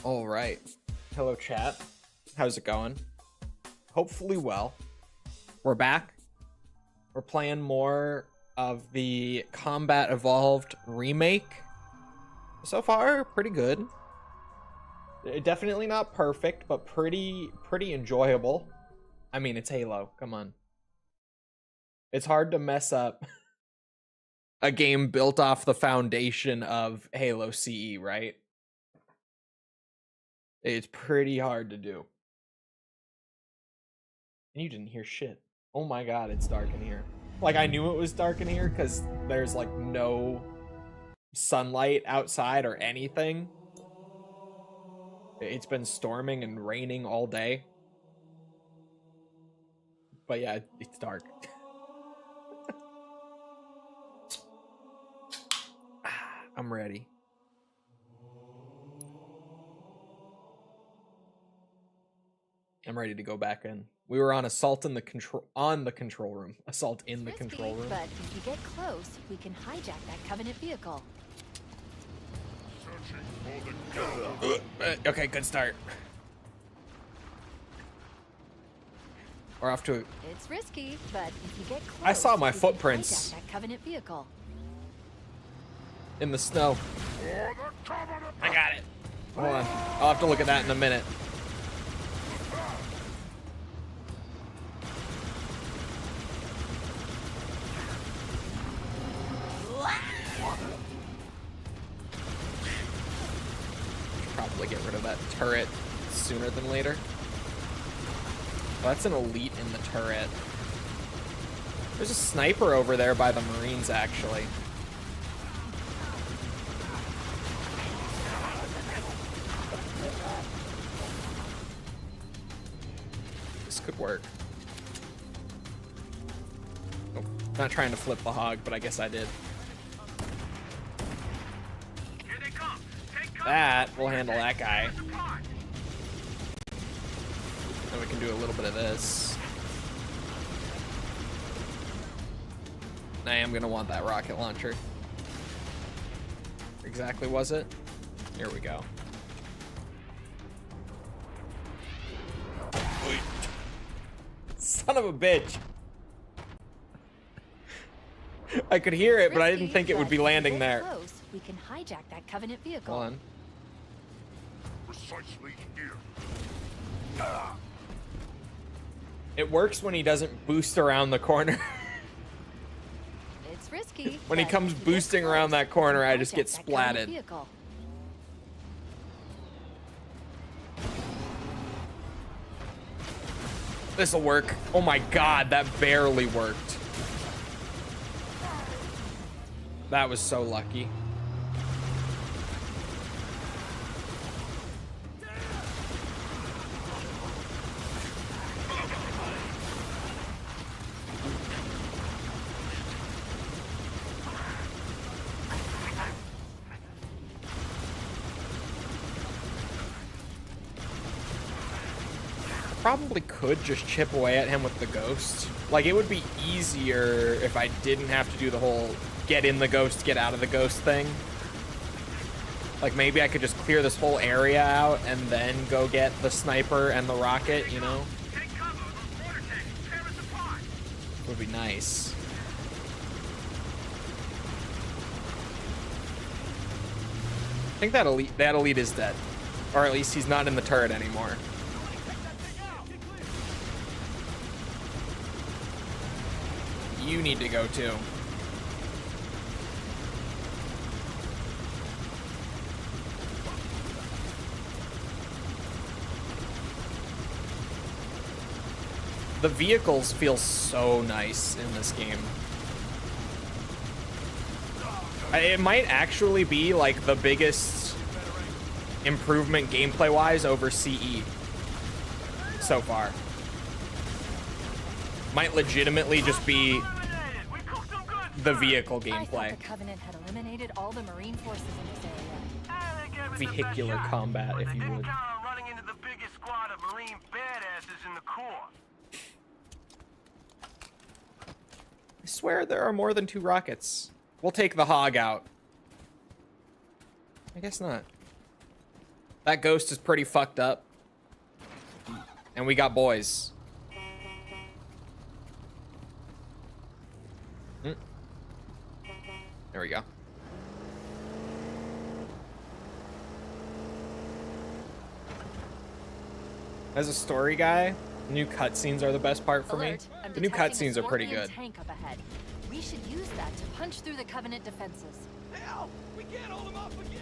All right. Hello, chat. How's it going? Hopefully well. We're back. We're playing more of the Combat Evolved remake. So far, pretty good. Definitely not perfect, but pretty enjoyable. I mean, it's Halo. Come on. It's hard to mess up a game built off the foundation of Halo CE, right? It's pretty hard to do. And you didn't hear shit. Oh my god, it's dark in here. Like, I knew it was dark in here because there's, like, no sunlight outside or anything. It's been storming and raining all day. But yeah, it's dark. I'm ready. I'm ready to go back in. We were on assault in the control room. Assault in the control room. But if you get close, we can hijack that Covenant vehicle. Okay, good start. We're off to. It's risky, but if you get close, I saw my we can footprints hijack that Covenant vehicle. in the snow. I got it. Hold on. I'll have to look at that in a minute. Probably get rid of that turret sooner than later. Well, that's an elite in the turret. There's a sniper over there by the Marines, actually. This could work. Oh, not trying to flip the hog, but I guess I did. That will handle that guy. Then we can do a little bit of this. I am gonna want that rocket launcher. Exactly was it? Here we go. Son of a bitch. I could hear it, but I didn't think it would be landing there. Close, we can hijack that Covenant vehicle. Hold on. Precisely here. It works when he doesn't boost around the corner. It's risky. When he but comes if you get boosting around close, that corner, we I can just hijack get that Covenant splatted. vehicle. This'll work. Oh my god, that barely worked. That was so lucky. Probably could just chip away at him with the ghost. Like, it would be easier if I didn't have to do the whole get in the ghost, get out of the ghost thing. Like, maybe I could just clear this whole area out and then go get the sniper and the rocket, you know? Would be nice. I think that elite is dead. Or at least he's not in the turret anymore. You need to go too. The vehicles feel so nice in this game. It might actually be like the biggest improvement gameplay-wise over CE so far. Might legitimately just be the vehicle I thought gameplay. the Covenant had eliminated all the Marine forces in this area. Vehicular combat, if you would. Running into the biggest squad of Marine badasses in the Corps. I swear there are more than 2 rockets. We'll take the hog out. I guess not. That ghost is pretty fucked up. And we got boys. There we go. As a story guy, new cutscenes are the best part for me. The new cutscenes are pretty good. Tank up ahead. We should use that to punch through the Covenant defenses. Hell, we can't hold them off again.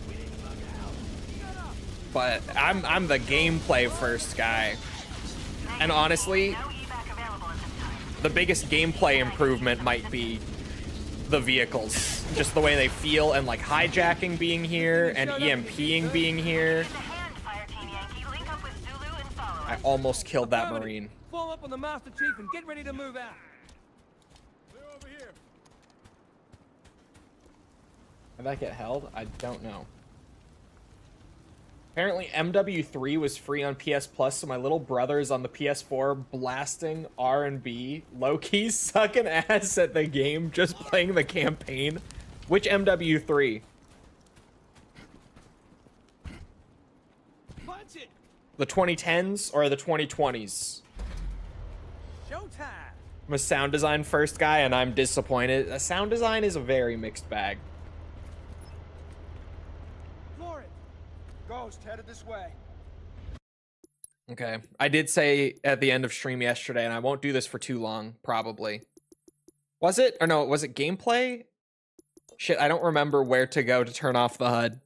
We need to bug out. Shut up. But I'm the gameplay first guy. And honestly, No evac available at this time. the biggest gameplay improvement might be the vehicles. Just the way they feel, and like hijacking being here and EMPing being here. Get the hand, Fire Team Yankee. Link up with Zulu and follow I us. almost killed that Marine. Form up on the Master Chief and get ready to move out. They're over here. Did that get held? I don't know. Apparently MW3 was free on PS Plus, so my little brother is on the PS4 blasting R&B, low-key sucking ass at the game, just playing the campaign. Which MW3? Punch it. The 2010s or the 2020s? Showtime. I'm a sound design first guy, and I'm disappointed. Sound design is a very mixed bag. Floor it. Ghost headed this way. Okay, I did say at the end of stream yesterday, and I won't do this for too long, probably. Was it? Or no, was it gameplay? Shit, I don't remember where to go to turn off the HUD.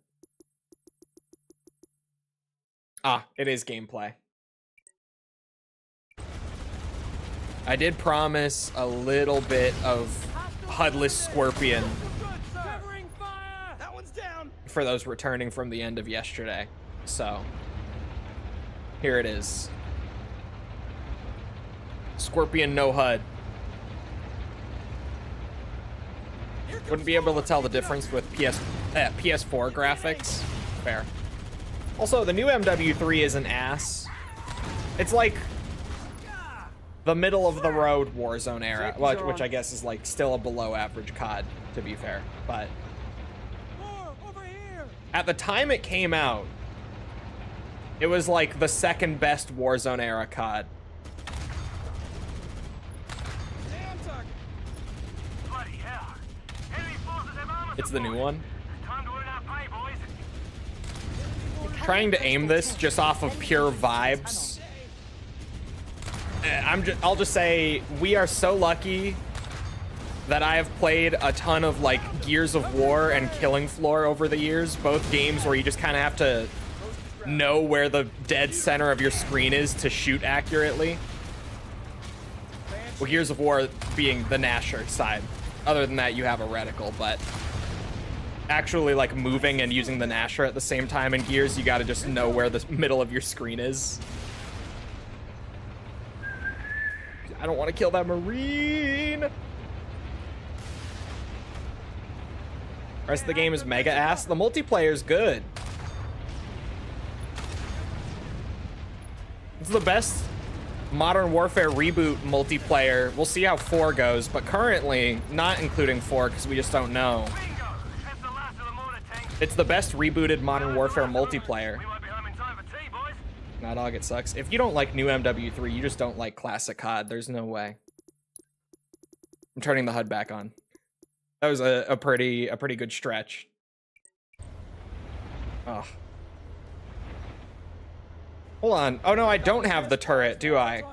Ah, it is gameplay. I did promise a little bit of HUDless Scorpion Covering fire. That one's down. for those returning from the end of yesterday. So, here it is. Scorpion no HUD. Wouldn't be able to tell the difference with PS4 graphics. Fair. Also, the new MW3 is an ass. It's like the middle of the road Warzone era, which I guess is like still a below average COD, to be fair. But More over here. at the time it came out, it was like the second best Warzone era COD. Damn target. Bloody hell. Enemy forces have armor It's the new support. one. Time to earn our pay, boys. Trying to aim this just off of pure vibes. I'll just say we are so lucky that I have played a ton of like Gears of War and Killing Floor over the years, both games where you just kind of have to know where the dead center of your screen is to shoot accurately. Well, Gears of War being the Nasher side. Other than that, you have a reticle, but actually like moving and using the Nasher at the same time in Gears, you got to just know where the middle of your screen is. I don't want to kill that Marine. Rest of the game is mega ass. The multiplayer is good. It's the best Modern Warfare reboot multiplayer. We'll see how 4 goes, but currently, not including 4 because we just don't know. Bingo. That's the last of the mortar tanks. It's the best rebooted Modern Warfare multiplayer. We might be home in time for tea, boys. Nah, dog, it sucks. If you don't like new MW3, you just don't like classic COD. There's no way. I'm turning the HUD back on. That was a pretty good stretch. Oh. Hold on. Oh no, I don't have the turret, do I?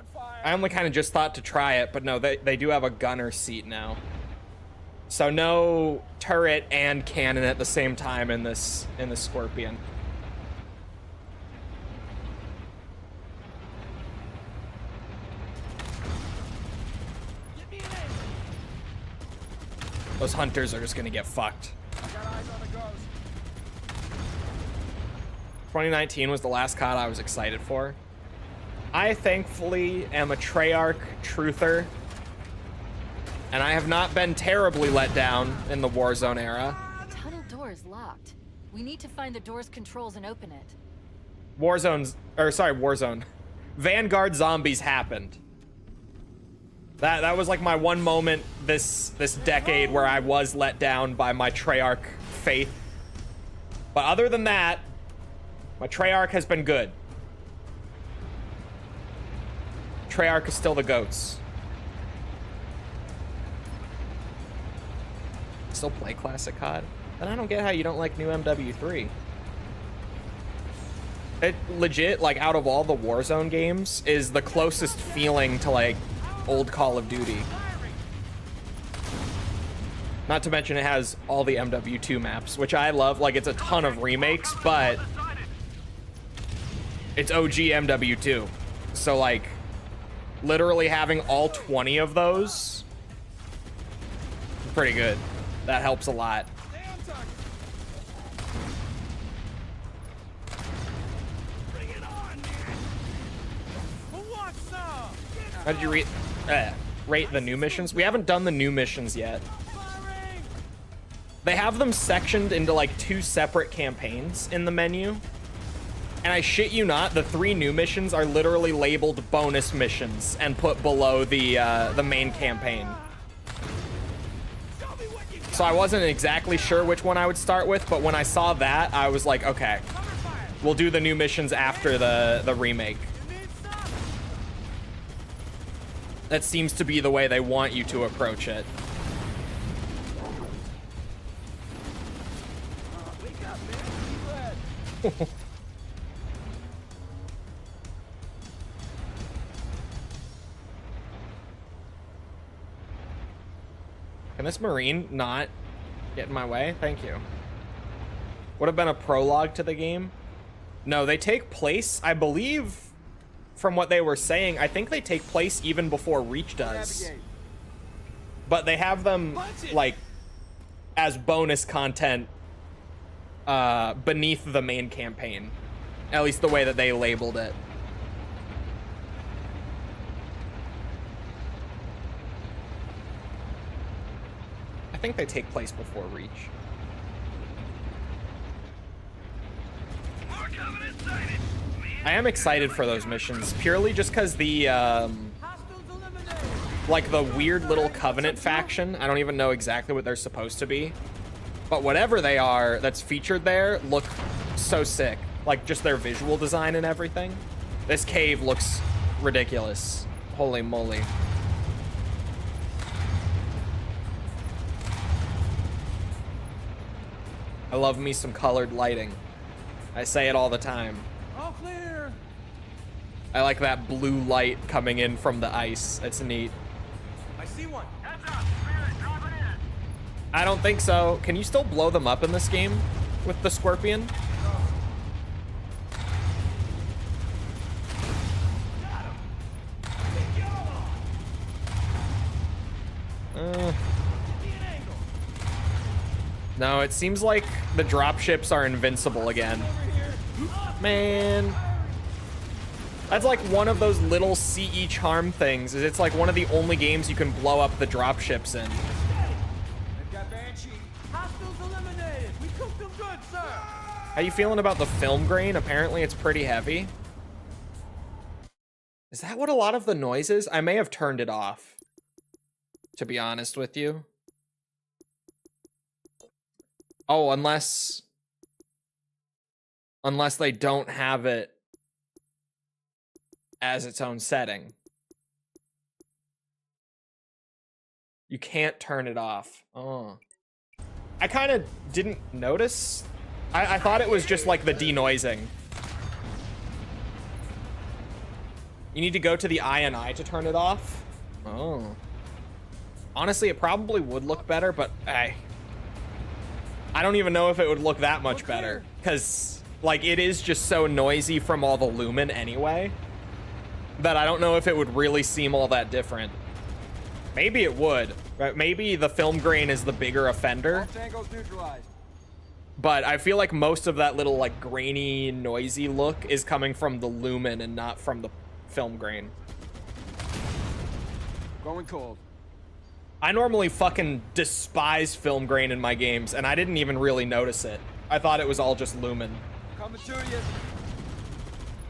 I only kind of just thought to try it, but no, they do have a gunner seat now. So no turret and cannon at the same time in this Scorpion. Get me an aim. Those hunters are just gonna get fucked. I got eyes on the ghost. 2019 was the last COD I was excited for. I thankfully am a Treyarch truther, and I have not been terribly let down in the Warzone era. Tunnel door is locked. We need to find the door's controls and open it. Warzone. Vanguard Zombies happened. That was like my one moment this decade where I was let down by my Treyarch faith. But other than that, My Treyarch has been good. Treyarch is still the GOATs. Still play classic COD? Then I don't get how you don't like new MW3. It legit, like, out of all the Warzone games, is the closest feeling to, like, old Call of Duty. Not to mention it has all the MW2 maps, which I love. Like, it's a ton of remakes, but it's OG MW2. So, like, literally having all 20 of those, pretty good. That helps a lot. How did you rate the new missions? We haven't done the new missions yet. They have them sectioned into like 2 separate campaigns in the menu. And I shit you not, the 3 new missions are literally labeled bonus missions and put below the main campaign. So I wasn't exactly sure which one I would start with, but when I saw that, I was like, okay, we'll do the new missions after the remake. That seems to be the way they want you to approach it. Can this Marine not get in my way? Thank you. Would have been a prologue to the game. No, they take place, I believe, from what they were saying, I think they take place even before Reach does. But they have them, like, as bonus content beneath the main campaign. At least the way that they labeled it. I think they take place before Reach. I am excited for those missions, purely just because the, like, the weird little Covenant faction, I don't even know exactly what they're supposed to be, but whatever they are that's featured there look so sick. Like, just their visual design and everything. This cave looks ridiculous. Holy moly. I love me some colored lighting. I say it all the time. All clear. I like that blue light coming in from the ice. It's neat. I see one. Heads up. Spirit, dropping in. I don't think so. Can you still blow them up in this game with the Scorpion? No, it seems like the dropships are invincible again. Man. That's like one of those little CE charm things. Is it's like one of the only games you can blow up the dropships in. They've got Banshee. Hostiles eliminated. We cooked them good, sir. How you feeling about the film grain? Apparently it's pretty heavy. Is that what a lot of the noise is? I may have turned it off, to be honest with you. Oh, unless they don't have it as its own setting. You can't turn it off. Oh. I kind of didn't notice. I thought it was just like the denoising. You need to go to the INI to turn it off? Oh. Honestly, it probably would look better, but I don't even know if it would look that much better, because like it is just so noisy from all the lumen anyway that I don't know if it would really seem all that different. Maybe it would, right? Maybe the film grain is the bigger offender, Tango's neutralized. but I feel like most of that little like grainy, noisy look is coming from the lumen and not from the film grain. Going cold. I normally fucking despise film grain in my games, and I didn't even really notice it. I thought it was all just lumen. Coming to you.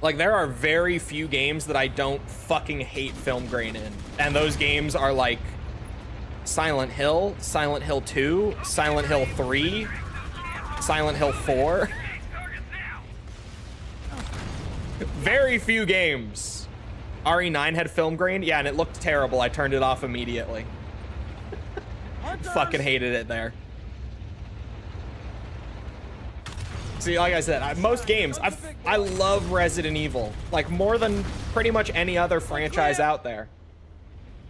Like, there are very few games that I don't fucking hate film grain in. And those games are like Silent Hill, Silent Hill 2, Silent Hill 3, Silent Hill 4. Very few games. RE9 had film grain. Yeah, and it looked terrible. I turned it off immediately. Fucking hated it there. See, like I said, most games, I love Resident Evil. Like, more than pretty much any other franchise out there.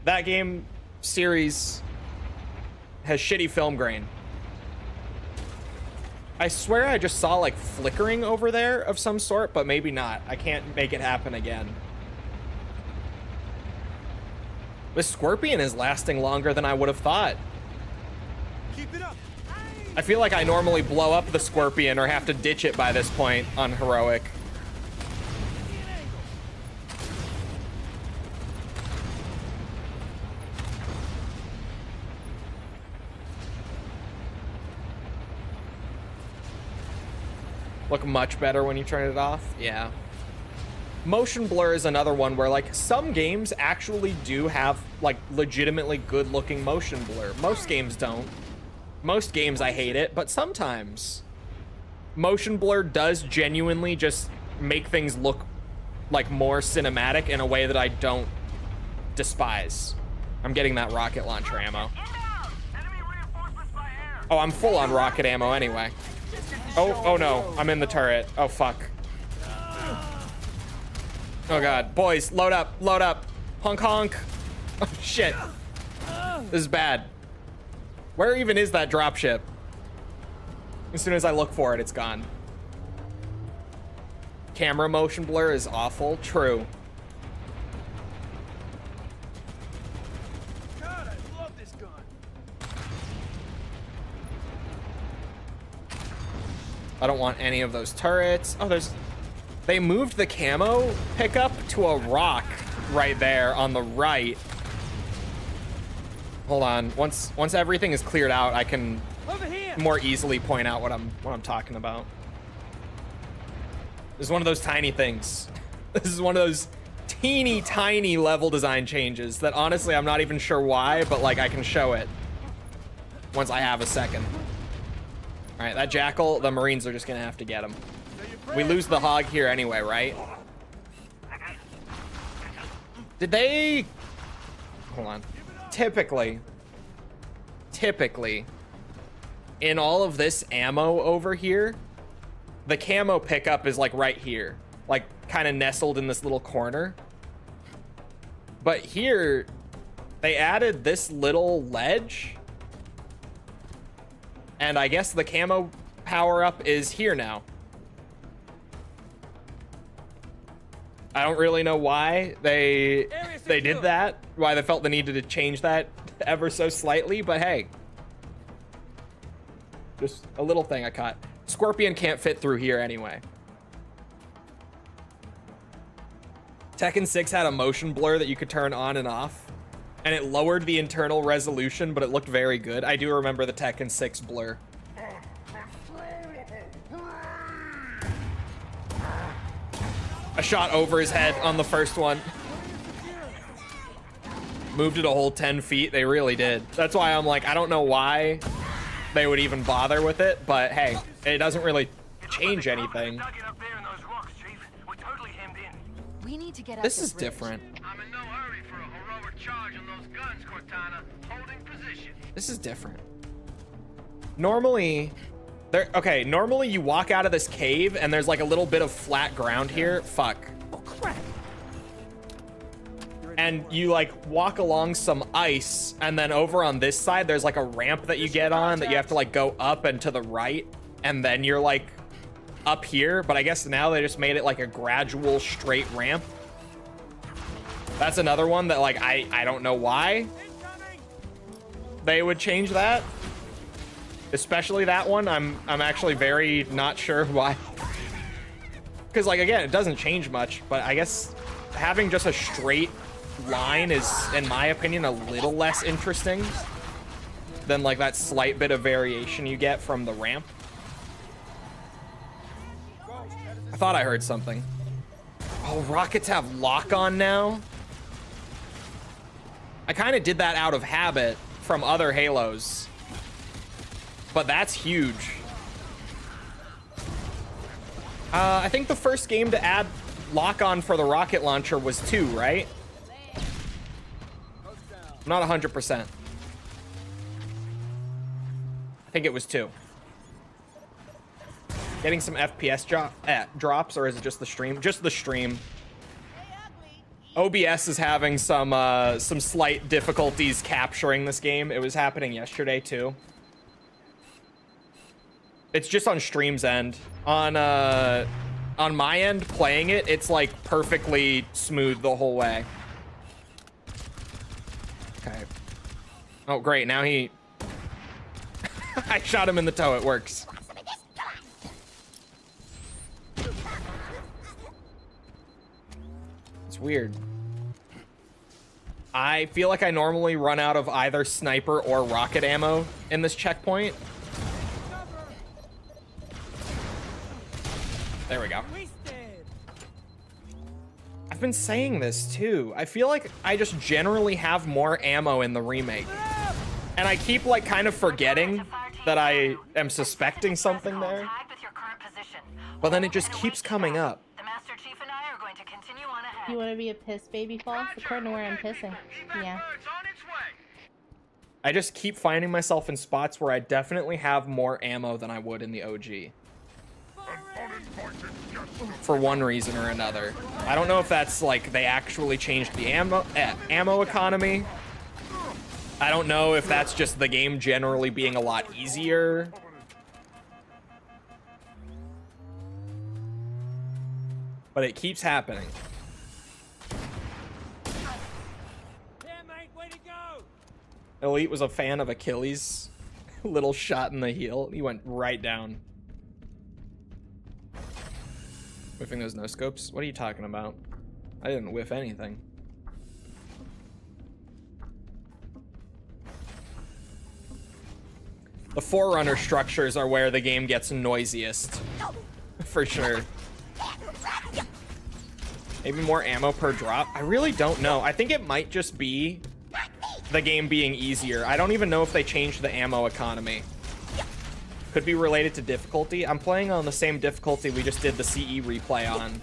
That game series has shitty film grain. I swear I just saw, like, flickering over there of some sort, but maybe not. I can't make it happen again. This Scorpion is lasting longer than I would have thought. Keep it up. I feel like I normally blow up the Scorpion or have to ditch it by this point on Heroic. Look much better when you turn it off. Yeah. Motion blur is another one where, like, some games actually do have, like, legitimately good looking motion blur. Most games don't. Most games I hate it, but sometimes motion blur does genuinely just make things look like more cinematic in a way that I don't despise. I'm getting that rocket launcher ammo. Oh, I'm full on rocket ammo anyway. Oh no, I'm in the turret. Oh fuck. Oh god, boys, load up, honk honk. Oh shit, this is bad. Where even is that dropship? As soon as I look for it, it's gone. Camera motion blur is awful. True. God, I love this gun. I don't want any of those turrets. Oh, they moved the camo pickup to a rock right there on the right. Hold on. Once everything is cleared out, I can more easily point out what I'm talking about. This is one of those tiny things. This is one of those teeny tiny level design changes that honestly I'm not even sure why, but like I can show it once I have a second. All right, that Jackal, the Marines are just gonna have to get him. We lose the hog here anyway, right? Did they? Hold on. Typically, in all of this ammo over here, the camo pickup is like right here, like kind of nestled in this little corner. But here, they added this little ledge. And I guess the camo power-up is here now. I don't really know why they did that, why they felt the need to change that ever so slightly, but hey. Just a little thing I caught. Scorpion can't fit through here anyway. Tekken 6 had a motion blur that you could turn on and off, and it lowered the internal resolution, but it looked very good. I do remember the Tekken 6 blur. A shot over his head on the first one. Moved it a whole 10 feet. They really did. That's why I'm like, I don't know why they would even bother with it, but hey, it doesn't really change anything. We need to get up This the is bridge. different. I'm in no hurry for a heroic charge on those guns, Cortana. Holding position. This is different. Normally, normally you walk out of this cave and there's like a little bit of flat ground here. Fuck. Oh, crap. And you like walk along some ice, and then over on this side there's like a ramp that you get on that you have to like go up and to the right, and then you're like up here. But I guess now they just made it like a gradual straight ramp. That's another one that like I don't know why they would change that. Especially that one. I'm actually very not sure why. Because like again, it doesn't change much, but I guess having just a straight line is, in my opinion, a little less interesting than like that slight bit of variation you get from the ramp. I thought I heard something. Oh, rockets have lock on now. I kind of did that out of habit from other Halos, but that's huge. I think the first game to add lock-on for the rocket launcher was 2, right? I'm not 100%. I think it was 2. Getting some FPS drops, or is it just the stream? Just the stream. OBS is having some slight difficulties capturing this game. It was happening yesterday too. It's just on stream's end. On my end, playing it, it's like perfectly smooth the whole way. Okay. Oh, great. Now he... I shot him in the toe. It works. It's weird. I feel like I normally run out of either sniper or rocket ammo in this checkpoint. There we go. I've been saying this too. I feel like I just generally have more ammo in the remake. And I keep like kind of forgetting that I am suspecting something there. But then it just keeps coming up. The Master Chief and I are going to continue on ahead. You want to be a piss baby false? According to where I'm pissing. Yeah. I just keep finding myself in spots where I definitely have more ammo than I would in the OG. For one reason or another. I don't know if that's like they actually changed the ammo economy. I don't know if that's just the game generally being a lot easier. But it keeps happening. Yeah, mate, way to go! Elite was a fan of Achilles. Little shot in the heel. He went right down. Whiffing those no scopes? What are you talking about? I didn't whiff anything. The Forerunner structures are where the game gets noisiest. For sure. Maybe more ammo per drop? I really don't know. I think it might just be the game being easier. I don't even know if they changed the ammo economy. Could be related to difficulty. I'm playing on the same difficulty we just did the CE replay on.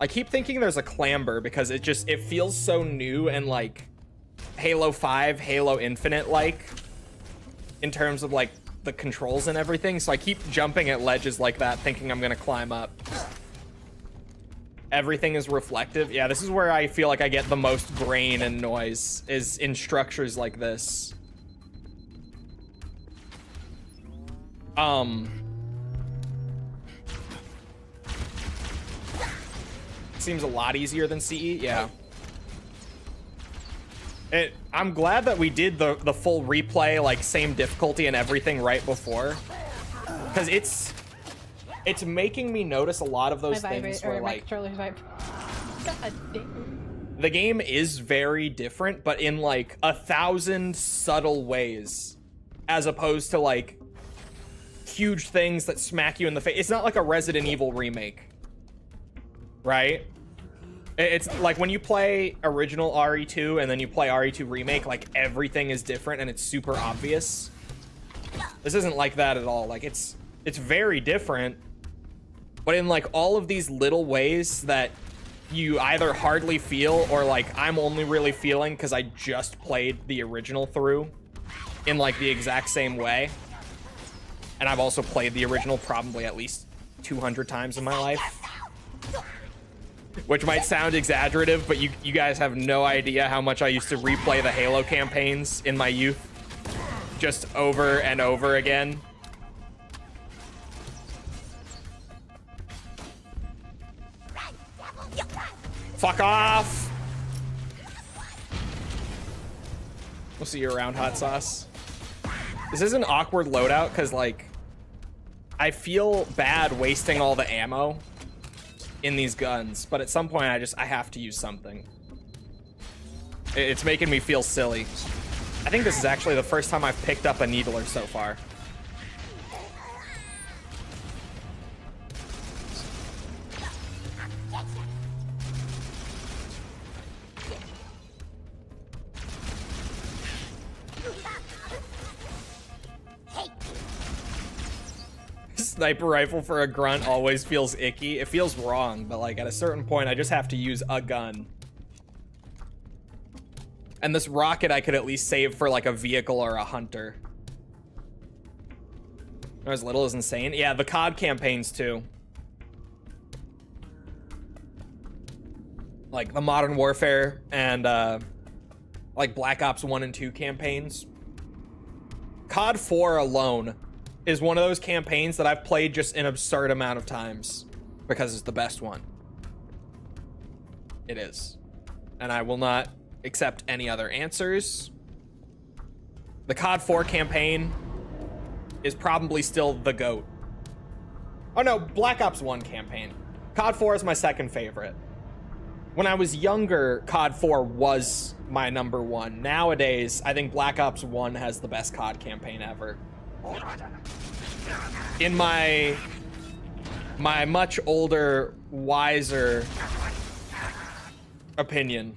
I keep thinking there's a clamber because it feels so new and like Halo 5, Halo Infinite like in terms of like the controls and everything. So I keep jumping at ledges like that thinking I'm gonna climb up. Everything is reflective. Yeah, this is where I feel like I get the most grain and noise, is in structures like this. Seems a lot easier than CE, yeah. I'm glad that we did the full replay, like same difficulty and everything right before, because it's making me notice a lot of those things where like God damn. the game is very different, but in like 1,000 subtle ways, as opposed to like huge things that smack you in the face. It's not like a Resident Evil remake, right? It's like when you play original RE2 and then you play RE2 remake, like everything is different and it's super obvious. This isn't like that at all. Like it's very different, but in like all of these little ways that you either hardly feel or like I'm only really feeling because I just played the original through in like the exact same way. And I've also played the original probably at least 200 times in my life. Which might sound exaggerative, but you guys have no idea how much I used to replay the Halo campaigns in my youth. Just over and over again. Fuck off! We'll see you around, hot sauce. This is an awkward loadout because, like, I feel bad wasting all the ammo in these guns, but at some point I have to use something. It's making me feel silly. I think this is actually the first time I've picked up a needler so far. sniper rifle for a grunt always feels icky. It feels wrong, but like at a certain point, I just have to use a gun. And this rocket I could at least save for like a vehicle or a hunter. Or as little as insane. Yeah, the COD campaigns too. Like the Modern Warfare and like Black Ops 1 and 2 campaigns. COD 4 alone is one of those campaigns that I've played just an absurd amount of times because it's the best one. It is. And I will not accept any other answers. The COD 4 campaign is probably still the GOAT. Oh no, Black Ops 1 campaign. COD 4 is my second favorite. When I was younger, COD 4 was my number one. Nowadays, I think Black Ops 1 has the best COD campaign ever. In my much older, wiser opinion,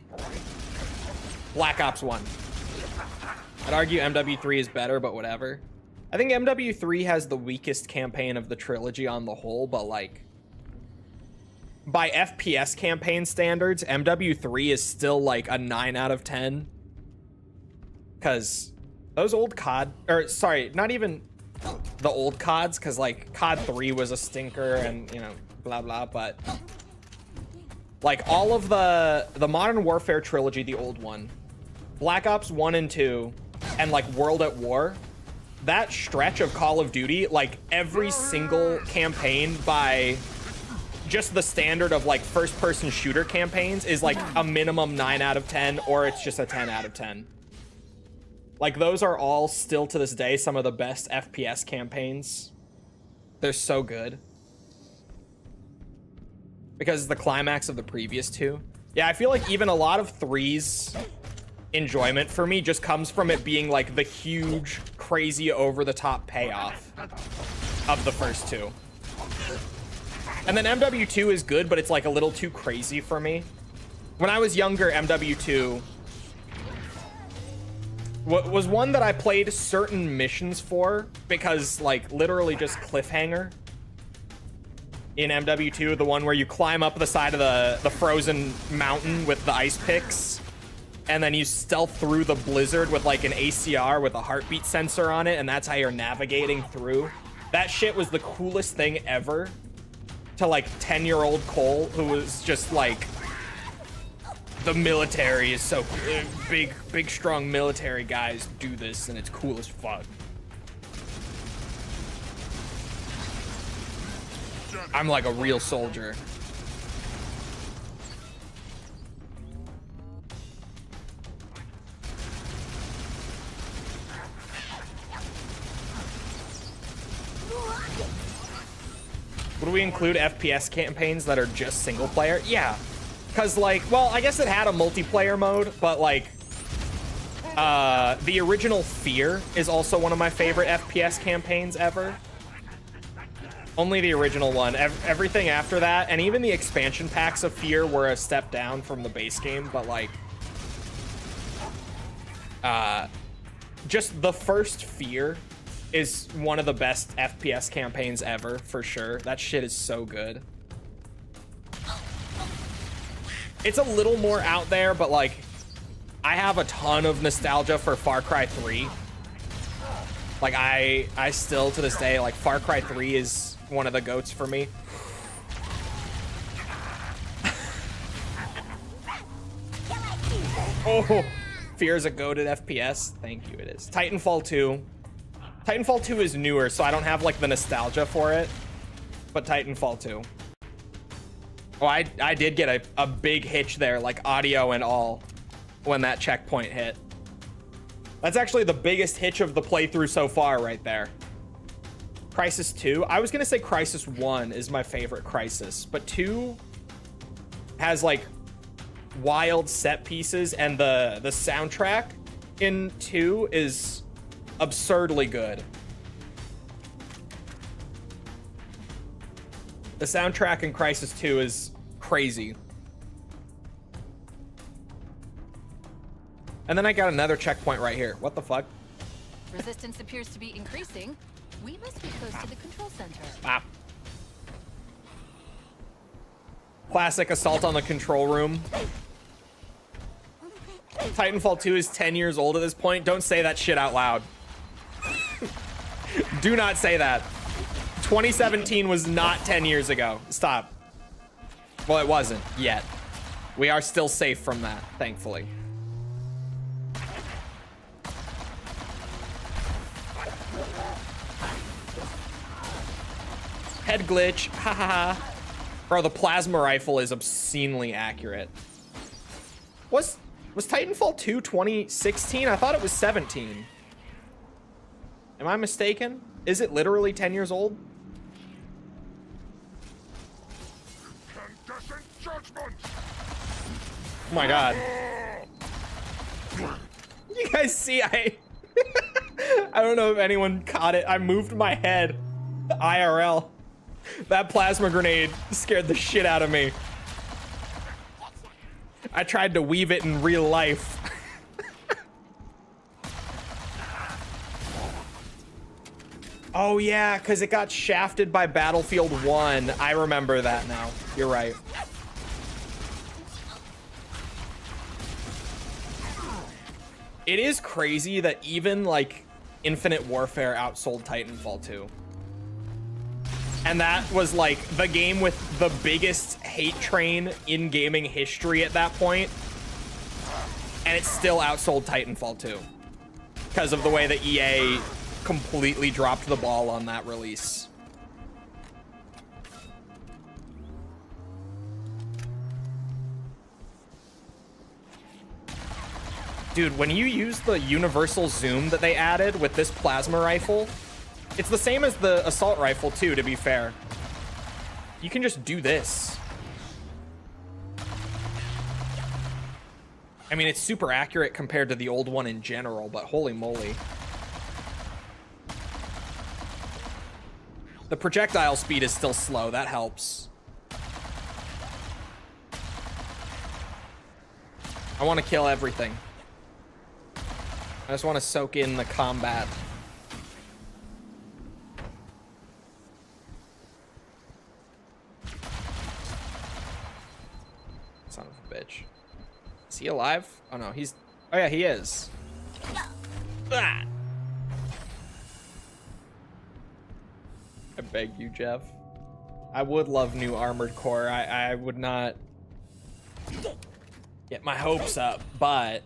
Black Ops 1. I'd argue MW3 is better, but whatever. I think MW3 has the weakest campaign of the trilogy on the whole, but like, by FPS campaign standards, MW3 is still like a 9 out of 10. Because those old COD, or sorry, not even the old CODs, because like COD 3 was a stinker and, you know, blah, blah, but like all of the Modern Warfare trilogy, the old one, Black Ops 1 and 2, and like World at War, that stretch of Call of Duty, like every single campaign by just the standard of like first person shooter campaigns is like a minimum 9 out of 10, or it's just a 10 out of 10. Like those are all still to this day some of the best FPS campaigns. They're so good. Because the climax of the previous two. Yeah, I feel like even a lot of 3's enjoyment for me just comes from it being like the huge, crazy, over-the-top payoff of the first two. And then MW2 is good, but it's like a little too crazy for me. When I was younger, MW2 was one that I played certain missions for because like literally just cliffhanger. In MW2, the one where you climb up the side of the frozen mountain with the ice picks, and then you stealth through the blizzard with like an ACR with a heartbeat sensor on it, and that's how you're navigating through. That shit was the coolest thing ever. To like 10-year-old Cole, who was just like, the military is so big strong military guys do this and it's cool as fuck. I'm like a real soldier. Would we include FPS campaigns that are just single player? Yeah. Cause like, well, I guess it had a multiplayer mode, but like, the original Fear is also one of my favorite FPS campaigns ever. Only the original one. Everything after that, and even the expansion packs of Fear were a step down from the base game, but like, just the first Fear is one of the best FPS campaigns ever, for sure. That shit is so good. It's a little more out there, but like, I have a ton of nostalgia for Far Cry 3. Like, I still, to this day, like, Far Cry 3 is one of the GOATs for me. Oh, Fear is a goated FPS. Thank you, it is. Titanfall 2. Titanfall 2 is newer, so I don't have like the nostalgia for it, but Titanfall 2. Oh, I did get a big hitch there, like audio and all, when that checkpoint hit. That's actually the biggest hitch of the playthrough so far right there. Crysis 2. I was gonna say Crysis 1 is my favorite Crysis, but 2 has like wild set pieces, and the soundtrack in 2 is absurdly good. The soundtrack in Crysis 2 is crazy. And then I got another checkpoint right here. What the fuck? Resistance appears to be increasing. We must be close to the control center. Ah. Classic assault on the control room. Titanfall 2 is 10 years old at this point. Don't say that shit out loud. Do not say that. 2017 was not 10 years ago. Stop. Well, it wasn't yet. We are still safe from that, thankfully. Head glitch. Ha ha ha. Bro, the plasma rifle is obscenely accurate. Was Titanfall 2 2016? I thought it was 17. Am I mistaken? Is it literally 10 years old? Oh my god. You guys see, I don't know if anyone caught it. I moved my head. IRL. That plasma grenade scared the shit out of me. I tried to weave it in real life. Oh yeah, because it got shafted by Battlefield 1. I remember that now. You're right. It is crazy that even like Infinite Warfare outsold Titanfall 2. And that was like the game with the biggest hate train in gaming history at that point. And it still outsold Titanfall 2 because of the way that EA completely dropped the ball on that release. Dude, when you use the universal zoom that they added with this plasma rifle, it's the same as the assault rifle too, to be fair. You can just do this. I mean, it's super accurate compared to the old one in general, but holy moly. The projectile speed is still slow, that helps. I want to kill everything. I just want to soak in the combat. Son of a bitch. Is he alive? Oh no, he's... Oh yeah, he is. Ah! I beg you, Jeff. I would love new Armored Core. I would not get my hopes up, but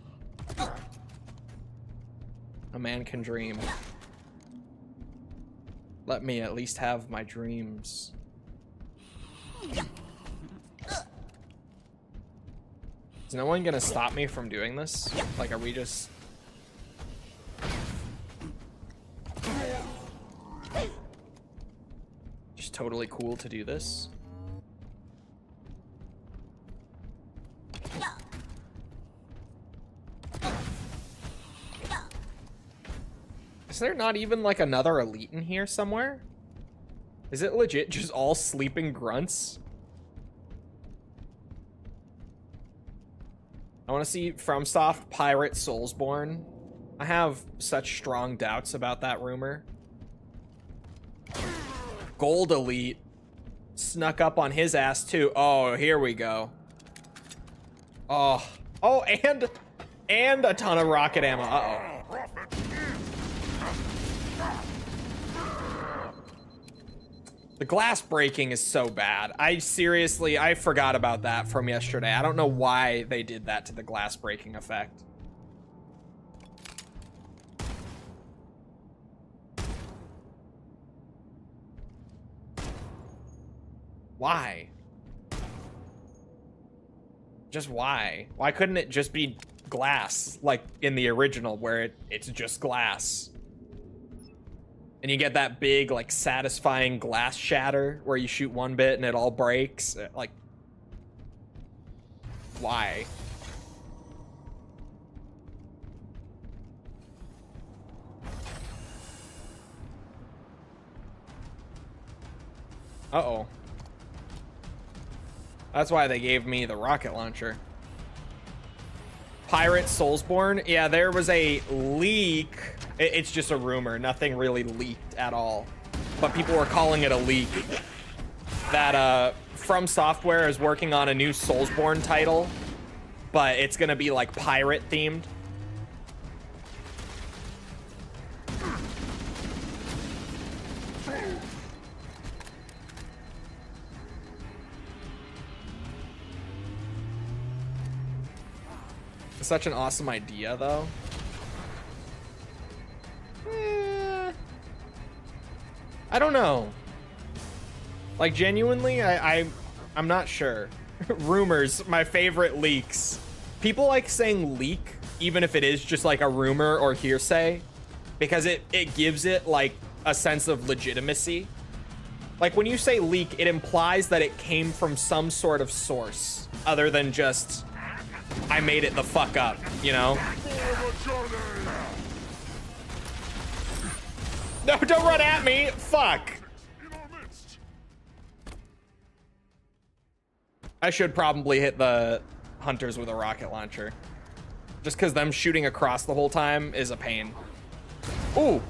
a man can dream. Let me at least have my dreams. Is no one gonna stop me from doing this? Like, are we just... just totally cool to do this? Is there not even like another elite in here somewhere? Is it legit just all sleeping grunts? I want to see FromSoft pirate Soulsborne. I have such strong doubts about that rumor. Gold elite snuck up on his ass too. Oh, here we go. Oh, and a ton of rocket ammo. Uh-oh. The glass breaking is so bad. I forgot about that from yesterday. I don't know why they did that to the glass breaking effect. Why? Just why? Why couldn't it just be glass, like in the original where it's just glass? And you get that big, like, satisfying glass shatter where you shoot one bit and it all breaks. Like, why? Uh-oh. That's why they gave me the rocket launcher. Pirate Soulsborne. Yeah, there was a leak. It's just a rumor. Nothing really leaked at all. But people were calling it a leak. That From Software is working on a new Soulsborne title, but it's gonna be like pirate themed. It's such an awesome idea, though. I don't know. Like, genuinely, I'm not sure. Rumors, my favorite leaks. People like saying leak, even if it is just like a rumor or hearsay, because it gives it like a sense of legitimacy. Like, when you say leak, it implies that it came from some sort of source other than just I made it the fuck up, you know? No, don't run at me. Fuck. I should probably hit the hunters with a rocket launcher. Just because them shooting across the whole time is a pain. Ooh.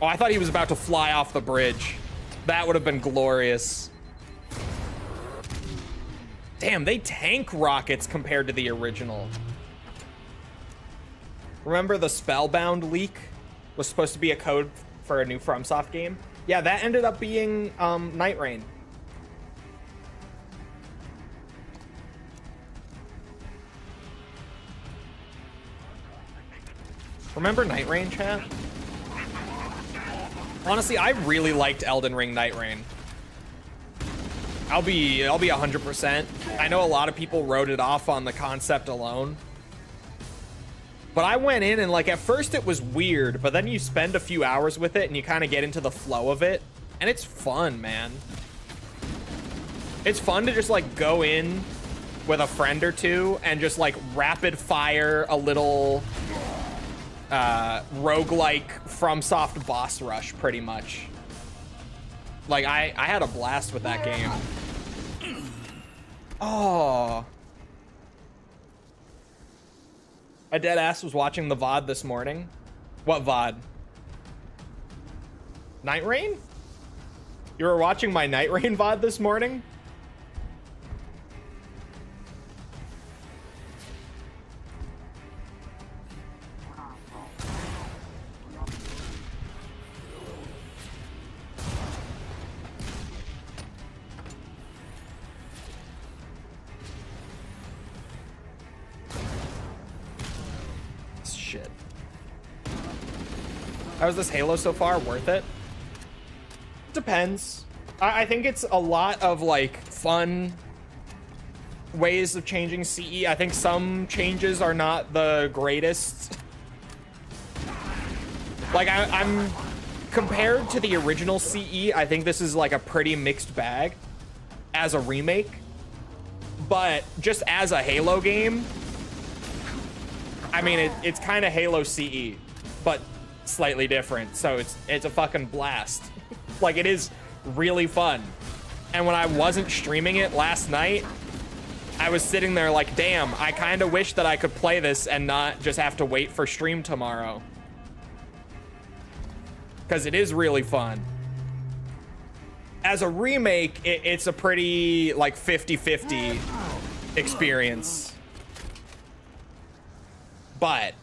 Oh, I thought he was about to fly off the bridge. That would have been glorious. Damn, they tank rockets compared to the original. Remember the Spellbound leak was supposed to be a code for a new FromSoft game? Yeah, that ended up being Night Rain. Remember Night Rain, chat? Honestly, I really liked Elden Ring Night Rain. I'll be 100%. I know a lot of people wrote it off on the concept alone. But I went in and, like, at first it was weird, but then you spend a few hours with it and you kind of get into the flow of it, and it's fun, man. It's fun to just, like, go in with a friend or two and just, like, rapid fire a little roguelike FromSoft boss rush, pretty much. Like, I had a blast with that game. Oh. My dead ass was watching the VOD this morning. What VOD? Night Rain? You were watching my Night Rain VOD this morning? Shit. How's this Halo so far? Worth it? Depends. I think it's a lot of like fun ways of changing CE. I think some changes are not the greatest. Like I'm compared to the original CE, I think this is like a pretty mixed bag as a remake. But just as a Halo game, I mean, it's kind of Halo CE, but slightly different. So it's a fucking blast. Like, it is really fun. And when I wasn't streaming it last night, I was sitting there like, damn, I kind of wish that I could play this and not just have to wait for stream tomorrow. Because it is really fun. As a remake, it's a pretty, like, 50-50 experience. But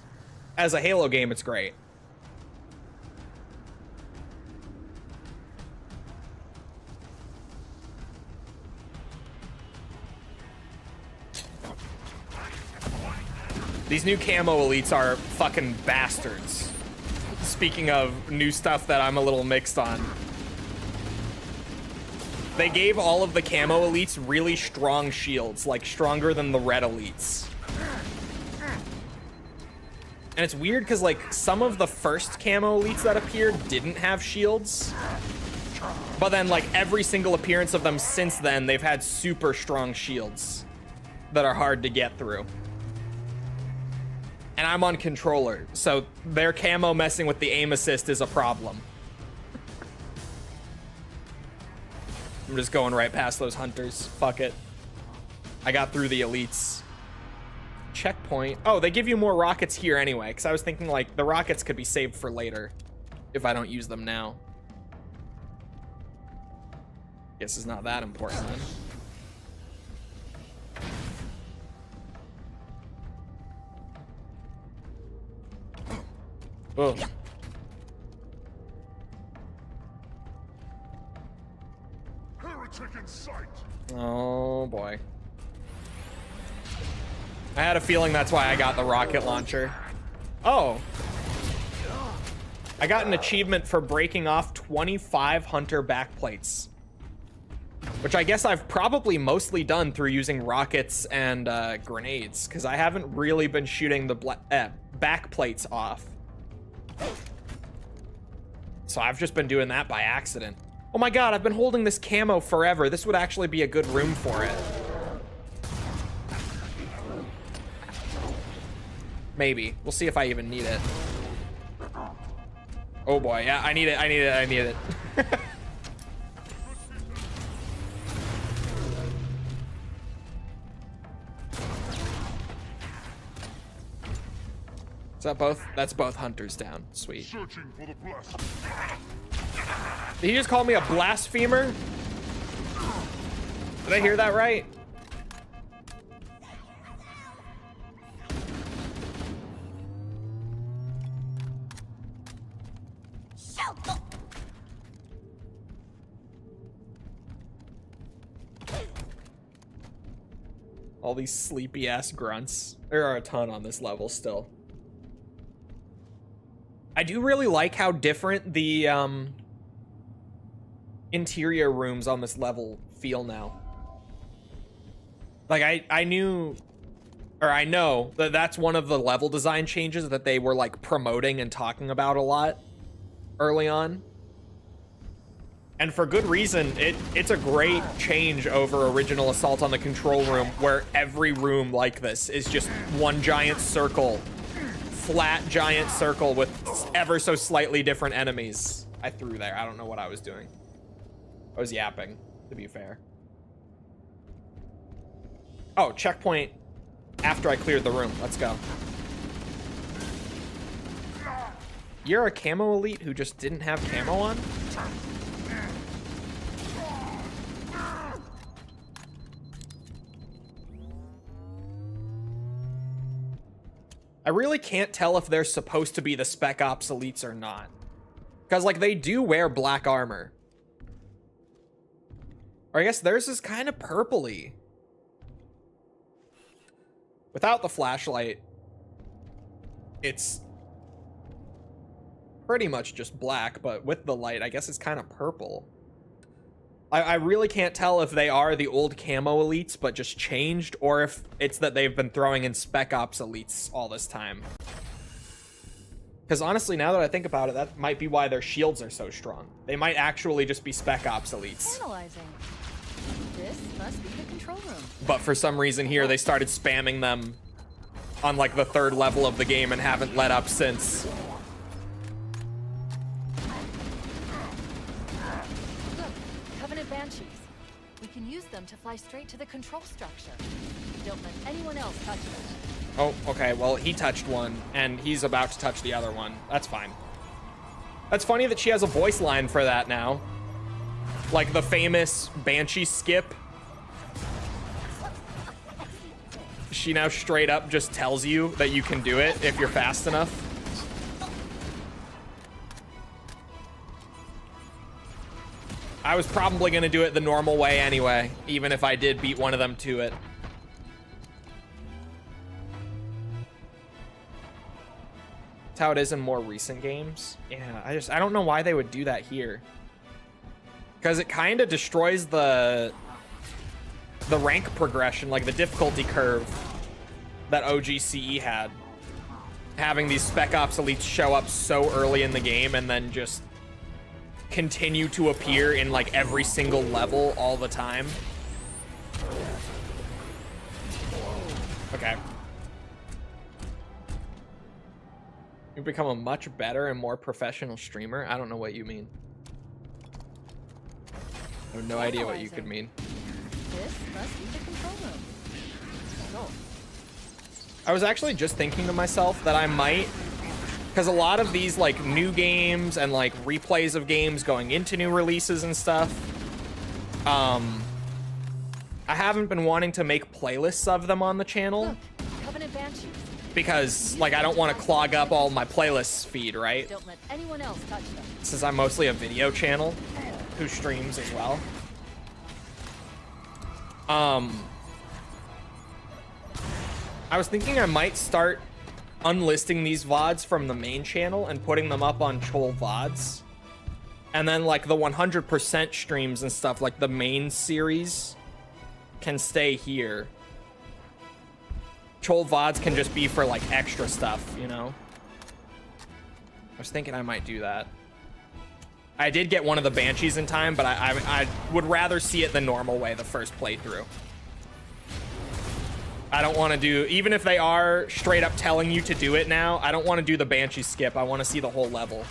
as a Halo game, it's great. These new camo elites are fucking bastards. Speaking of new stuff that I'm a little mixed on. They gave all of the camo elites really strong shields, like stronger than the red elites. And it's weird because, like, some of the first camo elites that appeared didn't have shields. But then, like, every single appearance of them since then, they've had super strong shields that are hard to get through. And I'm on controller, so their camo messing with the aim assist is a problem. I'm just going right past those hunters. Fuck it. I got through the elites. checkpoint. Oh, they give you more rockets here anyway, because I was thinking like the rockets could be saved for later if I don't use them now. Guess it's not that important then. Ugh. Heretic in sight. Oh boy. I had a feeling that's why I got the rocket launcher. Oh. I got an achievement for breaking off 25 hunter backplates, which I guess I've probably mostly done through using rockets and grenades, because I haven't really been shooting the backplates off. So I've just been doing that by accident. Oh my god, I've been holding this camo forever. This would actually be a good room for it. Maybe. We'll see if I even need it. Oh boy, yeah, I need it, I need it, I need it. Is that both? That's both hunters down. Sweet. Searching for the blast. Did he just call me a blasphemer? Did I hear that right? All these sleepy ass grunts. There are a ton on this level still. I do really like how different the interior rooms on this level feel now. Like I know that that's one of the level design changes that they were like promoting and talking about a lot early on. And for good reason. It's a great change over original Assault on the Control Room, where every room like this is just one giant circle, flat giant circle with ever so slightly different enemies. I threw there. I don't know what I was doing. I was yapping, to be fair. Oh, checkpoint after I cleared the room. Let's go. You're a camo elite who just didn't have camo on? I really can't tell if they're supposed to be the Spec Ops elites or not. Because, like, they do wear black armor. Or I guess theirs is kind of purpley. Without the flashlight, it's pretty much just black, but with the light, I guess it's kind of purple. I really can't tell if they are the old camo elites, but just changed, or if it's that they've been throwing in Spec Ops elites all this time. Because honestly, now that I think about it, that might be why their shields are so strong. They might actually just be Spec Ops elites. Analyzing. This must be the control room. But for some reason here, they started spamming them on like the 3rd level of the game and haven't let up since. Banshees. We can use them to fly straight to the control structure. Don't let anyone else touch it. Oh, okay. Well, he touched one, and he's about to touch the other one. That's fine. That's funny that she has a voice line for that now. Like the famous Banshee skip. She now straight up just tells you that you can do it if you're fast enough. I was probably going to do it the normal way anyway, even if I did beat one of them to it. That's how it is in more recent games. Yeah, I don't know why they would do that here. Because it kind of destroys the rank progression, like the difficulty curve that OGCE had. Having these Spec Ops elites show up so early in the game and then just continue to appear in like every single level all the time. Okay. You've become a much better and more professional streamer. I don't know what you mean. I have no idea what you could mean. This must be the control room. I was actually just thinking to myself that I might, because a lot of these like new games and like replays of games going into new releases and stuff, I haven't been wanting to make playlists of them on the channel. Look, Covenant Banshees. Because like I don't want to clog up all my playlists feed, right? Don't let anyone else touch them. Since I'm mostly a video channel who streams as well. I was thinking I might start unlisting these VODs from the main channel and putting them up on Chole VODs. And then like the 100% streams and stuff, like the main series, can stay here. Chole VODs can just be for like extra stuff, you know? I was thinking I might do that. I did get one of the Banshees in time, but I would rather see it the normal way the first playthrough. I don't want to do, even if they are straight up telling you to do it now, I don't want to do the Banshee skip. I want to see the whole level.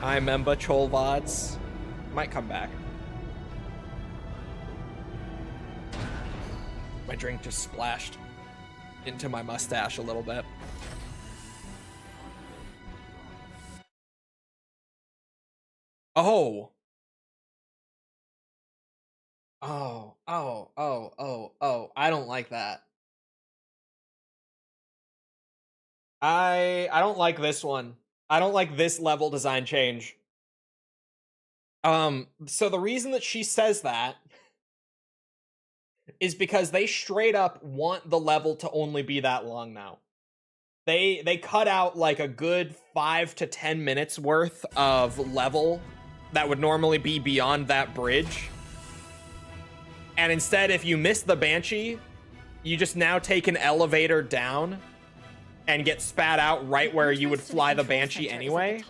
I remember Chole VODs. Might come back. My drink just splashed into my mustache a little bit. Oh. I don't like that. I don't like this one. I don't like this level design change. So the reason that she says that is because they straight up want the level to only be that long now. They cut out like a good 5 to 10 minutes worth of level that would normally be beyond that bridge. And instead, if you miss the Banshee, you just now take an elevator down and get spat out right where you would fly the Banshee anyway.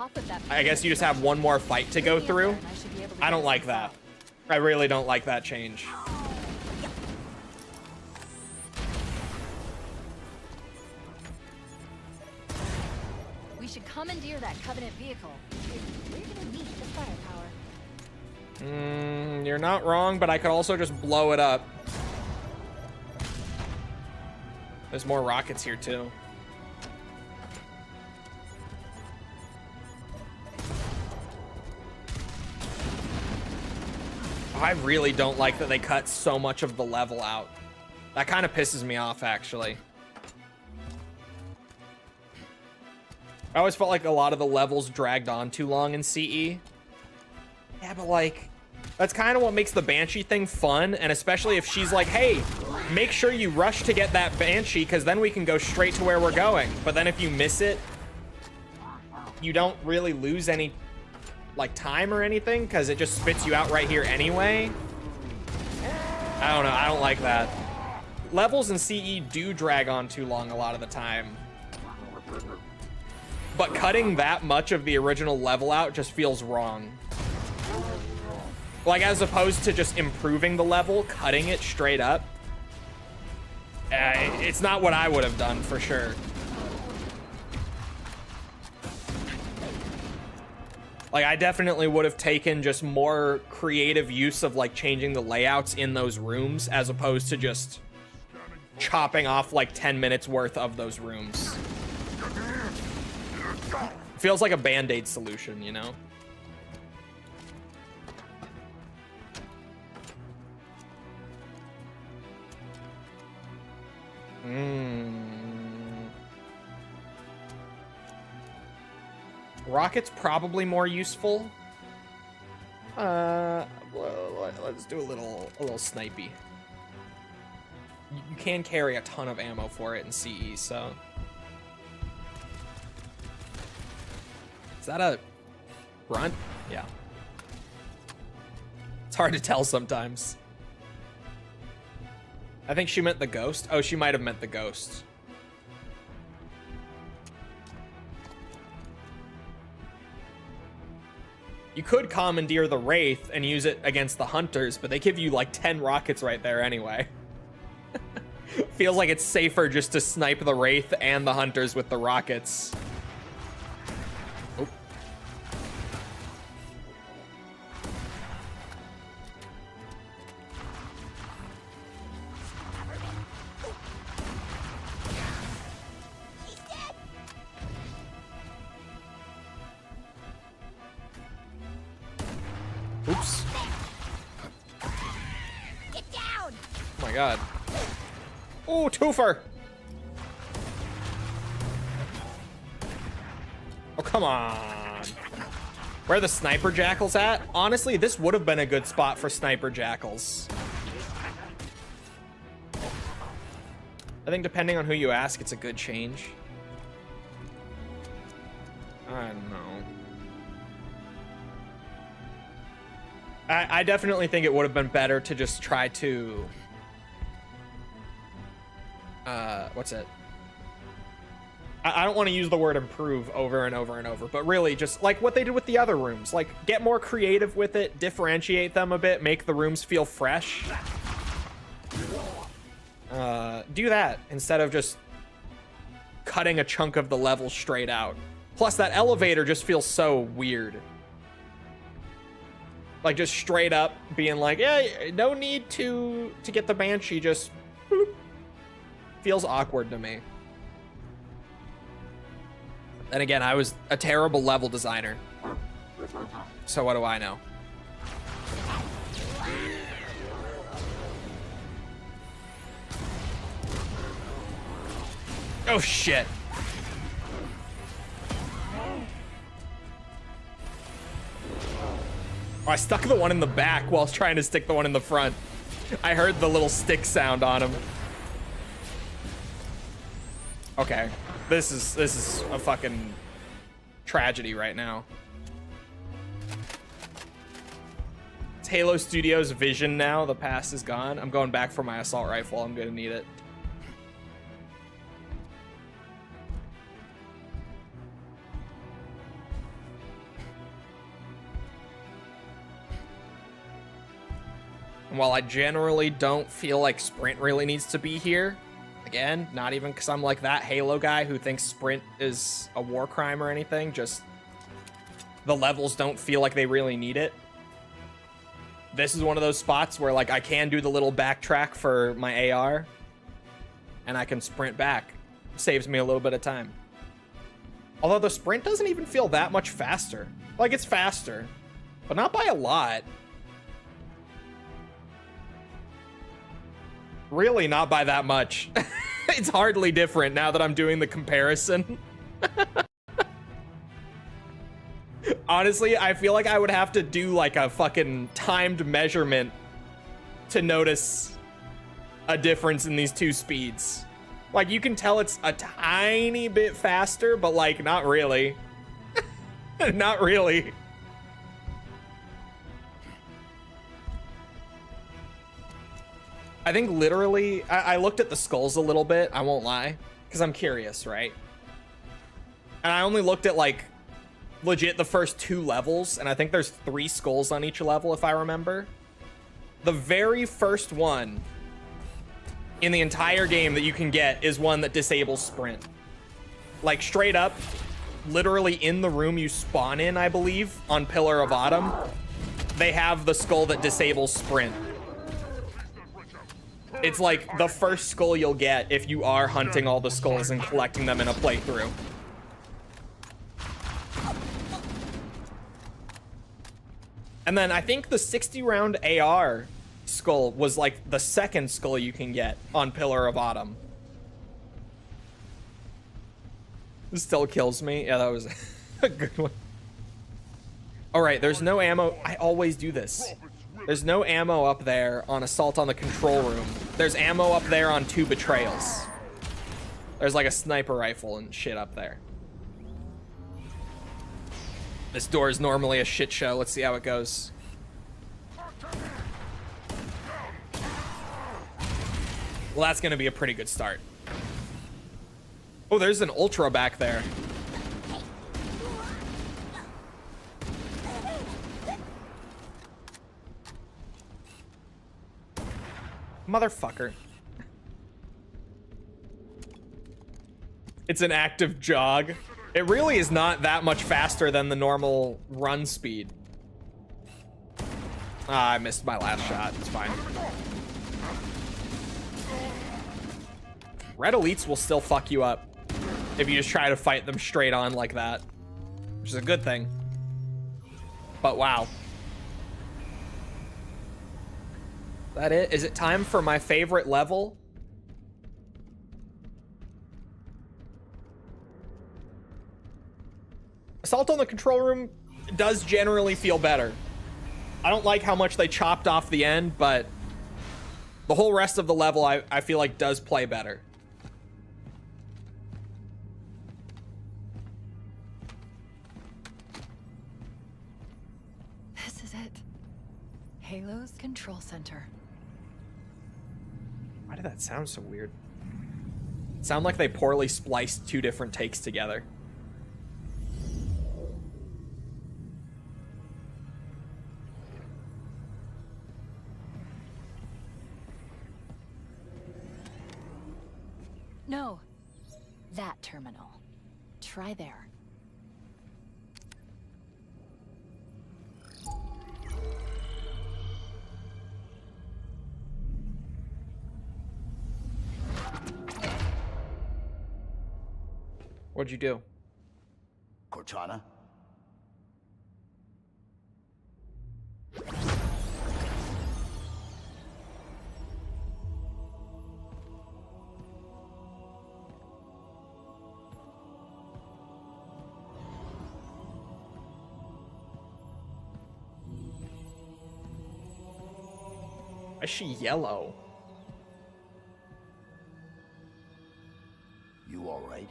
I guess you just have one more fight to go through. I don't like that. I really don't like that change. We should commandeer that Covenant vehicle. We're gonna need the firepower. You're not wrong, but I could also just blow it up. There's more rockets here too. I really don't like that they cut so much of the level out. That kind of pisses me off, actually. I always felt like a lot of the levels dragged on too long in CE. Yeah, but like, that's kind of what makes the Banshee thing fun, and especially if she's like, hey, make sure you rush to get that Banshee, because then we can go straight to where we're going. But then if you miss it, you don't really lose any like time or anything, because it just spits you out right here anyway. I don't know, I don't like that. Levels in CE do drag on too long a lot of the time. But cutting that much of the original level out just feels wrong. Like, as opposed to just improving the level, cutting it straight up. It's not what I would have done, for sure. Like, I definitely would have taken just more creative use of, like, changing the layouts in those rooms, as opposed to just chopping off, like, 10 minutes worth of those rooms. Feels like a Band-Aid solution, you know? Rocket's probably more useful. Well, let's do a little snipey. You can carry a ton of ammo for it in CE, so. Is that a grunt? Yeah. It's hard to tell sometimes. I think she meant the ghost. Oh, she might have meant the ghost. You could commandeer the Wraith and use it against the Hunters, but they give you like 10 rockets right there anyway. Feels like it's safer just to snipe the Wraith and the Hunters with the rockets. Oh. Oops. Get down! Oh my god. Ooh, twofer! Oh, come on. Where are the sniper jackals at? Honestly, this would have been a good spot for sniper jackals. I think depending on who you ask, it's a good change. I don't know. I definitely think it would have been better to just try to... what's it? I don't want to use the word improve over and over and over, but really just like what they did with the other rooms. Like, get more creative with it, differentiate them a bit, make the rooms feel fresh. Do that instead of just cutting a chunk of the level straight out. Plus, that elevator just feels so weird. Like, just straight up being like, yeah, no need to get the Banshee, just boop. Feels awkward to me. And again, I was a terrible level designer. So what do I know? Oh, shit. Oh, I stuck the one in the back while trying to stick the one in the front. I heard the little stick sound on him. Okay. This is a fucking tragedy right now. It's Halo Studios' vision now. The past is gone. I'm going back for my assault rifle. I'm gonna need it. And while I generally don't feel like sprint really needs to be here, again, not even because I'm like that Halo guy who thinks sprint is a war crime or anything, just the levels don't feel like they really need it. This is one of those spots where like I can do the little backtrack for my AR and I can sprint back. Saves me a little bit of time. Although the sprint doesn't even feel that much faster. Like, it's faster, but not by a lot. Really not by that much. It's hardly different now that I'm doing the comparison. Honestly, I feel like I would have to do like a fucking timed measurement to notice a difference in these two speeds. Like, you can tell it's a tiny bit faster, but like, not really. Not really. I think literally, I looked at the skulls a little bit, I won't lie, because I'm curious, right? And I only looked at like legit the first 2 levels, and I think there's 3 skulls on each level if I remember. The very first one in the entire game that you can get is one that disables sprint. Like, straight up, literally in the room you spawn in, I believe, on Pillar of Autumn, they have the skull that disables sprint. It's like the first skull you'll get if you are hunting all the skulls and collecting them in a playthrough. And then I think the 60-round AR skull was like the second skull you can get on Pillar of Autumn. This still kills me. Yeah, that was a good one. All right, there's no ammo. I always do this. There's no ammo up there on Assault on the Control Room. There's ammo up there on 2 Betrayals. There's like a sniper rifle and shit up there. This door is normally a shit show. Let's see how it goes. Well, that's gonna be a pretty good start. Oh, there's an Ultra back there. Motherfucker. It's an active jog. It really is not that much faster than the normal run speed. Ah, I missed my last shot. It's fine. Red elites will still fuck you up if you just try to fight them straight on like that, which is a good thing. But wow. That it? Is it time for my favorite level? Assault on the control room does generally feel better. I don't like how much they chopped off the end, but the whole rest of the level I feel like does play better. This is it. Halo's control center. Why did that sound so weird? It sounded like they poorly spliced two different takes together. No. That terminal. Try there. What'd you do? Cortana? Why is she yellow? You all right?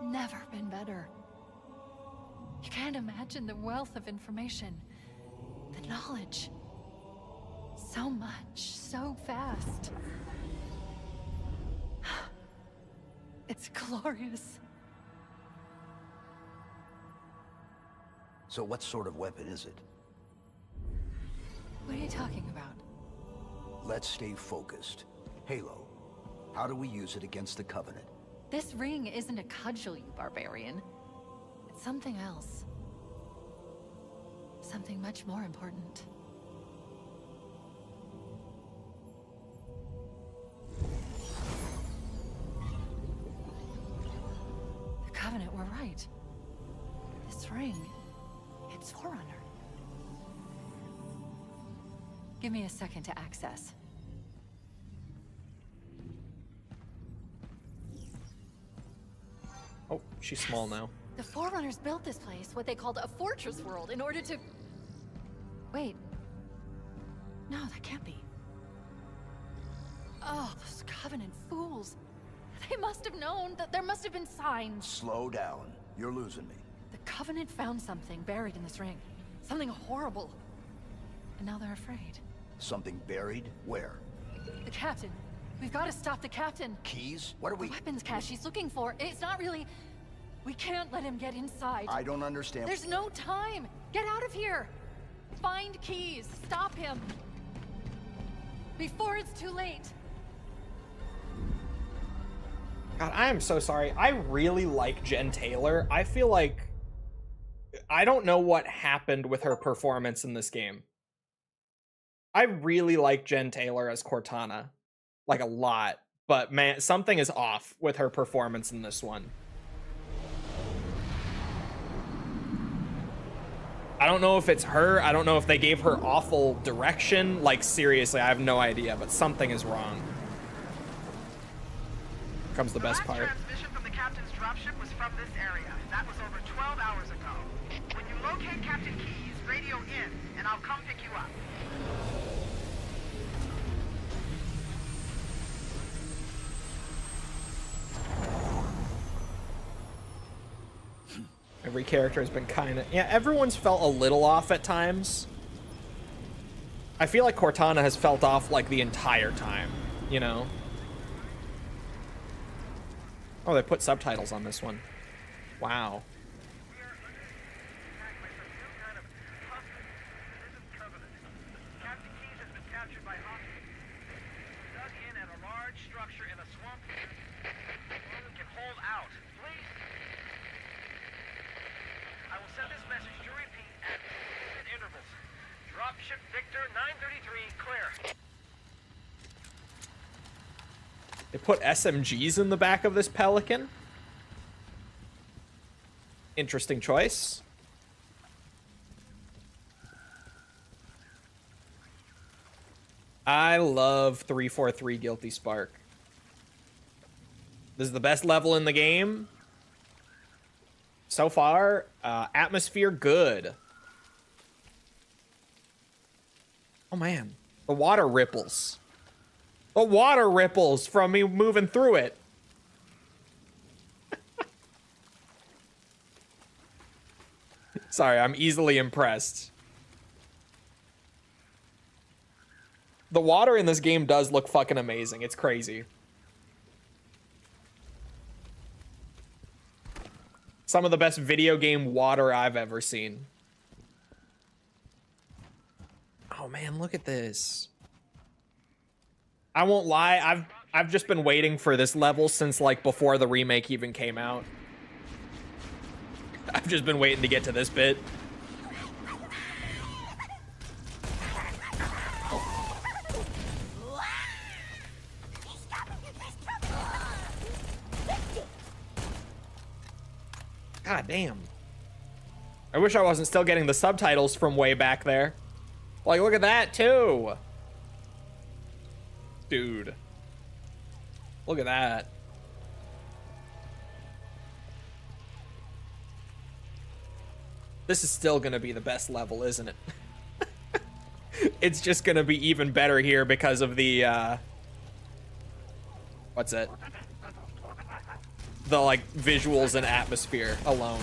Never been better. You can't imagine the wealth of information, the knowledge. So much, so fast. It's glorious. So what sort of weapon is it? What are you talking about? Let's stay focused. Halo, how do we use it against the Covenant? This ring isn't a cudgel, you barbarian. It's something else. Something much more important. The Covenant were right. This ring, it's Forerunner. Give me a second to access. Oh, she's small now. The Forerunners built this place, what they called a fortress world, in order to... Wait. No, that can't be. Oh, those Covenant fools. They must have known that there must have been signs. Slow down. You're losing me. The Covenant found something buried in this ring. Something horrible. And now they're afraid. Something buried? Where? The captain. We've got to stop the captain. Keys? What are The we... weapons cache he's looking for. It's not really... We can't let him get inside. I don't understand. There's no time. Get out of here. Find keys. Stop him. Before it's too late. God, I am so sorry. I really like Jen Taylor. I feel like... I don't know what happened with her performance in this game. I really like Jen Taylor as Cortana. Like, a lot. But, man, something is off with her performance in this one. I don't know if it's her. I don't know if they gave her awful direction. Like, seriously, I have no idea. But something is wrong. Here comes the best part. The last transmission from the captain's dropship was from this area. That was over 12 hours ago. When you locate Captain Keyes, radio in, and I'll come pick you up. Every character has been kind of... Yeah, everyone's felt a little off at times. I feel like Cortana has felt off, like, the entire time, you know? Oh, they put subtitles on this one. Wow. Captain Keyes has been captured by hostiles. Dug in at a large structure in a swamp. Set this message to repeat at intervals. Dropship Victor 933 clear. They put SMGs in the back of this Pelican. Interesting choice. I love 343 Guilty Spark. This is the best level in the game. So far, atmosphere good. Oh man, the water ripples. The water ripples from me moving through it. Sorry, I'm easily impressed. The water in this game does look fucking amazing. It's crazy. Some of the best video game water I've ever seen. Oh man, look at this. I won't lie, I've just been waiting for this level since like before the remake even came out. I've just been waiting to get to this bit. God damn. I wish I wasn't still getting the subtitles from way back there. Like, look at that, too. Dude. Look at that. This is still gonna be the best level, isn't it? It's just gonna be even better here because of the, what's it? The, like, visuals and atmosphere alone.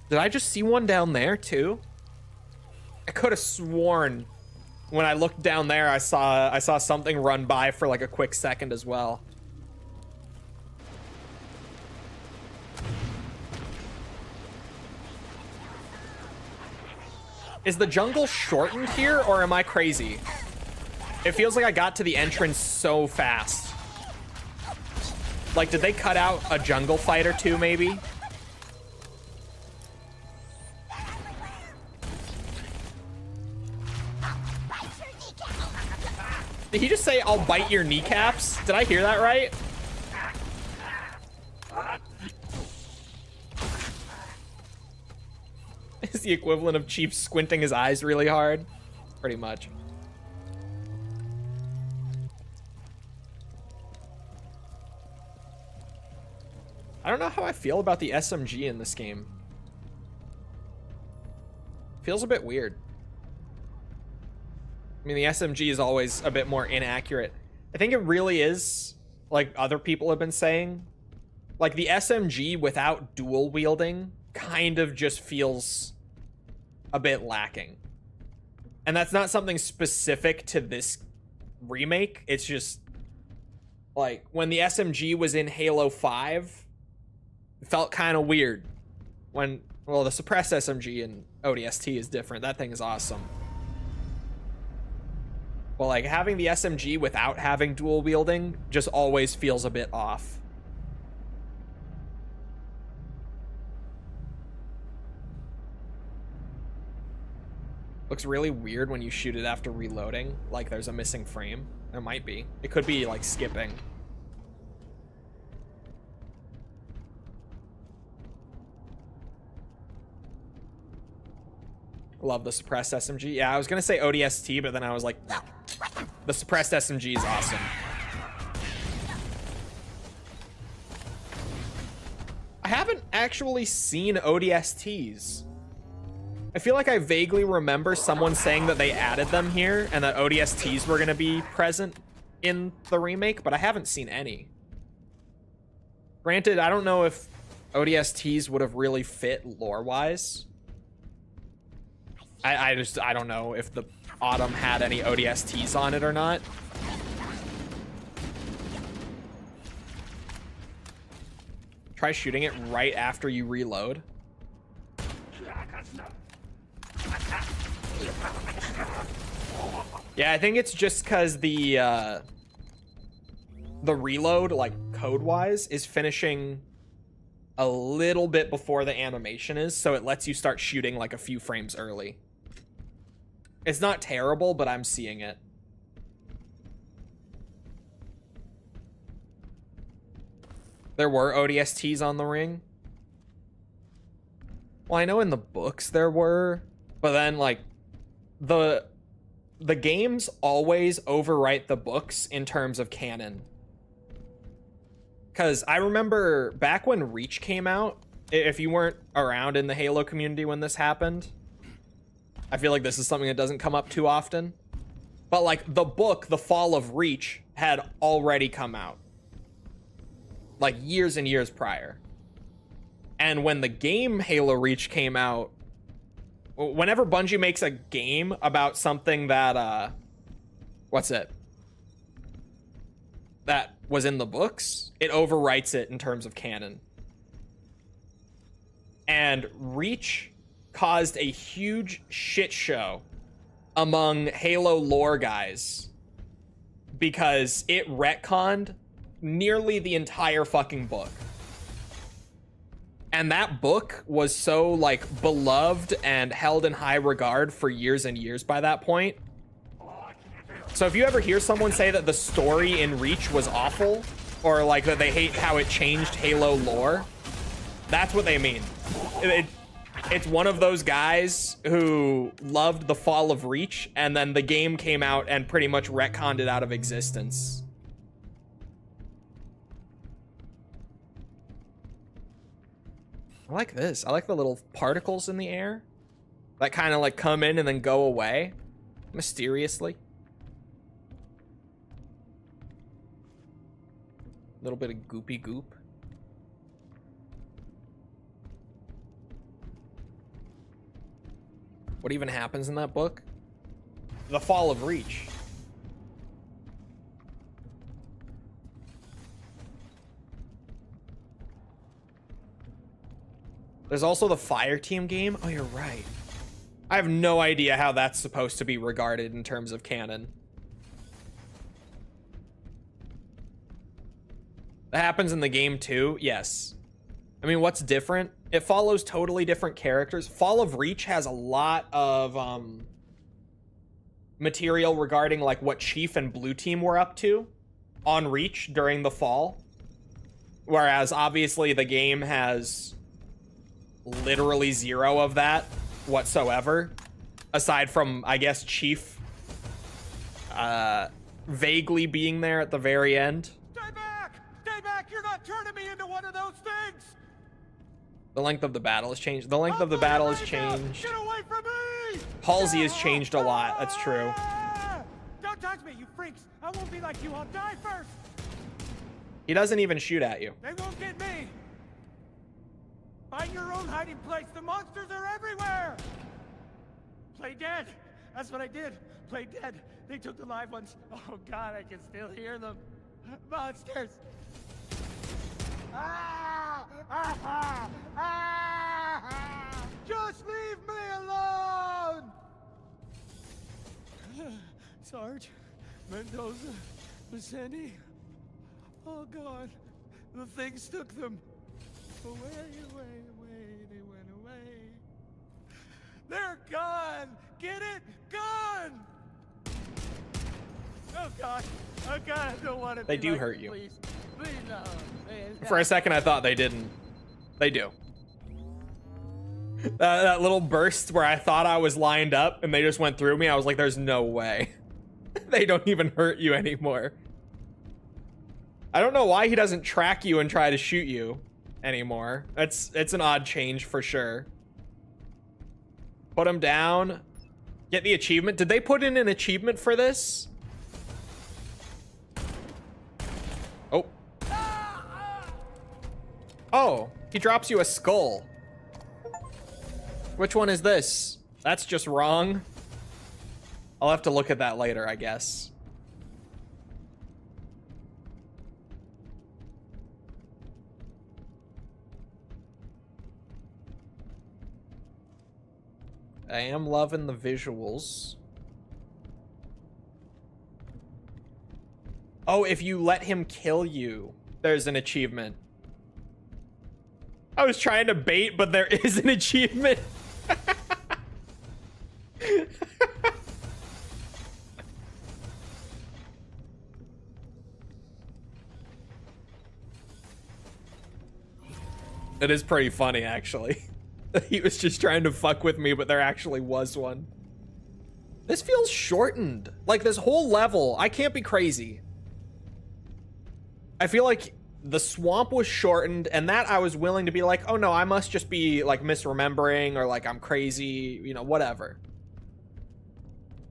Did I just see one down there, too? I could have sworn when I looked down there, I saw something run by for, like, a quick second as well. Is the jungle shortened here, or am I crazy? It feels like I got to the entrance so fast. Like, did they cut out a jungle fight or two, maybe? Did he just say, "I'll bite your kneecaps"? Did I hear that right? Is the equivalent of Chief squinting his eyes really hard? Pretty much. I don't know how I feel about the SMG in this game. Feels a bit weird. I mean, the SMG is always a bit more inaccurate. I think it really is, like other people have been saying, like the SMG without dual wielding kind of just feels a bit lacking. And that's not something specific to this remake. It's just like when the SMG was in Halo 5, it felt kind of weird. When, well, the suppressed SMG in ODST is different. That thing is awesome. Well, like having the SMG without having dual wielding just always feels a bit off. Looks really weird when you shoot it after reloading, like there's a missing frame. There might be. It could be like skipping. Love the suppressed SMG. Yeah, I was gonna say ODST, but then I was like, the suppressed SMG is awesome. I haven't actually seen ODSTs. I feel like I vaguely remember someone saying that they added them here and that ODSTs were gonna be present in the remake, but I haven't seen any. Granted, I don't know if ODSTs would have really fit lore-wise. I don't know if the Autumn had any ODSTs on it or not. Try shooting it right after you reload. Yeah, I think it's just because the reload, like code-wise, is finishing a little bit before the animation is, so it lets you start shooting like a few frames early. It's not terrible, but I'm seeing it. There were ODSTs on the ring. Well, I know in the books there were, but then like the games always overwrite the books in terms of canon. Because I remember back when Reach came out, if you weren't around in the Halo community when this happened, I feel like this is something that doesn't come up too often. But like the book, The Fall of Reach, had already come out. Like years and years prior. And when the game Halo Reach came out, whenever Bungie makes a game about something that, what's it? That was in the books, it overwrites it in terms of canon. And Reach caused a huge shit show among Halo lore guys because it retconned nearly the entire fucking book. And that book was so like beloved and held in high regard for years and years by that point. So if you ever hear someone say that the story in Reach was awful, or like that they hate how it changed Halo lore, that's what they mean. It's one of those guys who loved The Fall of Reach, and then the game came out and pretty much retconned it out of existence. I like this. I like the little particles in the air that kind of like come in and then go away mysteriously. A little bit of goopy goop. What even happens in that book? The Fall of Reach. There's also the Fire Team game. Oh, you're right. I have no idea how that's supposed to be regarded in terms of canon. That happens in the game too? Yes. I mean, what's different? It follows totally different characters. Fall of Reach has a lot of material regarding like what Chief and Blue Team were up to on Reach during the fall. Whereas obviously the game has literally zero of that whatsoever. Aside from, I guess, Chief vaguely being there at the very end. Stay back! Stay back! You're not turning me into one of those things! The length of the battle has changed. The length of the battle has changed. Get away from me! Halsey has changed a lot. That's true. Don't touch me, you freaks! I won't be like you. I'll die first. He doesn't even shoot at you. They won't get me. Find your own hiding place. The monsters are everywhere. Play dead. That's what I did. Play dead. They took the live ones. Oh God, I can still hear them. Monsters. Ah! Ah! Ah! Ah! Just leave me alone! Sarge, Mendoza, Vicente. Oh God, the things took them. Away, they went away. They're gone! Get it? Gone! Oh God, I don't want to. They do hurt you. Please, please, no. Please, For a second, I thought they didn't. They do. That little burst where I thought I was lined up and they just went through me, I was like, there's no way. They don't even hurt you anymore. I don't know why he doesn't track you and try to shoot you anymore. It's an odd change for sure. Put him down. Get the achievement. Did they put in an achievement for this? Oh. Oh, he drops you a skull. Which one is this? That's just wrong. I'll have to look at that later, I guess. I am loving the visuals. Oh, if you let him kill you, there's an achievement. I was trying to bait, but there is an achievement. It is pretty funny, actually. He was just trying to fuck with me, but there actually was one. This feels shortened. Like, this whole level, I can't be crazy. I feel like the swamp was shortened, and that I was willing to be like, oh no, I must just be like misremembering, or like I'm crazy, you know, whatever.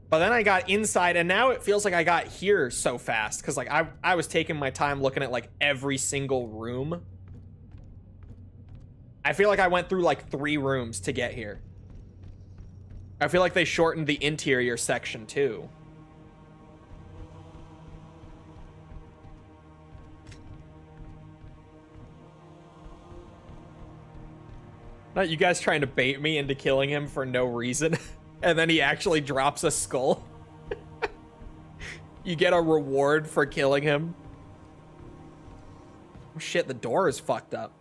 But then I got inside, and now it feels like I got here so fast, because like I was taking my time looking at like every single room. I feel like I went through like 3 rooms to get here. I feel like they shortened the interior section too. Not you guys trying to bait me into killing him for no reason. And then he actually drops a skull. You get a reward for killing him. Oh shit, the door is fucked up.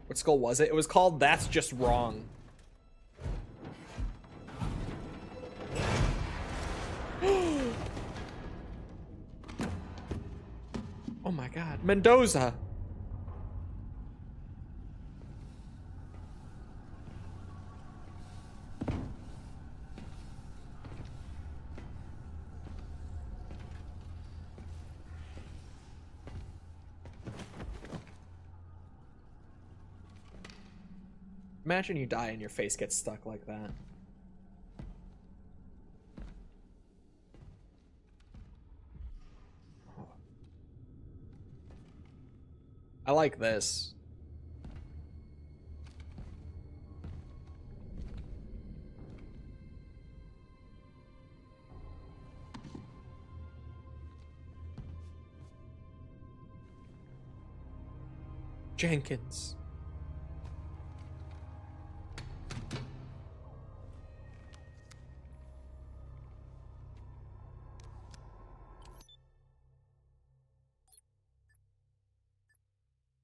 What skull was it? It was called That's Just Wrong. Oh my god. Mendoza. Imagine you die and your face gets stuck like that. I like this. Jenkins.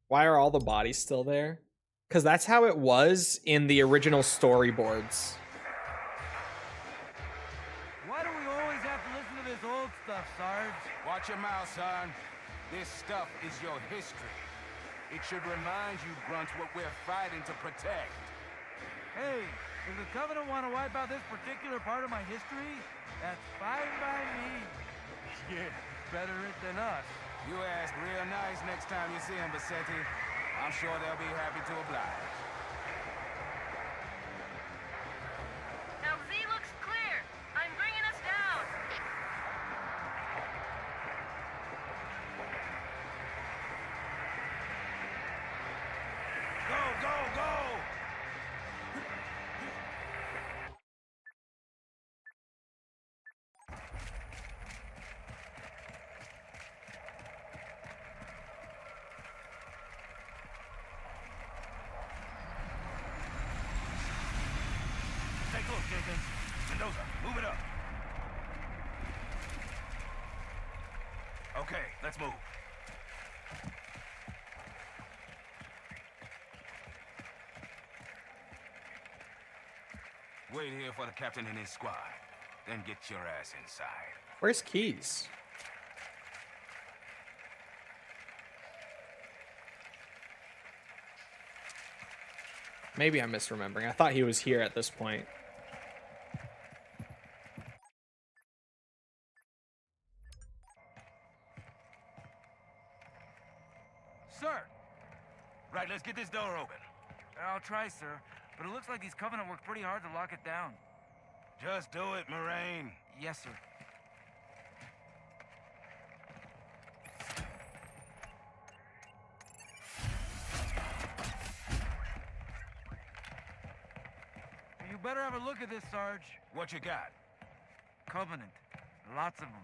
Why are all the bodies still there? Because that's how it was in the original storyboards. Why do we always have to listen to this old stuff, Sarge? Watch your mouth, son. This stuff is your history. It should remind you, Grunt, what we're fighting to protect. Hey, if the Covenant want to wipe out this particular part of my history, that's fine by me. Yeah, better it than us. You ask real nice next time you see him, Bassetti. I'm sure they'll be happy to oblige. Now Z looks clear. I'm bringing us down. Go, go, go! Take a look, Jenkins. Mendoza, move it up. Okay, let's move. Wait here for the captain and his squad. Then get your ass inside. Where's Keys? Maybe I'm misremembering. I thought he was here at this point. Sir! Right, let's get this door open. I'll try, sir. But it looks like these Covenant worked pretty hard to lock it down. Just do it, Moraine. Yes, sir. Are you better have a look at this, Sarge. What you got? Covenant. Lots of them.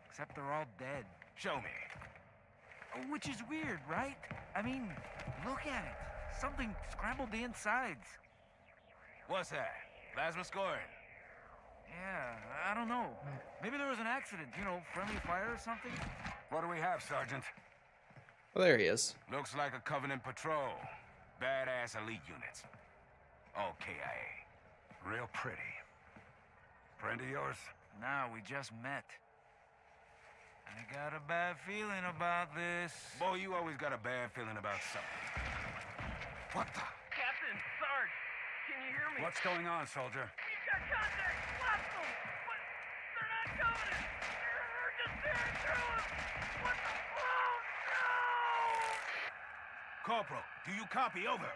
Except they're all dead. Show me. Which is weird, right? I mean, look at it. Something scrambled the insides. What's that? Plasma scoring? Yeah, I don't know. Maybe there was an accident, you know, friendly fire or something? What do we have, Sergeant? Well, there he is. Looks like a Covenant patrol. Badass elite units. All KIA. Real pretty. Friend of yours? Nah, we just met. I got a bad feeling about this. Boy, you always got a bad feeling about something. What the? Captain, Sarge, can you hear me? What's going on, soldier? He's got contact. Lost them. But they're not coming. They're just tearing through us. What the? Oh, no! Corporal, do you copy? Over.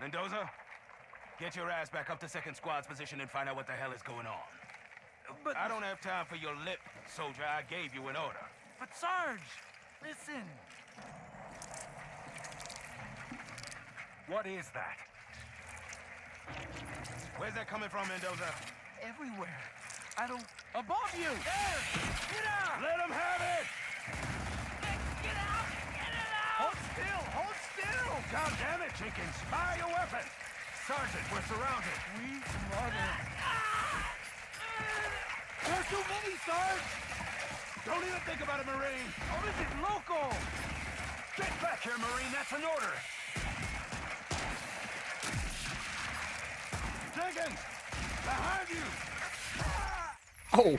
Mendoza, get your ass back up to second squad's position and find out what the hell is going on. But I don't have time for your lip, soldier. I gave you an order. But Sarge, listen. What is that? Where's that coming from, Mendoza? Everywhere. I don't... Above you! There! Get out! Let him have it! Get out! Get it out! Hold still! Hold still! God damn it, Jenkins! Fire your weapon! Sergeant, we're surrounded. We mother... There's too many, Sarge! Don't even think about it, Marine! Oh, this is local! Get back here, Marine! That's an order! Jenkins! Behind you! Oh.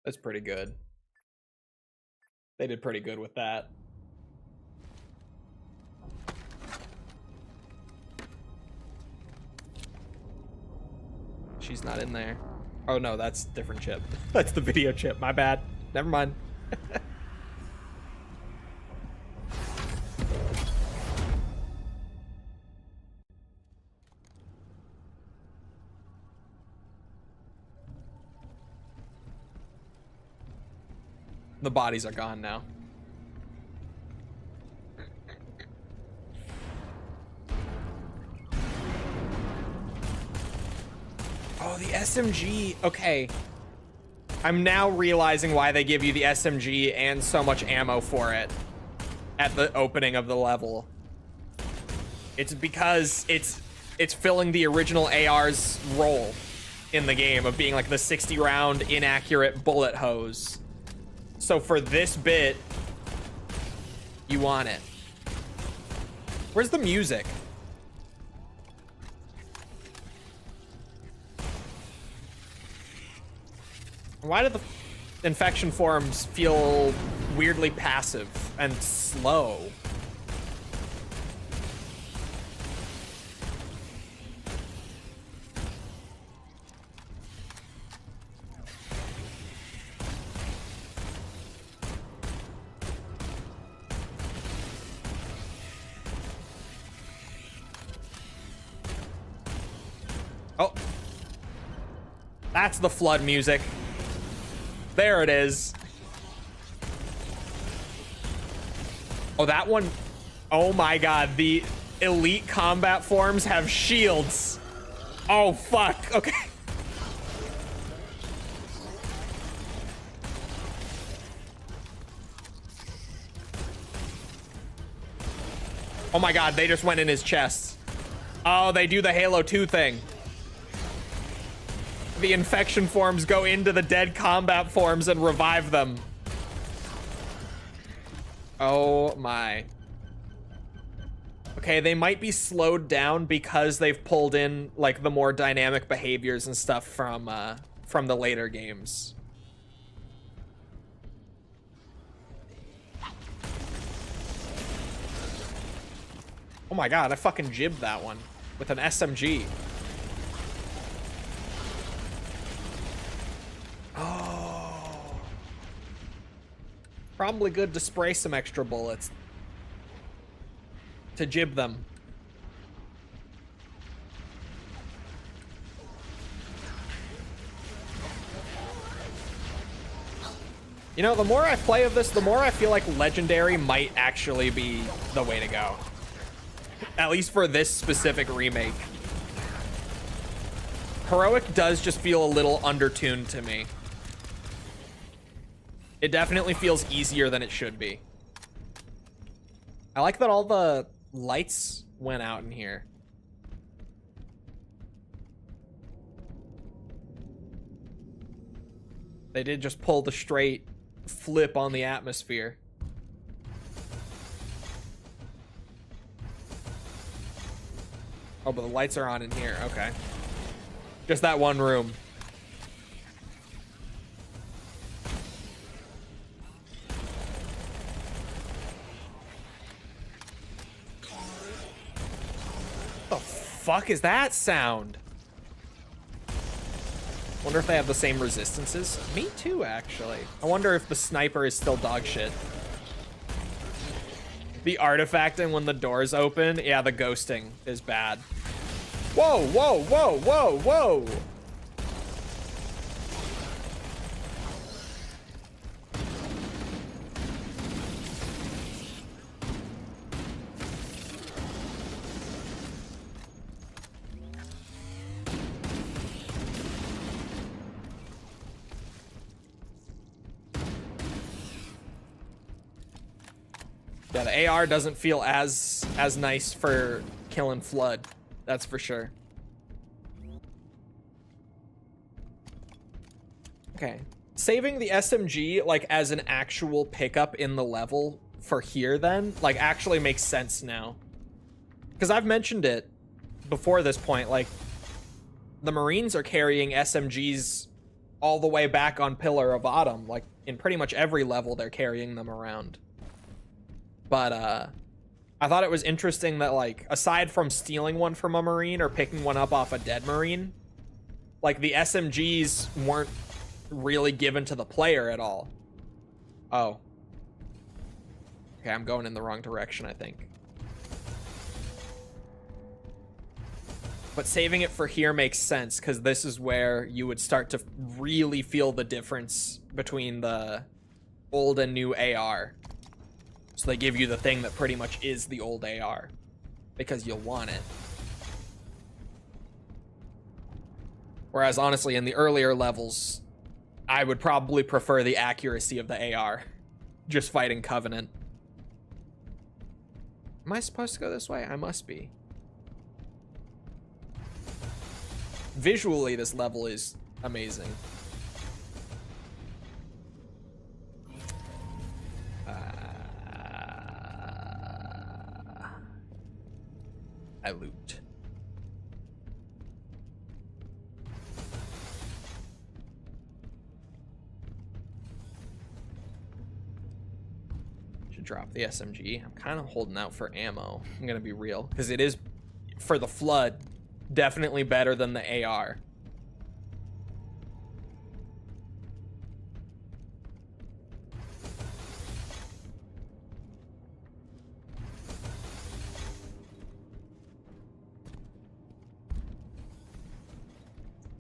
That's pretty good. They did pretty good with that. She's not in there. Oh no, that's a different chip. That's the video chip. My bad. Never mind. The bodies are gone now. Oh, the SMG. Okay. I'm now realizing why they give you the SMG and so much ammo for it at the opening of the level. It's because it's filling the original AR's role in the game of being like the 60 round inaccurate bullet hose. So for this bit, you want it. Where's the music? Why do the infection forms feel weirdly passive and slow? Oh, that's the flood music. There it is. Oh, that one. Oh my god, the elite combat forms have shields. Oh, fuck. Okay. Oh my god, they just went in his chest. Oh, they do the Halo 2 thing. The infection forms go into the dead combat forms and revive them. Oh my. Okay, they might be slowed down because they've pulled in like the more dynamic behaviors and stuff from the later games. Oh my god, I fucking jibbed that one with an SMG. Oh. Probably good to spray some extra bullets to jib them. You know, the more I play of this, the more I feel like Legendary might actually be the way to go. At least for this specific remake. Heroic does just feel a little undertuned to me. It definitely feels easier than it should be. I like that all the lights went out in here. They did just pull the straight flip on the atmosphere. Oh, but the lights are on in here. Okay. Just that one room. What the fuck is that sound? Wonder if they have the same resistances. Me too, actually. I wonder if the sniper is still dog shit. The artifacting when the doors open. Yeah, the ghosting is bad. Whoa, whoa, whoa, whoa, whoa. Yeah, the AR doesn't feel as nice for killing Flood. That's for sure. Okay. Saving the SMG, like, as an actual pickup in the level for here, then, like, actually makes sense now. Because I've mentioned it before this point, like, the Marines are carrying SMGs all the way back on Pillar of Autumn. Like, in pretty much every level, they're carrying them around. But, I thought it was interesting that, like, aside from stealing one from a Marine or picking one up off a dead Marine, like, the SMGs weren't really given to the player at all. Oh. Okay, I'm going in the wrong direction, I think. But saving it for here makes sense, because this is where you would start to really feel the difference between the old and new AR. So they give you the thing that pretty much is the old AR, because you'll want it. Whereas, honestly, in the earlier levels, I would probably prefer the accuracy of the AR. Just fighting Covenant. Am I supposed to go this way? I must be. Visually, this level is amazing. I loot. Should drop the SMG. I'm kind of holding out for ammo. I'm gonna be real, because it is, for the Flood, definitely better than the AR.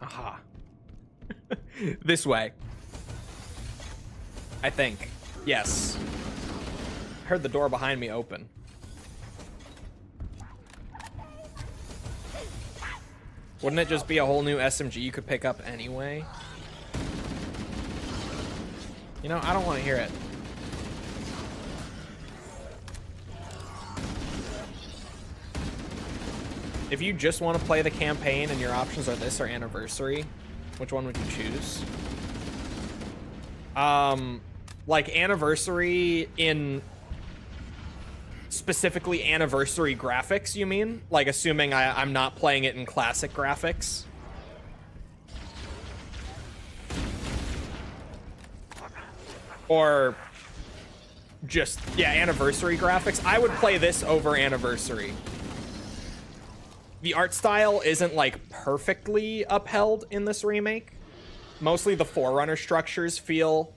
Aha. This way. I think. Yes. I heard the door behind me open. Wouldn't it just be a whole new SMG you could pick up anyway? You know, I don't want to hear it. If you just want to play the campaign and your options are this or Anniversary, which one would you choose? Like Anniversary in specifically Anniversary graphics, you mean? Like assuming I'm not playing it in classic graphics? Or just, yeah, Anniversary graphics? I would play this over Anniversary. The art style isn't, like, perfectly upheld in this remake. Mostly the Forerunner structures feel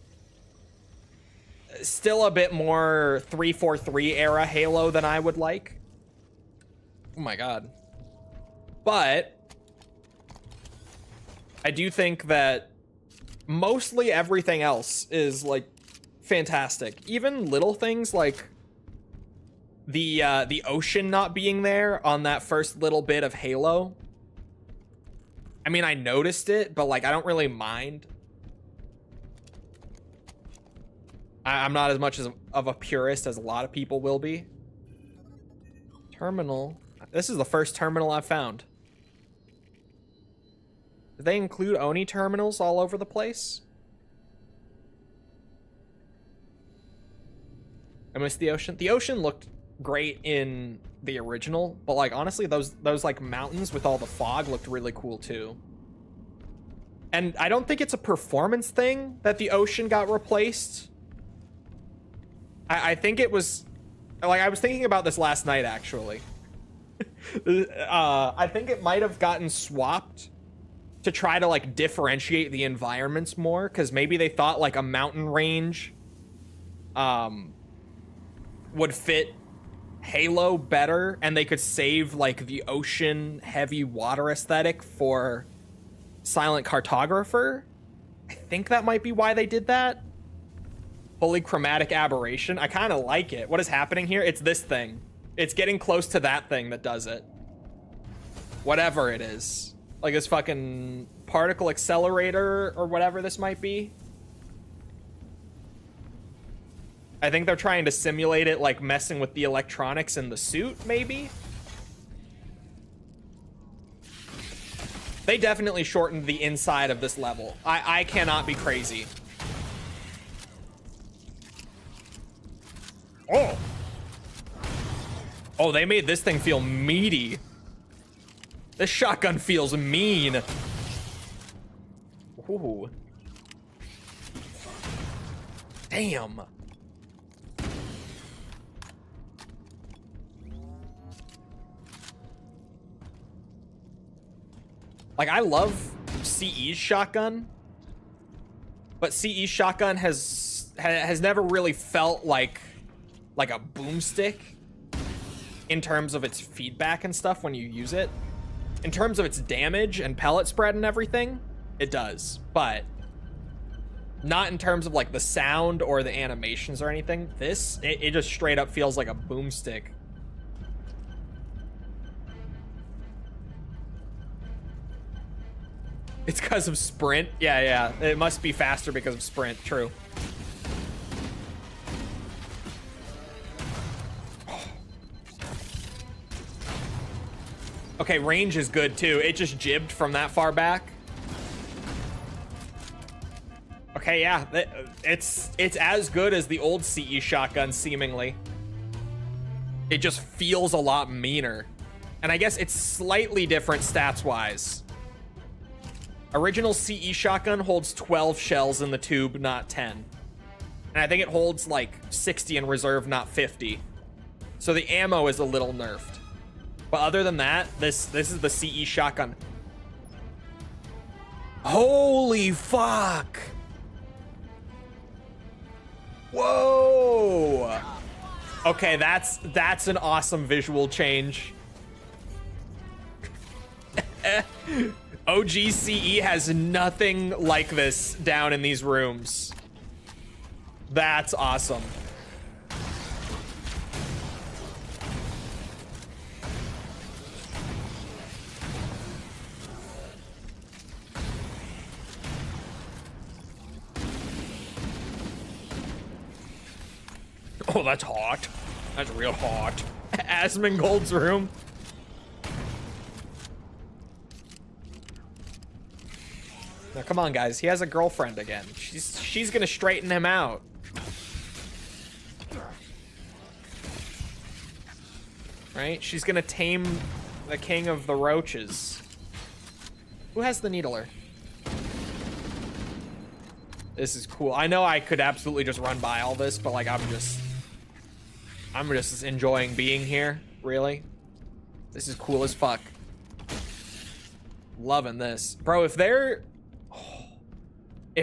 still a bit more 343 era Halo than I would like. Oh my god. But I do think that mostly everything else is, like, fantastic. Even little things like the ocean not being there on that first little bit of Halo. I mean, I noticed it, but like I don't really mind. I'm not as much of a purist as a lot of people will be. Terminal. This is the first terminal I've found. Do they include Oni terminals all over the place? I miss the ocean. The ocean looked great in the original, but like honestly, those like mountains with all the fog looked really cool too. And I don't think it's a performance thing that the ocean got replaced. I think it was like, I was thinking about this last night actually. I think it might have gotten swapped to try to like differentiate the environments more, because maybe they thought like a mountain range would fit Halo better, and they could save like the ocean heavy water aesthetic for Silent Cartographer. I think that might be why they did that. Fully chromatic aberration. I kind of like it. What is happening here? It's this thing. It's getting close to that thing that does it. Whatever it is. Like this fucking particle accelerator or whatever this might be. I think they're trying to simulate it like messing with the electronics in the suit, maybe? They definitely shortened the inside of this level. I cannot be crazy. Oh! Oh, they made this thing feel meaty. This shotgun feels mean. Ooh. Damn. Like, I love CE's shotgun, but CE's shotgun has never really felt like a boomstick in terms of its feedback and stuff when you use it. In terms of its damage and pellet spread and everything, it does, but not in terms of like the sound or the animations or anything. This, it just straight up feels like a boomstick. It's because of sprint. Yeah, it must be faster because of sprint. True. Okay, range is good too. It just jibbed from that far back. Okay, yeah, it's as good as the old CE shotgun, seemingly. It just feels a lot meaner. And I guess it's slightly different stats-wise. Original CE shotgun holds 12 shells in the tube, not 10. And I think it holds like 60 in reserve, not 50. So the ammo is a little nerfed. But other than that, this is the CE shotgun. Holy fuck! Whoa! Okay, that's an awesome visual change. OG CE has nothing like this down in these rooms. That's awesome. Oh, that's hot. That's real hot. Asmongold's room. Now, come on, guys. He has a girlfriend again. She's gonna straighten him out. Right? She's gonna tame the king of the roaches. Who has the needler? This is cool. I know I could absolutely just run by all this, but like I'm just enjoying being here, really. This is cool as fuck. Loving this. Bro, if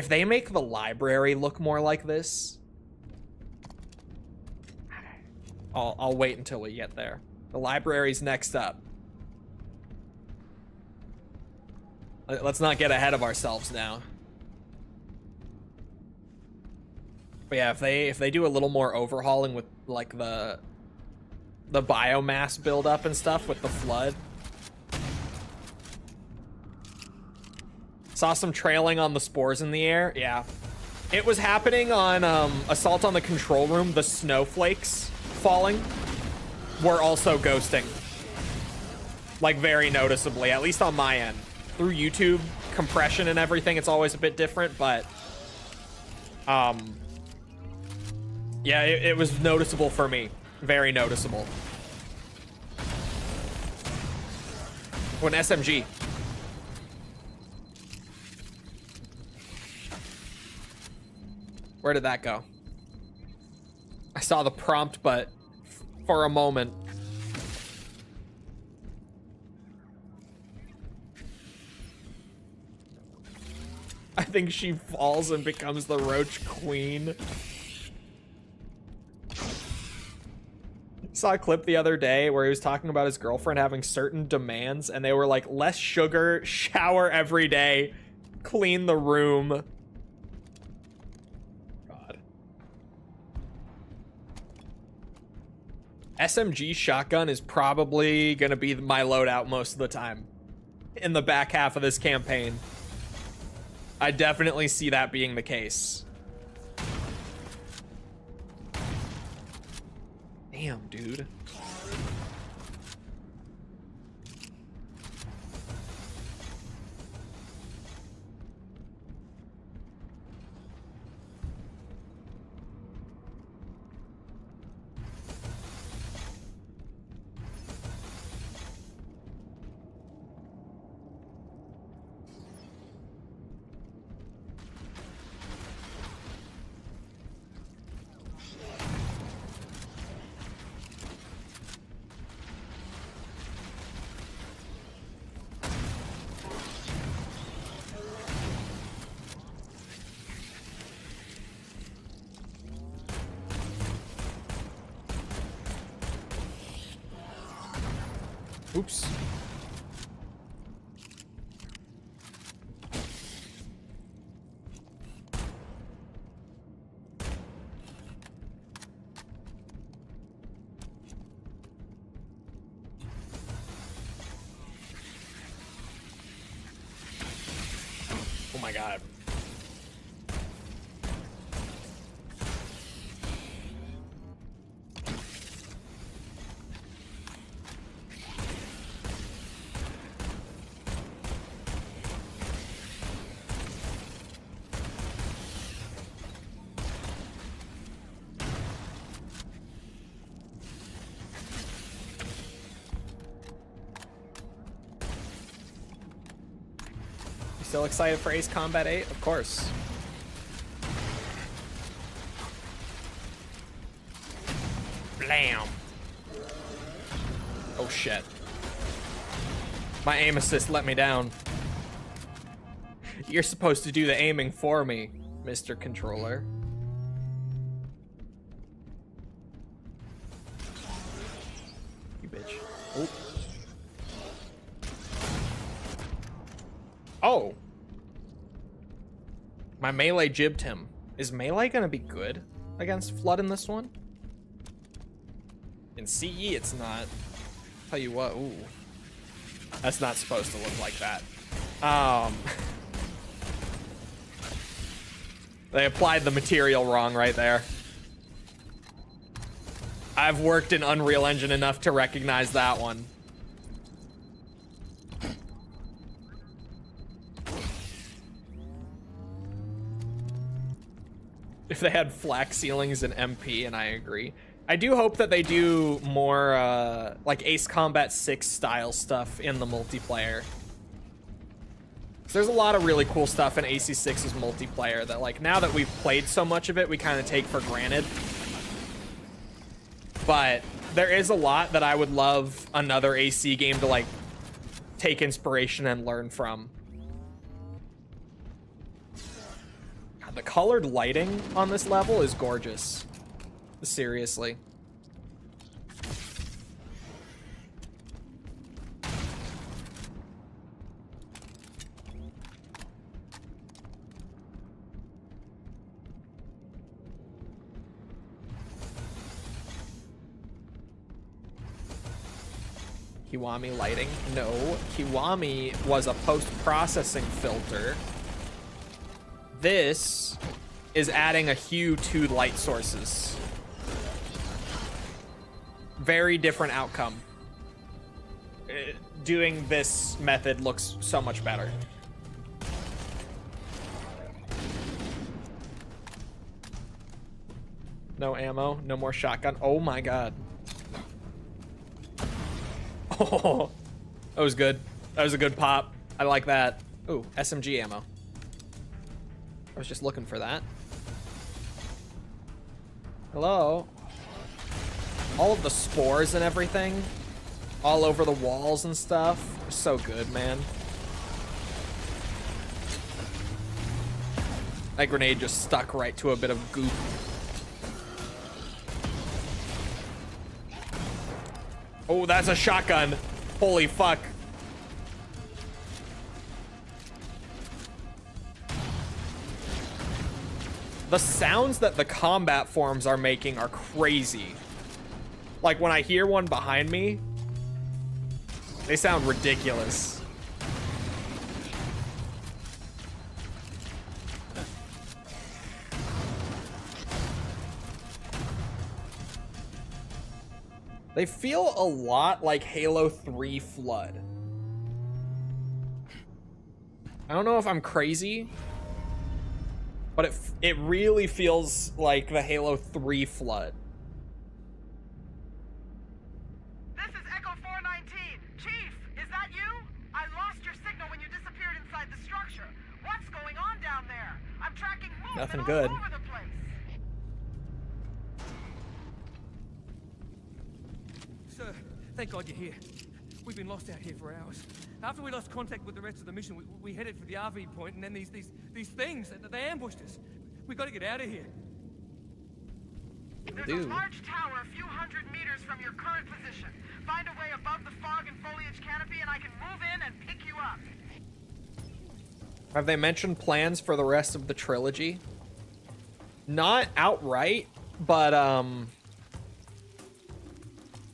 they make the library look more like this, I'll wait until we get there. The library's next up. Let's not get ahead of ourselves now. But yeah, if they do a little more overhauling with like the biomass buildup and stuff with the flood. Saw some trailing on the spores in the air. Yeah. It was happening on Assault on the Control Room. The snowflakes falling were also ghosting. Like, very noticeably, at least on my end. Through YouTube compression and everything, it's always a bit different, but yeah, it was noticeable for me. Very noticeable. When SMG. Where did that go? I saw the prompt, but for a moment. I think she falls and becomes the Roach Queen. Saw a clip the other day where he was talking about his girlfriend having certain demands, and they were like less sugar, shower every day, clean the room. God. SMG shotgun is probably gonna be my loadout most of the time in the back half of this campaign. I definitely see that being the case. Damn, dude. Oops. Oh my God. Still excited for Ace Combat 8? Of course. Blam. Oh shit. My aim assist let me down. You're supposed to do the aiming for me, Mr. Controller. You bitch. Oh. Oh. My melee jibbed him. Is melee gonna be good against Flood in this one? In CE, it's not. Tell you what, ooh. That's not supposed to look like that. They applied the material wrong right there. I've worked in Unreal Engine enough to recognize that one. If they had flak ceilings in MP, and I agree. I do hope that they do more like Ace Combat 6 style stuff in the multiplayer. So there's a lot of really cool stuff in AC6's multiplayer that, like, now that we've played so much of it, we kind of take for granted. But there is a lot that I would love another AC game to, like, take inspiration and learn from. The colored lighting on this level is gorgeous. Seriously. Kiwami lighting? No, Kiwami was a post-processing filter. This is adding a hue to light sources. Very different outcome. Doing this method looks so much better. No ammo, no more shotgun. Oh my god. Oh, that was good. That was a good pop. I like that. Ooh, SMG ammo. I was just looking for that. Hello? All of the spores and everything, all over the walls and stuff. So good, man. That grenade just stuck right to a bit of goop. Oh, that's a shotgun. Holy fuck. The sounds that the combat forms are making are crazy. Like when I hear one behind me, they sound ridiculous. They feel a lot like Halo 3 Flood. I don't know if I'm crazy, but it really feels like the Halo 3 Flood. This is Echo 419. Chief, is that you? I lost your signal when you disappeared inside the structure. What's going on down there? I'm tracking movement Nothing all good. over the place. Sir, thank God you're here. We've been lost out here for hours. After we lost contact with the rest of the mission, we headed for the RV point, and then these things, they ambushed us. We got to get out of here. There's a large tower a few hundred meters from your current position. Find a way above the fog and foliage canopy, and I can move in and pick you up. Have they mentioned plans for the rest of the trilogy? Not outright, but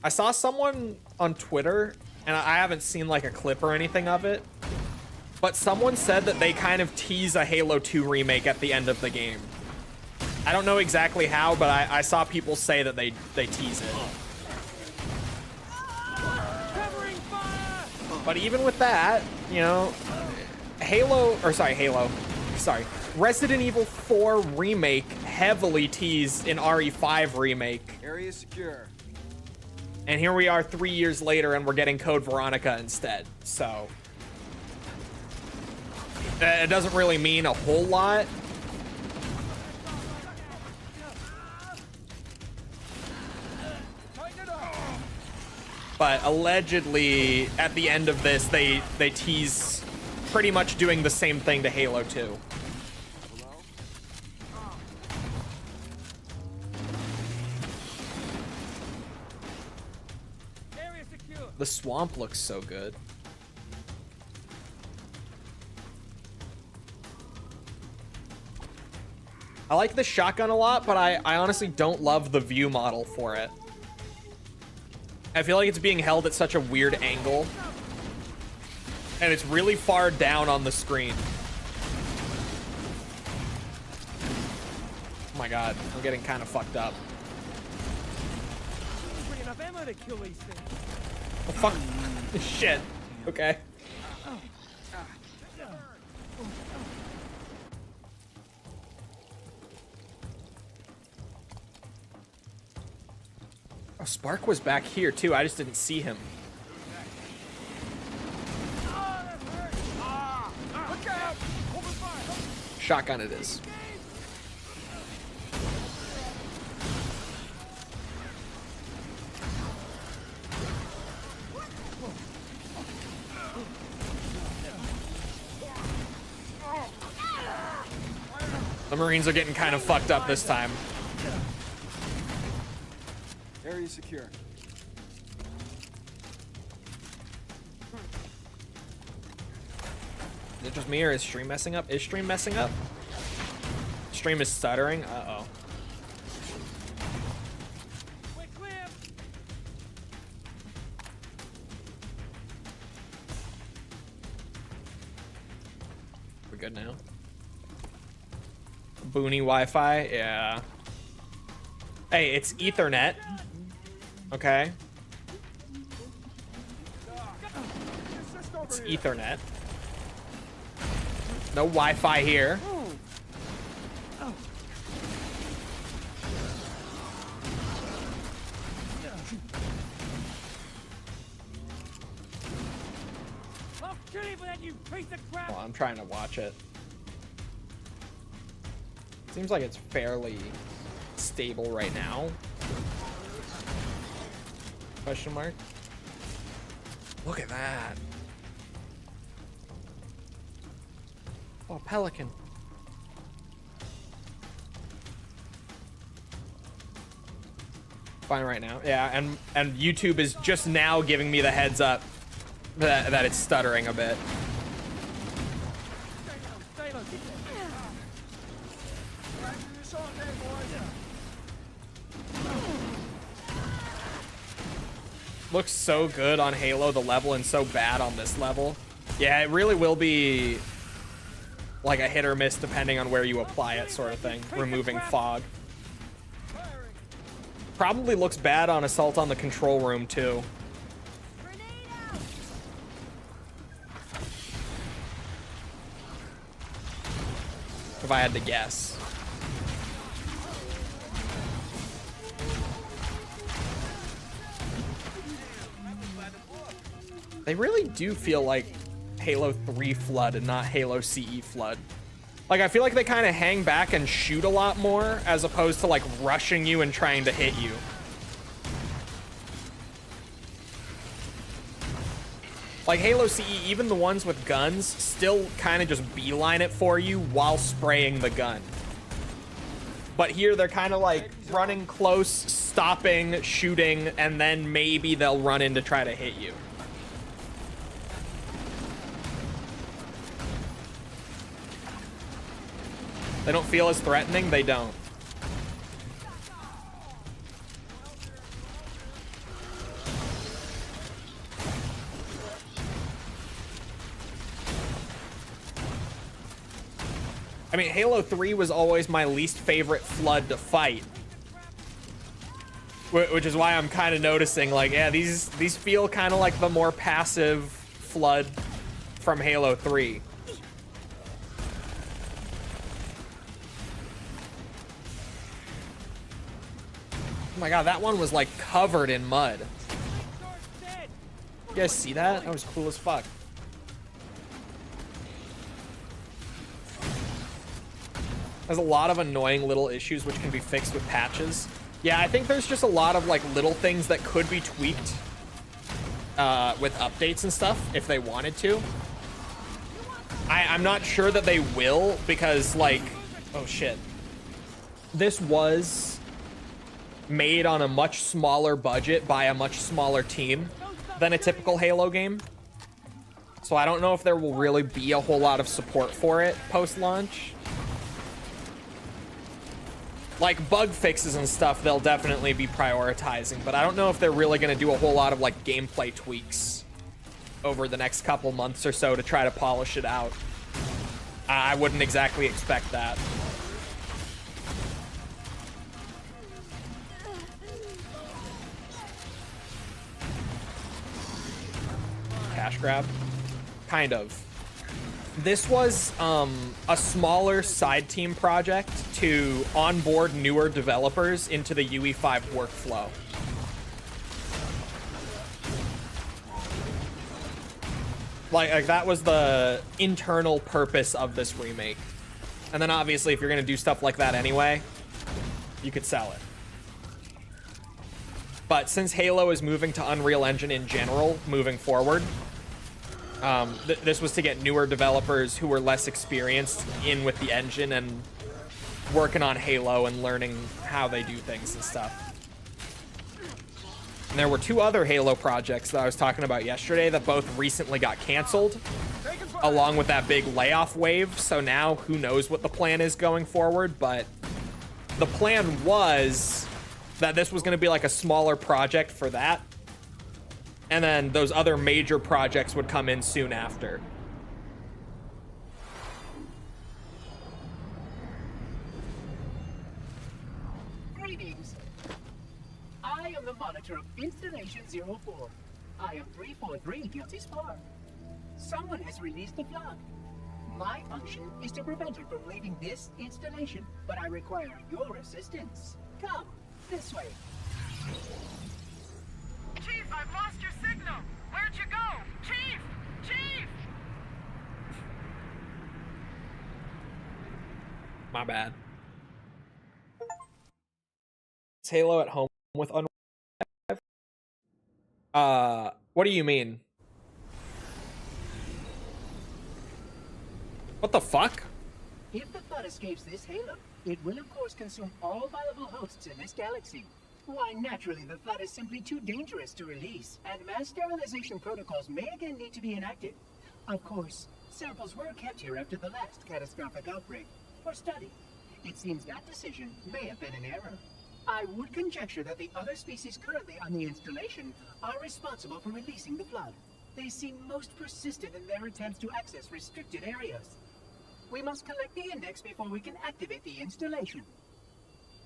I saw someone on Twitter, and I haven't seen like a clip or anything of it, but someone said that they kind of tease a Halo 2 remake at the end of the game. I don't know exactly how, but I saw people say that they tease it. But even with that, you know, Resident Evil 4 Remake heavily teased in RE5 Remake. Area secure. And here we are 3 years later and we're getting Code Veronica instead. So it doesn't really mean a whole lot. But allegedly at the end of this, they tease pretty much doing the same thing to Halo 2. The swamp looks so good. I like the shotgun a lot, but I honestly don't love the view model for it. I feel like it's being held at such a weird angle. And it's really far down on the screen. Oh my god, I'm getting kind of fucked up. Enough ammo to kill these things. Oh, fuck. Shit. Okay. Oh, Spark was back here too. I just didn't see him. Shotgun it is. The Marines are getting kind of fucked up this time. Area secure. Is it just me or is stream messing up? Is stream messing up? Stream is stuttering. Uh-oh. good now. Boony Wi-Fi, yeah. Hey, it's Ethernet. Okay. It's Ethernet. No Wi-Fi here. Well, I'm trying to watch it. Seems like it's fairly stable right now. Question mark. Look at that. Oh, pelican. Fine right now. Yeah, and YouTube is just now giving me the heads up that it's stuttering a bit. Looks so good on Halo, the level, and so bad on this level. Yeah, it really will be like a hit or miss depending on where you apply it, sort of thing. Removing fog. Probably looks bad on Assault on the Control Room, too. If I had to guess. They really do feel like Halo 3 Flood and not Halo CE Flood. Like, I feel like they kind of hang back and shoot a lot more as opposed to, like, rushing you and trying to hit you. Like, Halo CE, even the ones with guns, still kind of just beeline it for you while spraying the gun. But here, they're kind of, like, running close, stopping, shooting, and then maybe they'll run in to try to hit you. They don't feel as threatening, they don't. I mean, Halo 3 was always my least favorite Flood to fight. Which is why I'm kind of noticing, like, yeah, these feel kind of like the more passive Flood from Halo 3. Oh my god, that one was like covered in mud. You guys see that? That was cool as fuck. There's a lot of annoying little issues which can be fixed with patches. Yeah, I think there's just a lot of like little things that could be tweaked with updates and stuff if they wanted to. I'm not sure that they will because, like, oh shit. This was made on a much smaller budget by a much smaller team than a typical Halo game. So I don't know if there will really be a whole lot of support for it post-launch. Like bug fixes and stuff, they'll definitely be prioritizing, but I don't know if they're really going to do a whole lot of like gameplay tweaks over the next couple months or so to try to polish it out. I wouldn't exactly expect that. Cash grab? Kind of. This was a smaller side team project to onboard newer developers into the UE5 workflow. Like that was the internal purpose of this remake. And then obviously if you're going to do stuff like that anyway, you could sell it. But since Halo is moving to Unreal Engine in general, moving forward, this was to get newer developers who were less experienced in with the engine and working on Halo and learning how they do things and stuff. And there were two other Halo projects that I was talking about yesterday that both recently got canceled, along with that big layoff wave. So now who knows what the plan is going forward, but the plan was that this was going to be like a smaller project for that. And then those other major projects would come in soon after. Greetings. I am the monitor of Installation 04. I am 343 Guilty Spar. Someone has released the flood. My function is to prevent it from leaving this installation, but I require your assistance. Come, this way. Chief, I've lost your signal. Where'd you go? Chief! Chief! My bad. Is Halo at home with Unreal? What do you mean? What the fuck? If the flood escapes this Halo, it will of course consume all viable hosts in this galaxy. Why, naturally, the flood is simply too dangerous to release, and mass sterilization protocols may again need to be enacted. Of course, samples were kept here after the last catastrophic outbreak, for study. It seems that decision may have been an error. I would conjecture that the other species currently on the installation are responsible for releasing the flood. They seem most persistent in their attempts to access restricted areas. We must collect the index before we can activate the installation.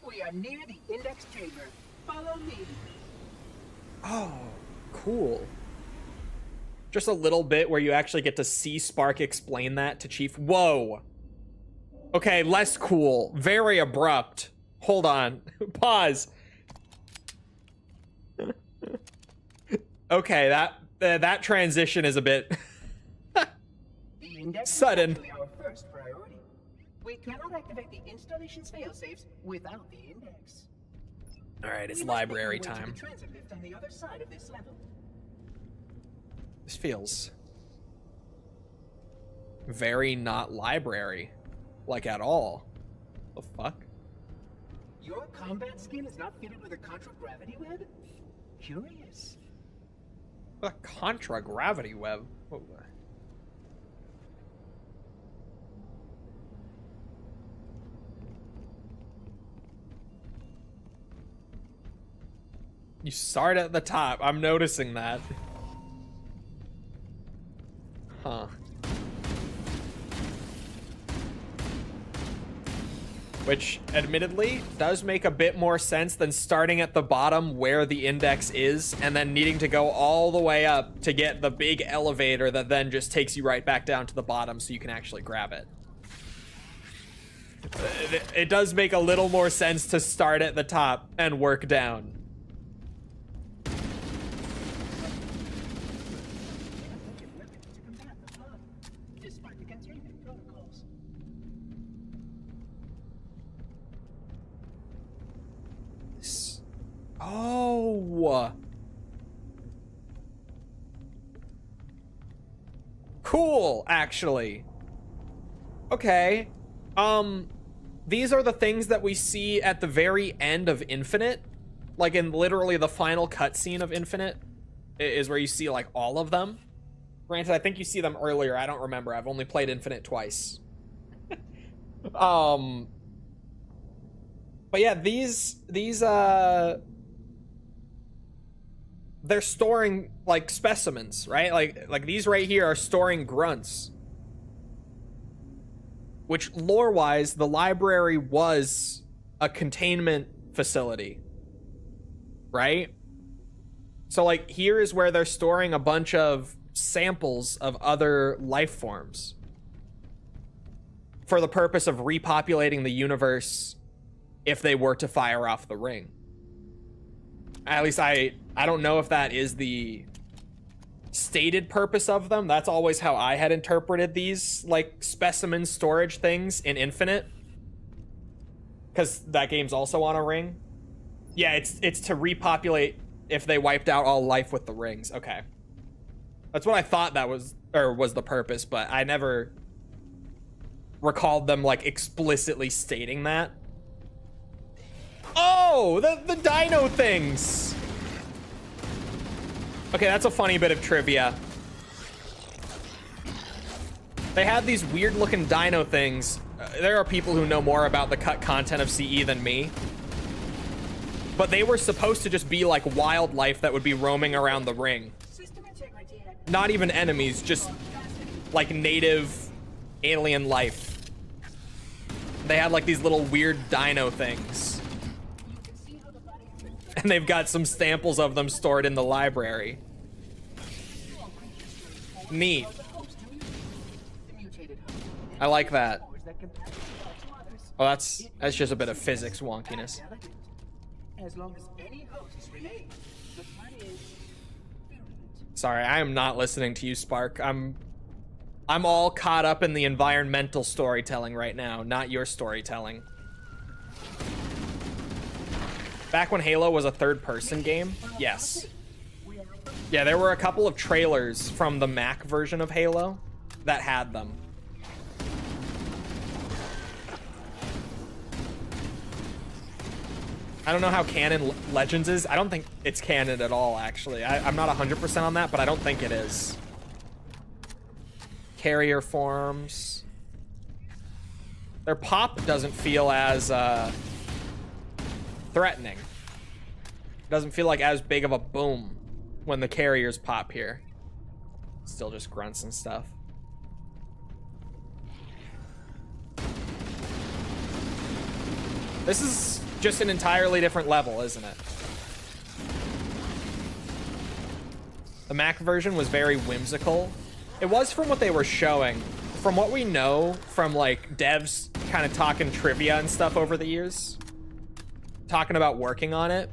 We are near the index chamber. Follow me. Oh, cool. Just a little bit where you actually get to see Spark explain that to Chief. Whoa. Okay, less cool. Very abrupt. Hold on. Pause. Okay, that transition is a bit The index sudden. is actually our first priority. We cannot activate the installation's failsafes without the index. All right, it's We must library make our way to time. the transit lift on the other side of this level. This feels very not library, like at all. The fuck? Your combat skin is not fitted with a contragravity web? Curious. A contra-gravity web? What? You start at the top. I'm noticing that. Huh. Which, admittedly, does make a bit more sense than starting at the bottom where the index is and then needing to go all the way up to get the big elevator that then just takes you right back down to the bottom so you can actually grab it. It does make a little more sense to start at the top and work down. Despite the containment protocols. Oh. Cool, actually. Okay. These are the things that we see at the very end of Infinite. Like in literally the final cutscene of Infinite is where you see like all of them. Granted, I think you see them earlier. I don't remember. I've only played Infinite twice. But yeah, these they're storing like specimens, right? Like these right here are storing grunts. Which lore-wise, the library was a containment facility. Right? So like here is where they're storing a bunch of samples of other life forms for the purpose of repopulating the universe if they were to fire off the ring. At least I don't know if that is the stated purpose of them. That's always how I had interpreted these like specimen storage things in Infinite, because that game's also on a ring. Yeah, it's to repopulate if they wiped out all life with the rings. Okay. That's what I thought that was, or was the purpose, but I never recalled them like explicitly stating that. Oh, the dino things. Okay, that's a funny bit of trivia. They had these weird looking dino things. There are people who know more about the cut content of CE than me. But they were supposed to just be like wildlife that would be roaming around the ring. Not even enemies, just like native alien life. They had like these little weird dino things. And they've got some samples of them stored in the library. Neat. I like that. Oh, that's just a bit of physics wonkiness. As long as any hosts remain, the plan is virulent. Sorry, I am not listening to you, Spark. I'm all caught up in the environmental storytelling right now, not your storytelling. Back when Halo was a third-person game, yes. Yeah, there were a couple of trailers from the Mac version of Halo that had them. I don't know how canon Legends is. I don't think it's canon at all, actually. I'm not 100% on that, but I don't think it is. Carrier forms. Their pop doesn't feel as threatening. Doesn't feel like as big of a boom when the carriers pop here. Still just grunts and stuff. This is just an entirely different level, isn't it? The Mac version was very whimsical. It was from what they were showing. From what we know from like devs kind of talking trivia and stuff over the years, talking about working on it.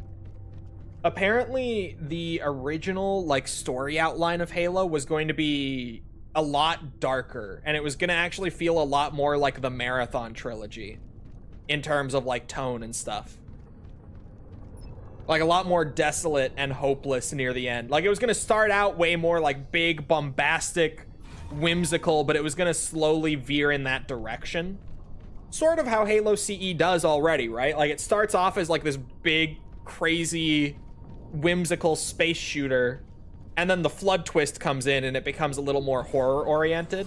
Apparently the original like story outline of Halo was going to be a lot darker, and it was going to actually feel a lot more like the Marathon trilogy in terms of like tone and stuff. Like a lot more desolate and hopeless near the end. Like it was going to start out way more like big, bombastic, whimsical, but it was going to slowly veer in that direction. Sort of how Halo CE does already, right? Like it starts off as like this big, crazy, whimsical space shooter, and then the flood twist comes in and it becomes a little more horror oriented.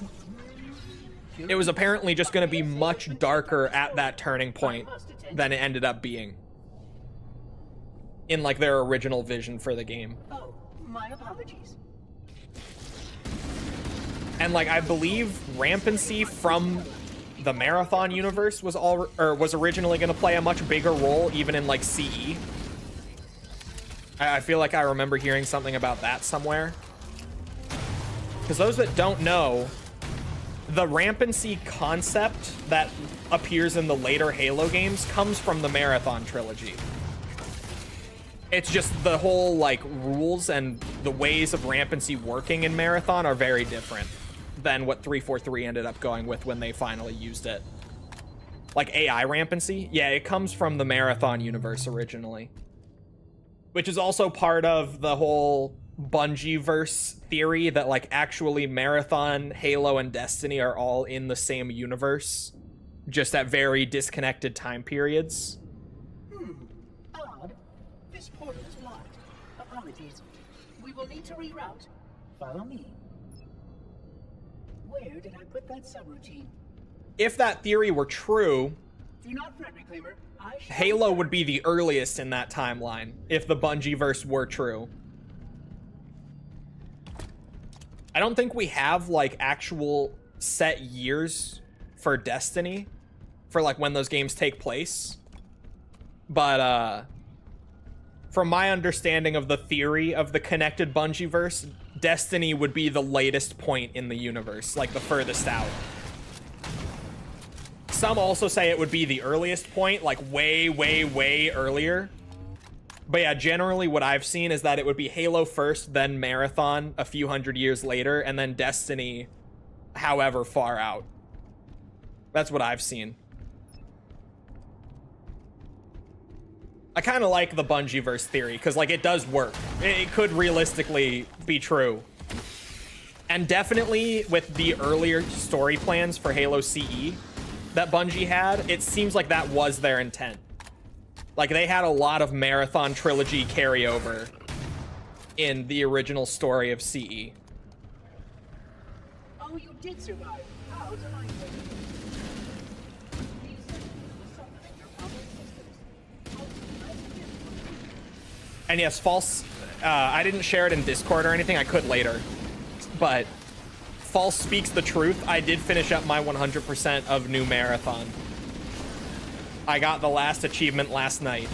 It was apparently just going to be much darker at that turning point than it ended up being in like their original vision for the game. Oh, my apologies. And like I believe rampancy from the Marathon universe was was originally going to play a much bigger role even in like CE. I feel like I remember hearing something about that somewhere. Because those that don't know, the rampancy concept that appears in the later Halo games comes from the Marathon trilogy. It's just the whole like rules and the ways of rampancy working in Marathon are very different than what 343 ended up going with when they finally used it. Like AI rampancy, yeah, it comes from the Marathon universe originally, which is also part of the whole Bungie-verse theory that like actually Marathon, Halo, and Destiny are all in the same universe, just at very disconnected time periods. Odd. This portal is blocked. Apologies. We will need to reroute. Follow me. Where did I put that subroutine? If that theory were true, Do not fret, Reclaimer. Halo would be the earliest in that timeline, if the Bungie-verse were true. I don't think we have, like, actual set years for Destiny, for, like, when those games take place. But, from my understanding of the theory of the connected Bungie-verse, Destiny would be the latest point in the universe, like, the furthest out. Some also say it would be the earliest point, like way, way, way earlier. But yeah, generally what I've seen is that it would be Halo first, then Marathon a few hundred years later, and then Destiny however far out. That's what I've seen. I kind of like the Bungie-verse theory, because like it does work. It could realistically be true. And definitely with the earlier story plans for Halo CE that Bungie had, it seems like that was their intent. Like they had a lot of Marathon trilogy carryover in the original story of CE. Oh, you did survive. How delightful. And yes, false. I didn't share it in Discord or anything. I could later, but false speaks the truth. I did finish up my 100% of New Marathon. I got the last achievement last night.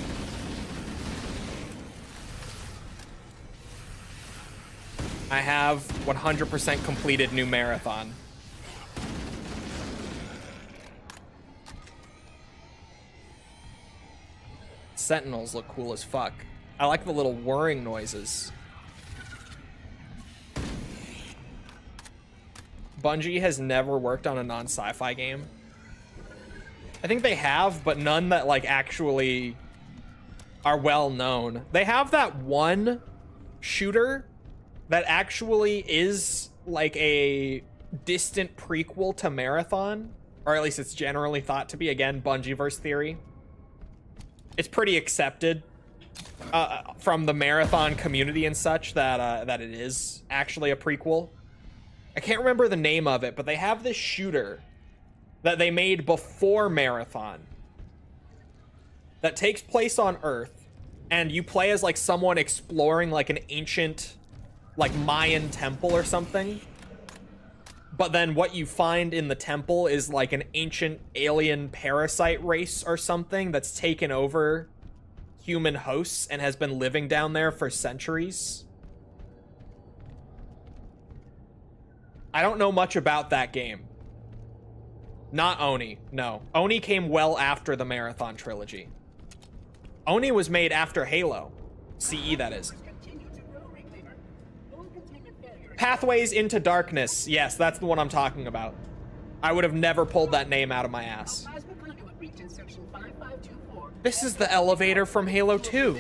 I have 100% completed New Marathon. Sentinels look cool as fuck. I like the little whirring noises. Bungie has never worked on a non-sci-fi game. I think they have, but none that like actually are well known. They have that one shooter that actually is like a distant prequel to Marathon, or at least it's generally thought to be. Again, Bungieverse theory. It's pretty accepted from the Marathon community and such that that it is actually a prequel. I can't remember the name of it, but they have this shooter that they made before Marathon that takes place on Earth, and you play as like someone exploring like an ancient like Mayan temple or something. But then what you find in the temple is like an ancient alien parasite race or something that's taken over human hosts and has been living down there for centuries. I don't know much about that game. Not Oni, no. Oni came well after the Marathon trilogy. Oni was made after Halo. CE, that is. Pathways into Darkness. Yes, that's the one I'm talking about. I would have never pulled that name out of my ass. This is the elevator from Halo 2.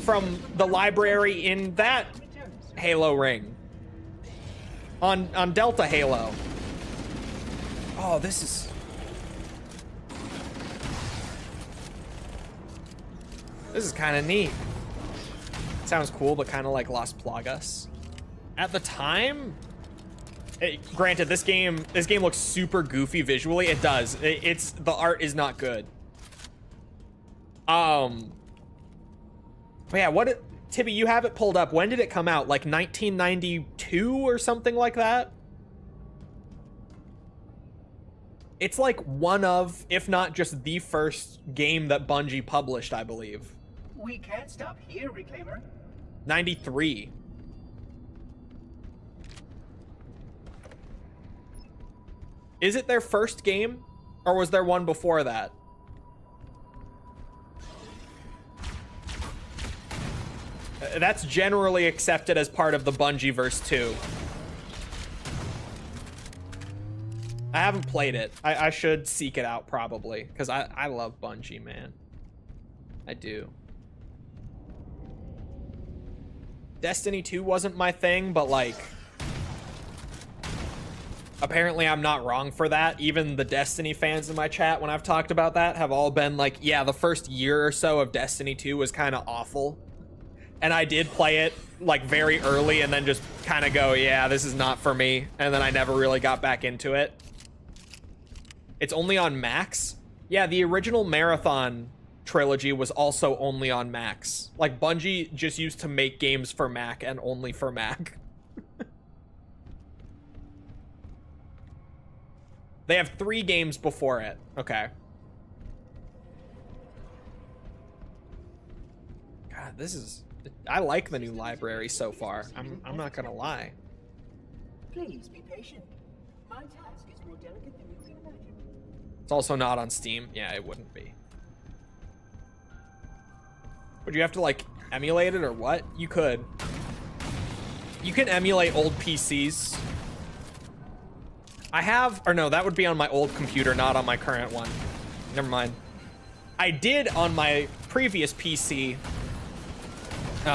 From the library in that Halo ring. On Delta Halo. Oh, this is kind of neat. Sounds cool, but kind of like Las Plagas. At the time, granted, this game looks super goofy visually. It does. It's the art is not good. But yeah, Tibby, you have it pulled up. When did it come out? Like 1992 or something like that? It's like one of, if not just the first game that Bungie published, I believe. We can't stop here, Reclaimer. 93. Is it their first game? Or was there one before that? That's generally accepted as part of the Bungieverse too. I haven't played it. I should seek it out probably, because I love Bungie, man. I do. Destiny 2 wasn't my thing, but like, apparently I'm not wrong for that. Even the Destiny fans in my chat, when I've talked about that, have all been like, yeah, the first year or so of Destiny 2 was kind of awful. And I did play it like very early and then just kind of go, yeah, this is not for me. And then I never really got back into it. It's only on Max? Yeah, the original Marathon trilogy was also only on Max. Like, Bungie just used to make games for Mac and only for Mac. They have 3 games before it. Okay. God, this is... I like the new library so far. I'm not gonna lie. Please be patient. My task is more delicate than you can imagine. It's also not on Steam. Yeah, it wouldn't be. Would you have to like emulate it or what? You could. You can emulate old PCs. I have, or no, that would be on my old computer, not on my current one. Never mind. I did on my previous PC,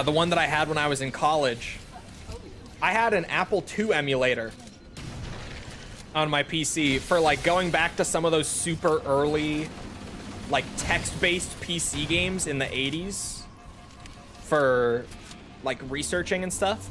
the one that I had when I was in college. I had an Apple II emulator on my PC for like going back to some of those super early like text-based PC games in the 80s for like researching and stuff.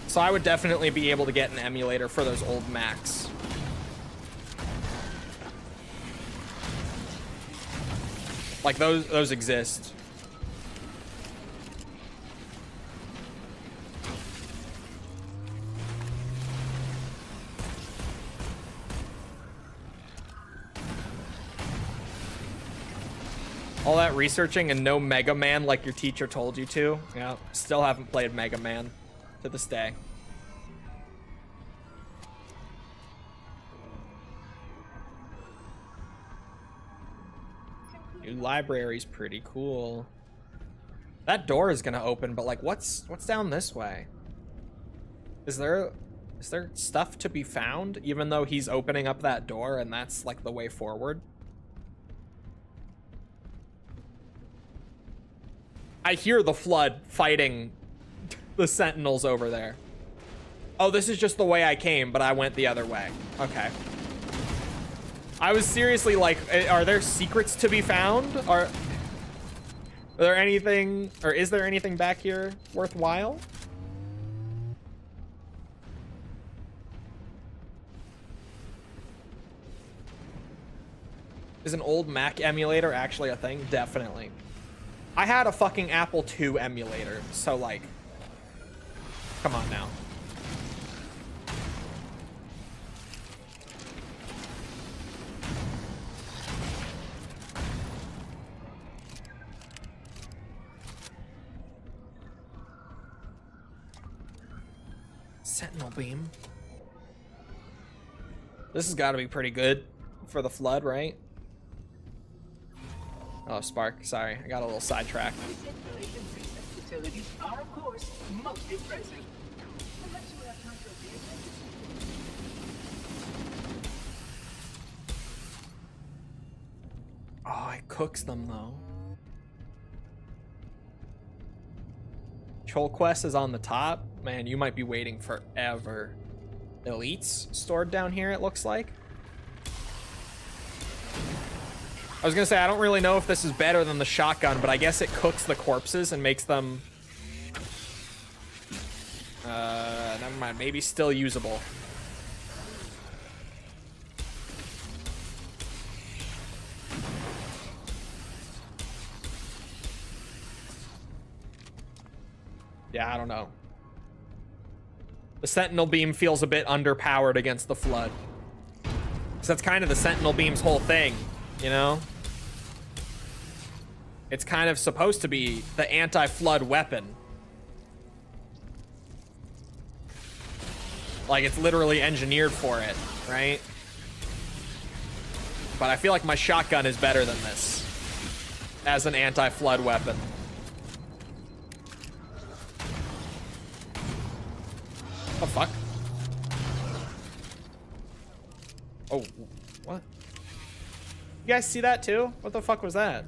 So I would definitely be able to get an emulator for those old Macs. Like those exist. All that researching and no Mega Man like your teacher told you to. Yeah, still haven't played Mega Man to this day. New library's pretty cool. That door is gonna open, but like, what's down this way? Is there stuff to be found, even though he's opening up that door and that's like the way forward? I hear the flood fighting the sentinels over there. Oh, this is just the way I came, but I went the other way. Okay. I was seriously like, are there secrets to be found? Are there anything, or is there anything back here worthwhile? Is an old Mac emulator actually a thing? Definitely. I had a fucking Apple II emulator, so like, come on now. Sentinel beam. This has got to be pretty good for the flood, right? Oh, Spark. Sorry, I got a little sidetracked. Facilities are, of course, most impressive. Unless you have time to be Oh, it cooks them though. Chole quest is on the top. Man, you might be waiting forever. Elites stored down here, it looks like. I was gonna say, I don't really know if this is better than the shotgun, but I guess it cooks the corpses and makes them... never mind, maybe still usable. Yeah, I don't know. The Sentinel Beam feels a bit underpowered against the Flood. Because that's kind of the Sentinel Beam's whole thing, you know? It's kind of supposed to be the anti-Flood weapon. Like, it's literally engineered for it, right? But I feel like my shotgun is better than this as an anti-Flood weapon. Oh, fuck. Oh, what? You guys see that too? What the fuck was that?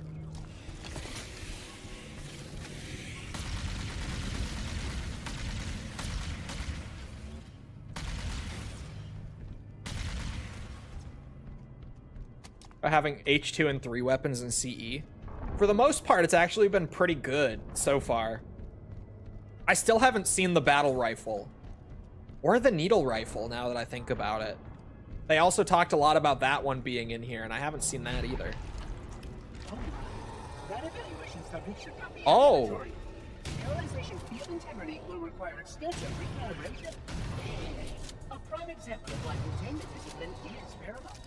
By having H2 and 3 weapons in CE. For the most part, it's actually been pretty good so far. I still haven't seen the battle rifle. Or the needle rifle, now that I think about it. They also talked a lot about that one being in here, and I haven't seen that either. That evaluation subject should not be oh! mandatory. Sterilization field integrity will require extensive recalibration. A prime example of why containment discipline is paramount.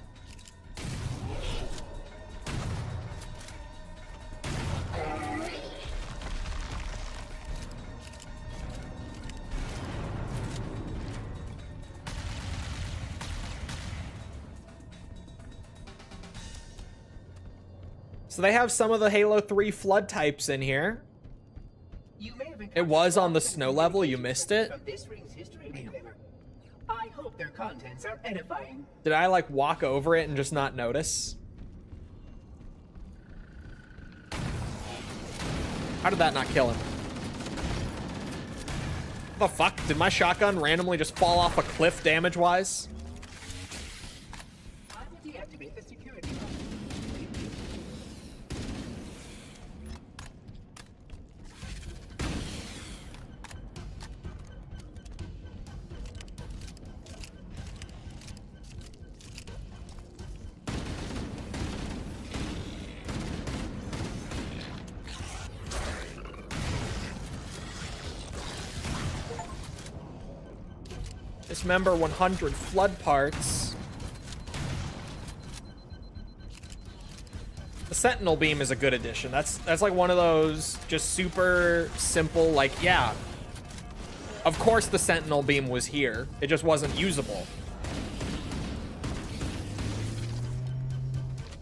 So they have some of the Halo 3 flood types in here. It was on the snow level, you missed it. I hope their contents are edifying. Did I like walk over it and just not notice? How did that not kill him? What the fuck? Did my shotgun randomly just fall off a cliff damage-wise? I will deactivate the security. Dismember 100 flood parts. The Sentinel Beam is a good addition. That's like one of those just super simple, like, yeah. Of course the Sentinel Beam was here. It just wasn't usable.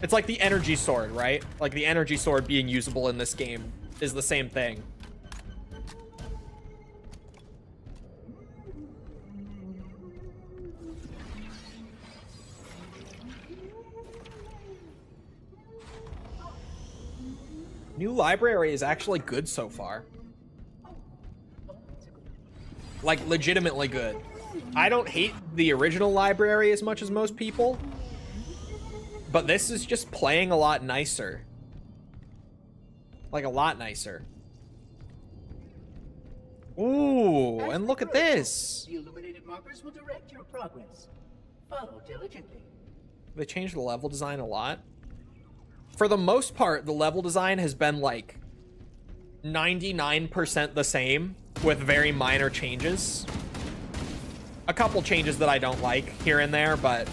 It's like the energy sword, right? Like the energy sword being usable in this game is the same thing. New library is actually good so far. Like legitimately good. I don't hate the original library as much as most people. But this is just playing a lot nicer. Like a lot nicer. Ooh, and look at this. The illuminated markers will direct your progress. Follow diligently. They changed the level design a lot. For the most part, the level design has been like 99% the same with very minor changes. A couple changes that I don't like here and there, but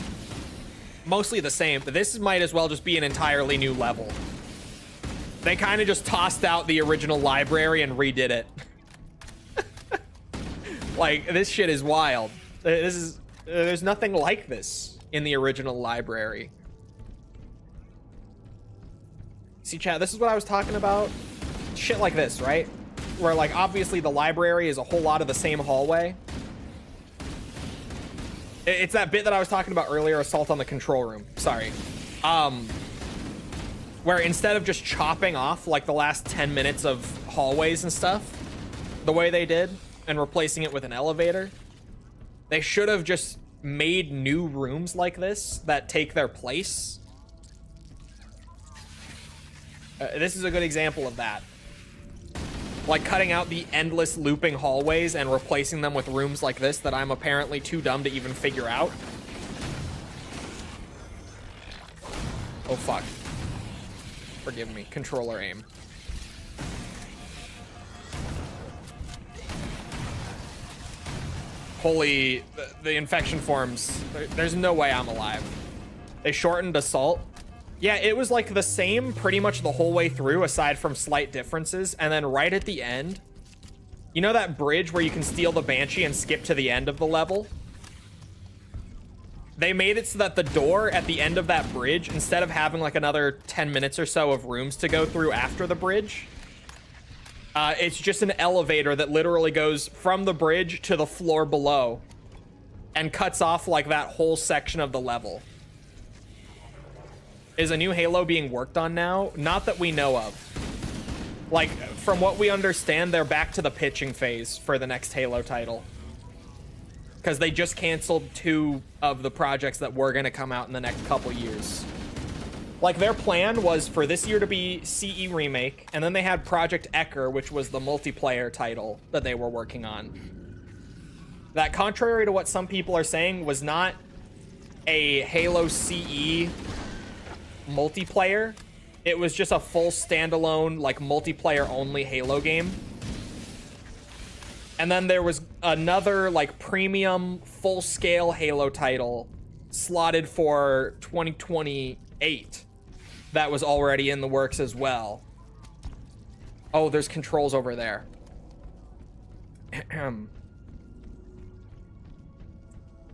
mostly the same. But this might as well just be an entirely new level. They kind of just tossed out the original library and redid it. Like, this shit is wild. There's nothing like this in the original library. See, chat, this is what I was talking about. Shit like this, right? Where, like, obviously the library is a whole lot of the same hallway. It's that bit that I was talking about earlier, Assault on the Control Room. Sorry. Where instead of just chopping off, like, the last 10 minutes of hallways and stuff, the way they did, and replacing it with an elevator, they should have just made new rooms like this that take their place. This is a good example of that. Like cutting out the endless looping hallways and replacing them with rooms like this that I'm apparently too dumb to even figure out. Oh, fuck. Forgive me. Controller aim. Holy, the infection forms. There's no way I'm alive. They shortened Assault. Yeah, it was like the same pretty much the whole way through, aside from slight differences. And then right at the end, you know that bridge where you can steal the Banshee and skip to the end of the level? They made it so that the door at the end of that bridge, instead of having like another 10 minutes or so of rooms to go through after the bridge, it's just an elevator that literally goes from the bridge to the floor below and cuts off like that whole section of the level. Is a new Halo being worked on now? Not that we know of. Like, from what we understand, they're back to the pitching phase for the next Halo title. Because they just canceled 2 of the projects that were going to come out in the next couple years. Like, their plan was for this year to be CE Remake, and then they had Project Ecker, which was the multiplayer title that they were working on. That, contrary to what some people are saying, was not a Halo CE multiplayer. It was just a full standalone, like, multiplayer-only Halo game. And then there was another, like, premium, full-scale Halo title slotted for 2028 that was already in the works as well. Oh, there's controls over there.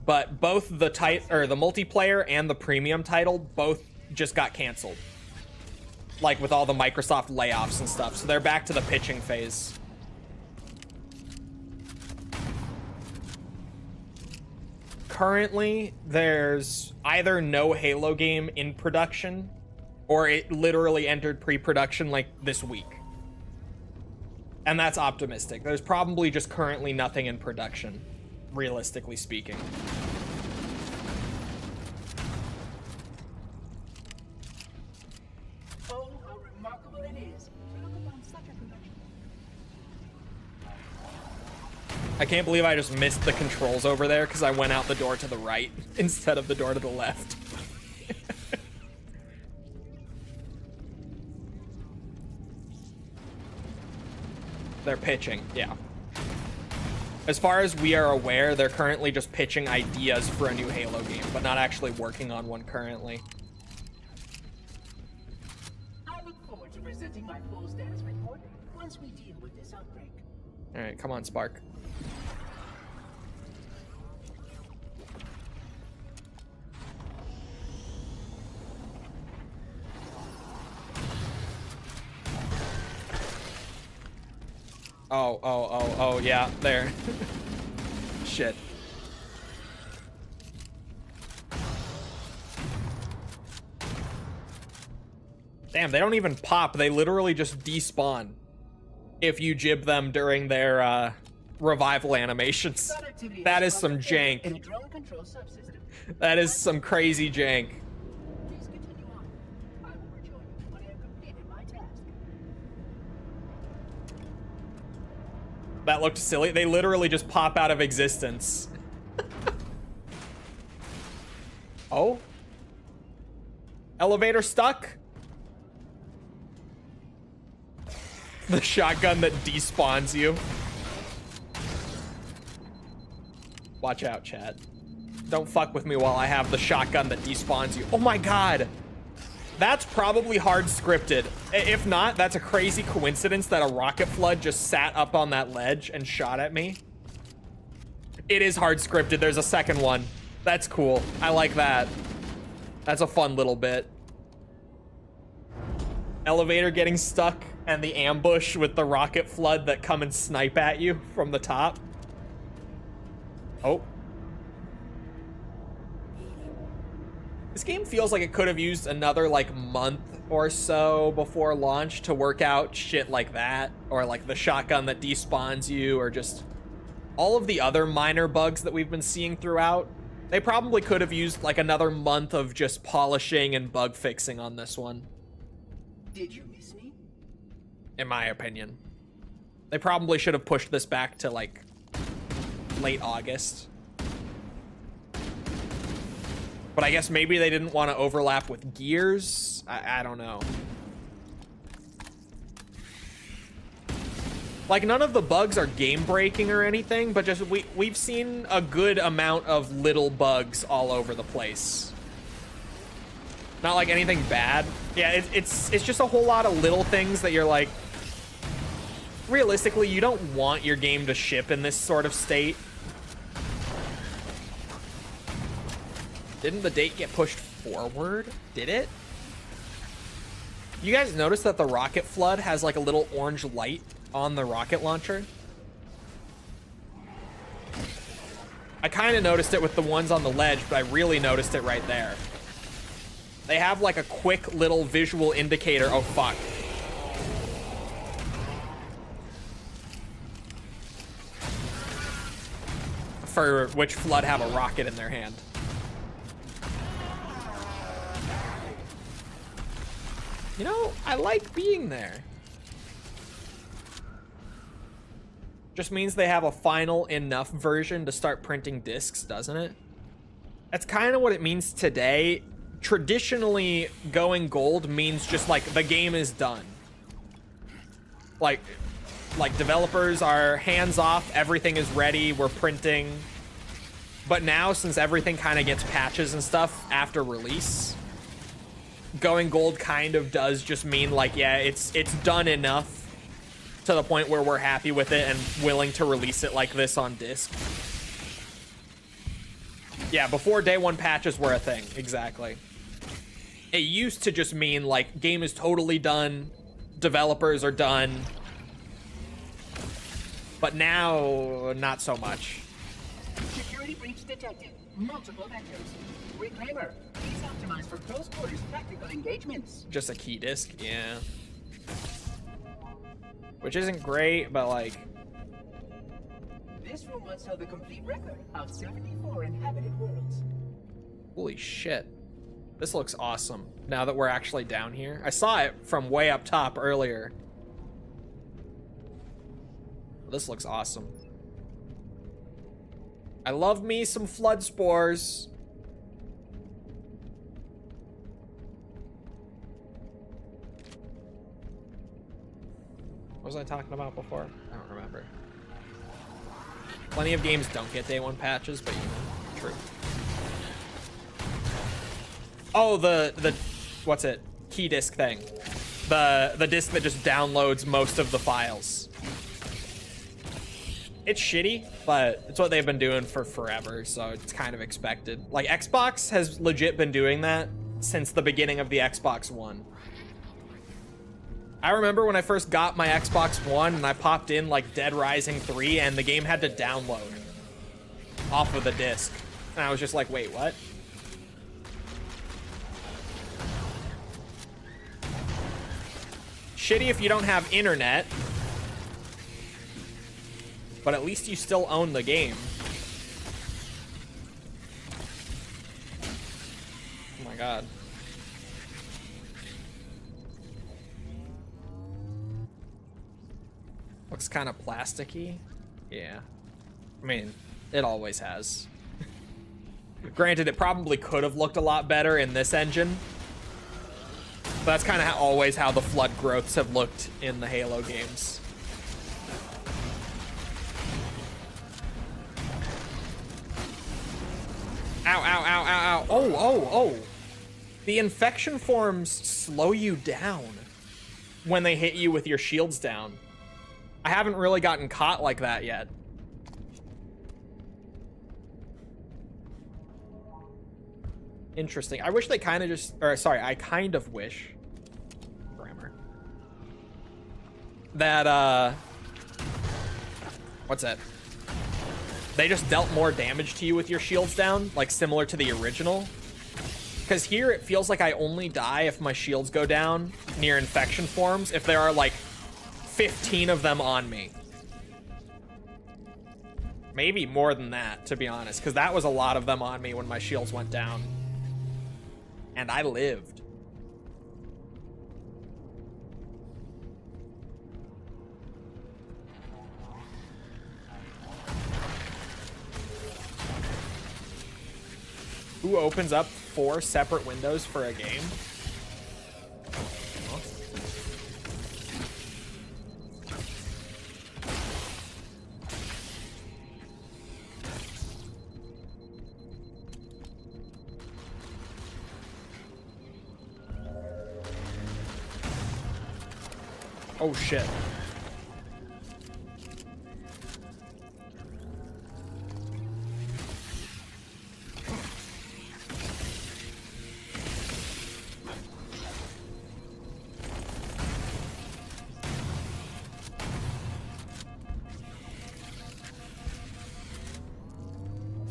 But both the the multiplayer and the premium title both just got canceled. Like with all the Microsoft layoffs and stuff. So they're back to the pitching phase. Currently, there's either no Halo game in production, or it literally entered pre-production like this week. And that's optimistic. There's probably just currently nothing in production, realistically speaking. Oh, how remarkable it is to look upon such a production. I can't believe I just missed the controls over there because I went out the door to the right instead of the door to the left. They're pitching, yeah. As far as we are aware, they're currently just pitching ideas for a new Halo game, but not actually working on one currently. look forward to presenting my full status report once we deal with this outbreak. All right, come on, Spark. Oh, yeah, there. Shit. Damn, they don't even pop. They literally just despawn if you jib them during their revival animations. That is some jank. In a drone control subsystem. That is some crazy jank. Please continue on. I will rejoin you when I have completed my task. That looked silly. They literally just pop out of existence. Oh? Elevator stuck? The shotgun that despawns you. Watch out, chat. Don't fuck with me while I have the shotgun that despawns you. Oh my god! That's probably hard scripted. If not, that's a crazy coincidence that a rocket flood just sat up on that ledge and shot at me. It is hard scripted. There's a second one. That's cool. I like that. That's a fun little bit. Elevator getting stuck and the ambush with the rocket flood that come and snipe at you from the top. Oh. This game feels like it could have used another like month or so before launch to work out shit like that, or like the shotgun that despawns you, or just all of the other minor bugs that we've been seeing throughout. They probably could have used like another month of just polishing and bug fixing on this one. Did you miss me? In my opinion. They probably should have pushed this back to like late August. But I guess maybe they didn't want to overlap with Gears. I don't know. Like, none of the bugs are game breaking or anything, but just we've seen a good amount of little bugs all over the place. Not like anything bad. Yeah, it's just a whole lot of little things that you're like, realistically, you don't want your game to ship in this sort of state. Didn't the date get pushed forward? Did it? You guys notice that the rocket flood has like a little orange light on the rocket launcher? I kind of noticed it with the ones on the ledge, but I really noticed it right there. They have like a quick little visual indicator. Oh, fuck. For which flood have a rocket in their hand. You know, I like being there. Just means they have a final enough version to start printing discs, doesn't it? That's kind of what it means today. Traditionally, going gold means just like the game is done. Like developers are hands off, everything is ready, we're printing. But now, since everything kind of gets patches and stuff after release, going gold kind of does just mean like, yeah, it's done enough to the point where we're happy with it and willing to release it like this on disc. Yeah, before day one patches were a thing, exactly. It used to just mean like game is totally done, developers are done, but now not so much. Security breach detected. Multiple vectors. Reclaimer. Please optimize for close quarters tactical engagements. Just a key disc, yeah. Which isn't great, but like... This room once held the complete record of 74 inhabited worlds. Holy shit. This looks awesome, now that we're actually down here. I saw it from way up top earlier. This looks awesome. I love me some flood spores. What was I talking about before? I don't remember. Plenty of games don't get day one patches, but you know, true. Oh, the what's it? Key disc thing. The disk that just downloads most of the files. It's shitty, but it's what they've been doing for forever, so it's kind of expected. Like, Xbox has legit been doing that since the beginning of the Xbox One. I remember when I first got my Xbox One and I popped in like Dead Rising 3 and the game had to download off of the disc. And I was just like, wait, what? Shitty if you don't have internet, but at least you still own the game. Oh my god. Looks kind of plasticky. Yeah. I mean, it always has. Granted, it probably could have looked a lot better in this engine. But that's kind of always how the flood growths have looked in the Halo games. Ow, ow, ow, ow, ow. Oh, oh, oh. The infection forms slow you down when they hit you with your shields down. I haven't really gotten caught like that yet. Interesting. I wish they kind of just, or sorry, I kind of wish, grammar, that, what's that? They just dealt more damage to you with your shields down, like similar to the original. Because here it feels like I only die if my shields go down near infection forms, if there are like 15 of them on me. Maybe more than that, to be honest, because that was a lot of them on me when my shields went down. And I lived. Who opens up 4 separate windows for a game? Oh shit.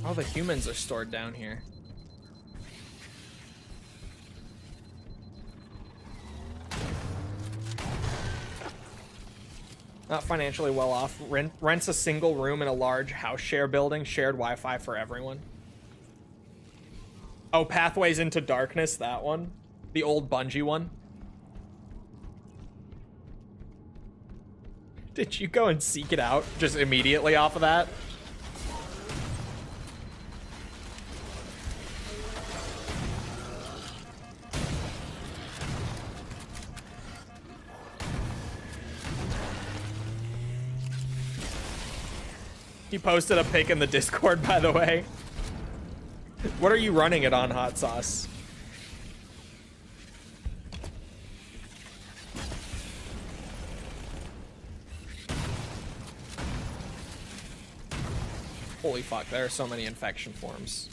All the humans are stored down here. Not financially well off. Rents a single room in a large house share building. Shared Wi-Fi for everyone. Oh, Pathways into Darkness, that one. The old Bungie one. Did you go and seek it out just immediately off of that? He posted a pic in the Discord, by the way. What are you running it on, Hot Sauce? Holy fuck, there are so many infection forms.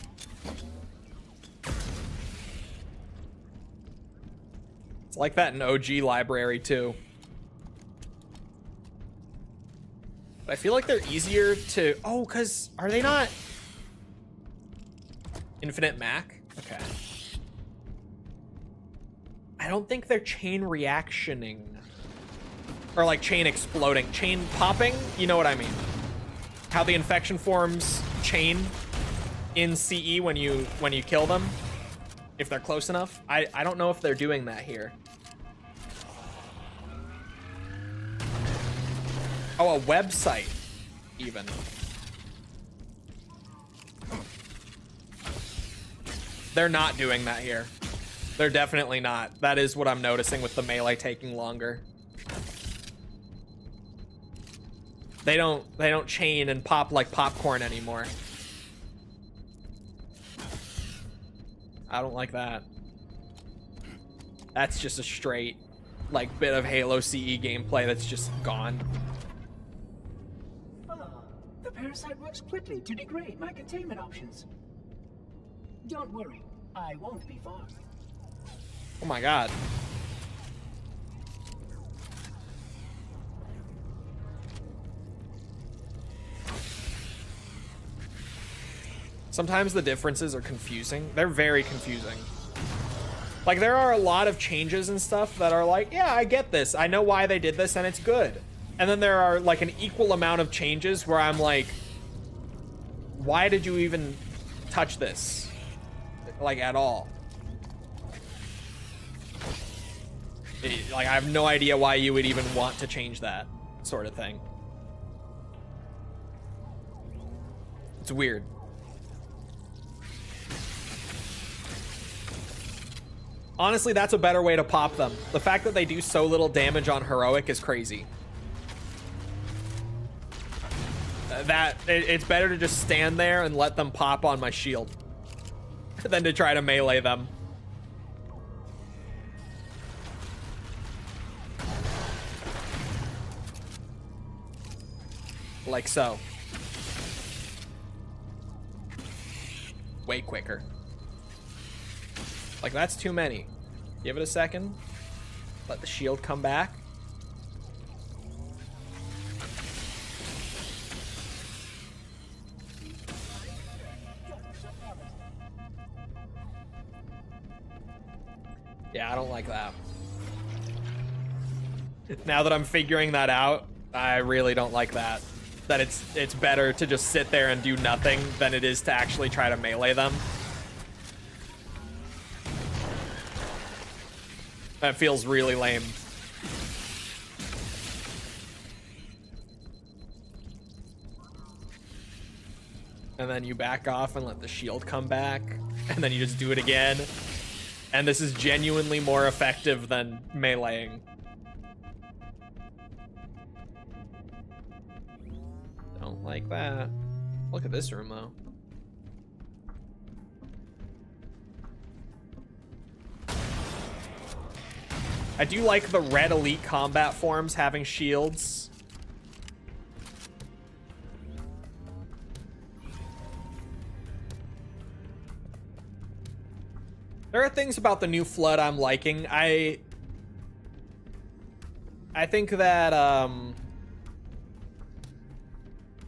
It's like that in OG library, too. But I feel like they're easier to... Oh, because... Are they not... Infinite Mac? Okay. I don't think they're chain reactioning. Or like chain exploding. Chain popping? You know what I mean. How the infection forms chain in CE when you kill them. If they're close enough. I don't know if they're doing that here. Oh, a website, even. They're not doing that here. They're definitely not. That is what I'm noticing with the melee taking longer. They don't chain and pop like popcorn anymore. I don't like that. That's just a straight like bit of Halo CE gameplay that's just gone. The parasite works quickly to degrade my containment options. Don't worry, I won't be far. Oh my god. Sometimes the differences are confusing. They're very confusing. Like, there are a lot of changes and stuff that are like, yeah, I get this. I know why they did this and it's good. And then there are like an equal amount of changes where I'm like, why did you even touch this? Like, at all. Like, I have no idea why you would even want to change that sort of thing. It's weird. Honestly, that's a better way to pop them. The fact that they do so little damage on heroic is crazy. It's better to just stand there and let them pop on my shield than to try to melee them. Like so. Way quicker. Like, that's too many. Give it a second. Let the shield come back. Yeah, I don't like that. Now that I'm figuring that out, I really don't like that. That it's better to just sit there and do nothing than it is to actually try to melee them. That feels really lame. And then you back off and let the shield come back. And then you just do it again. And this is genuinely more effective than meleeing. Don't like that. Look at this room, though. I do like the red elite combat forms having shields. There are things about the new Flood I'm liking. I think that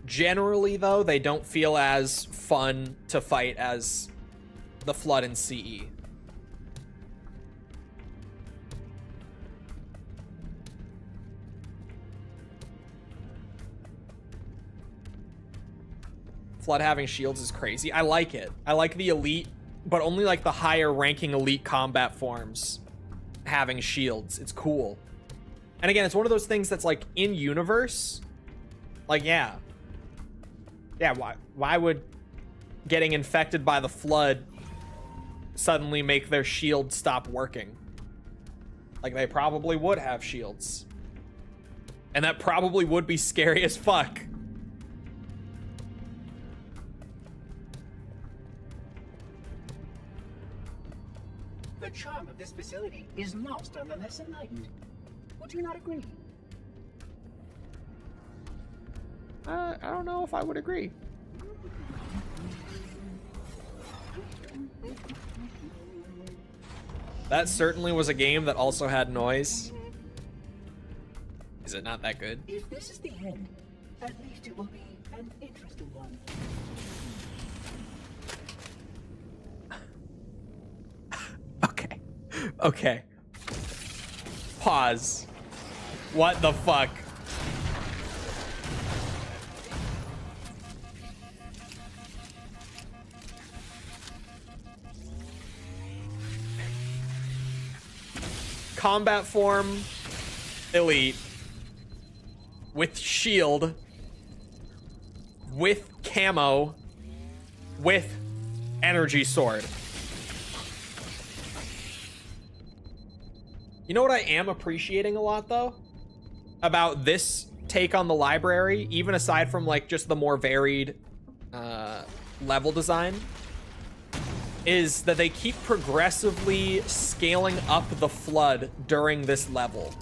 generally though, they don't feel as fun to fight as the Flood in CE. Flood having shields is crazy. I like it. I like the elite, but only like the higher ranking elite combat forms having shields. It's cool. And again, it's one of those things that's like in universe. Like, yeah. Yeah, why would getting infected by the Flood suddenly make their shield stop working? Like, they probably would have shields. And that probably would be scary as fuck. The charm of this facility is lost on the less enlightened. Would you not agree? I don't know if I would agree. That certainly was a game that also had noise. Is it not that good? If this is the end, at least it will be an interesting one. Okay. Okay. Pause. What the fuck? Combat form, elite, with shield, with camo, with energy sword. You know what I am appreciating a lot, though? About this take on the library, even aside from, like, just the more varied level design, is that they keep progressively scaling up the flood during this level.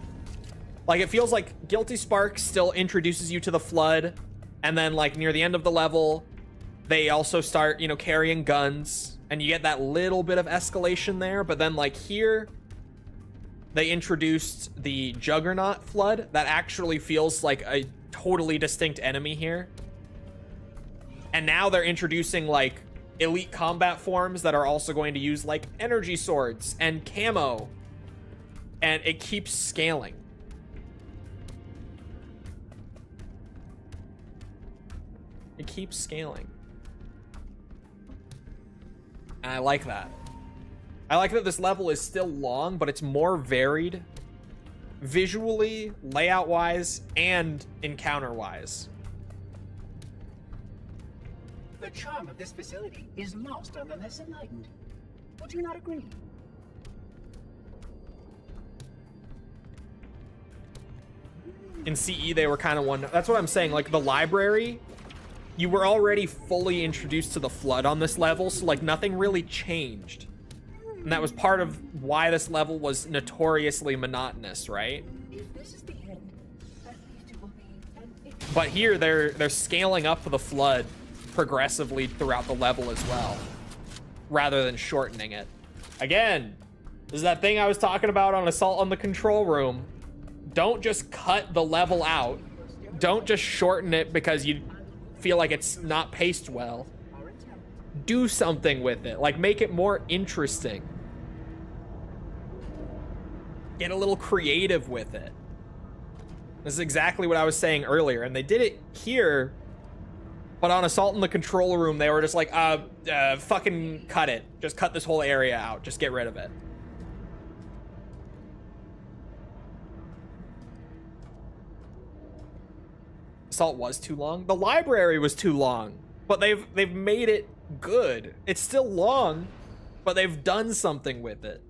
Like, it feels like Guilty Spark still introduces you to the flood, and then, like, near the end of the level, they also start, you know, carrying guns, and you get that little bit of escalation there. But then, like, here, they introduced the Juggernaut flood that actually feels like a totally distinct enemy here. And now they're introducing, like, elite combat forms that are also going to use, like, energy swords and camo. And it keeps scaling. It keeps scaling. And I like that. I like that this level is still long, but it's more varied visually, layout-wise, and encounter-wise. The charm of this facility is lost on the less enlightened. Would you not agree? In CE, they were kind of one. That's what I'm saying. Like, the library, you were already fully introduced to the flood on this level, so, like, nothing really changed. And that was part of why this level was notoriously monotonous, right? If this is the end, at least it will be But here, they're scaling up the flood progressively throughout the level as well, rather than shortening it. Again, this is that thing I was talking about on Assault on the Control Room. Don't just cut the level out. Don't just shorten it because you feel like it's not paced well. Do something with it. Like, make it more interesting. Get a little creative with it. This is exactly what I was saying earlier, and they did it here, but on Assault in the Control Room, they were just like, fucking cut it. Just cut this whole area out. Just get rid of it. Assault was too long. The library was too long, but they've made it good. It's still long, but they've done something with it.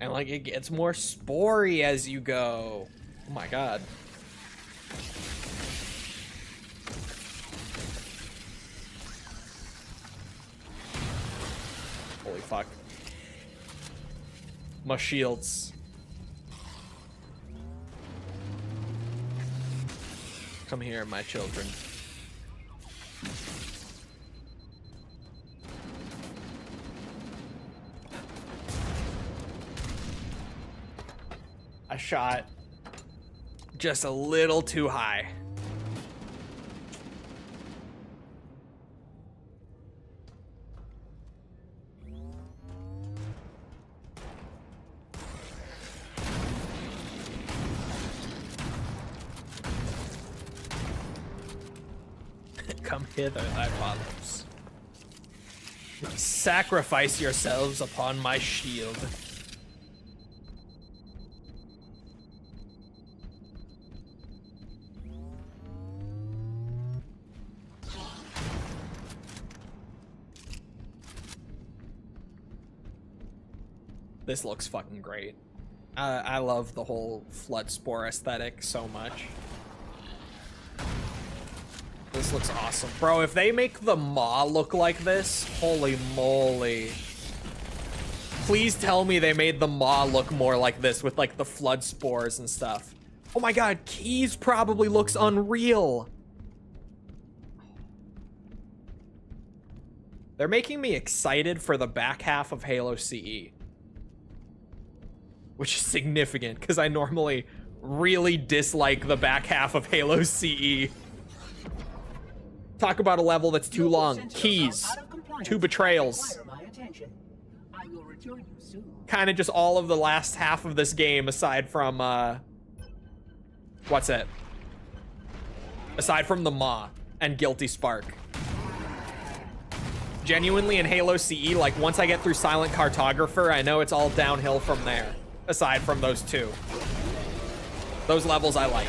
And, like, it gets more spory as you go. Oh my god. Holy fuck. My shields. Come here, my children. I shot just a little too high. Come hither, thy fathers. Sacrifice yourselves upon my shield. This looks fucking great. I love the whole flood spore aesthetic so much. This looks awesome. Bro, if they make the maw look like this, holy moly. Please tell me they made the maw look more like this with, like, the flood spores and stuff. Oh my god, Keys probably looks unreal. They're making me excited for the back half of Halo CE. Which is significant, because I normally really dislike the back half of Halo CE. Talk about a level that's too long. Keys. 2 betrayals. Kind of just all of the last half of this game, aside from, what's it? Aside from the Maw and Guilty Spark. Genuinely, in Halo CE, like, once I get through Silent Cartographer, I know it's all downhill from there. Aside from those 2. Those levels I like.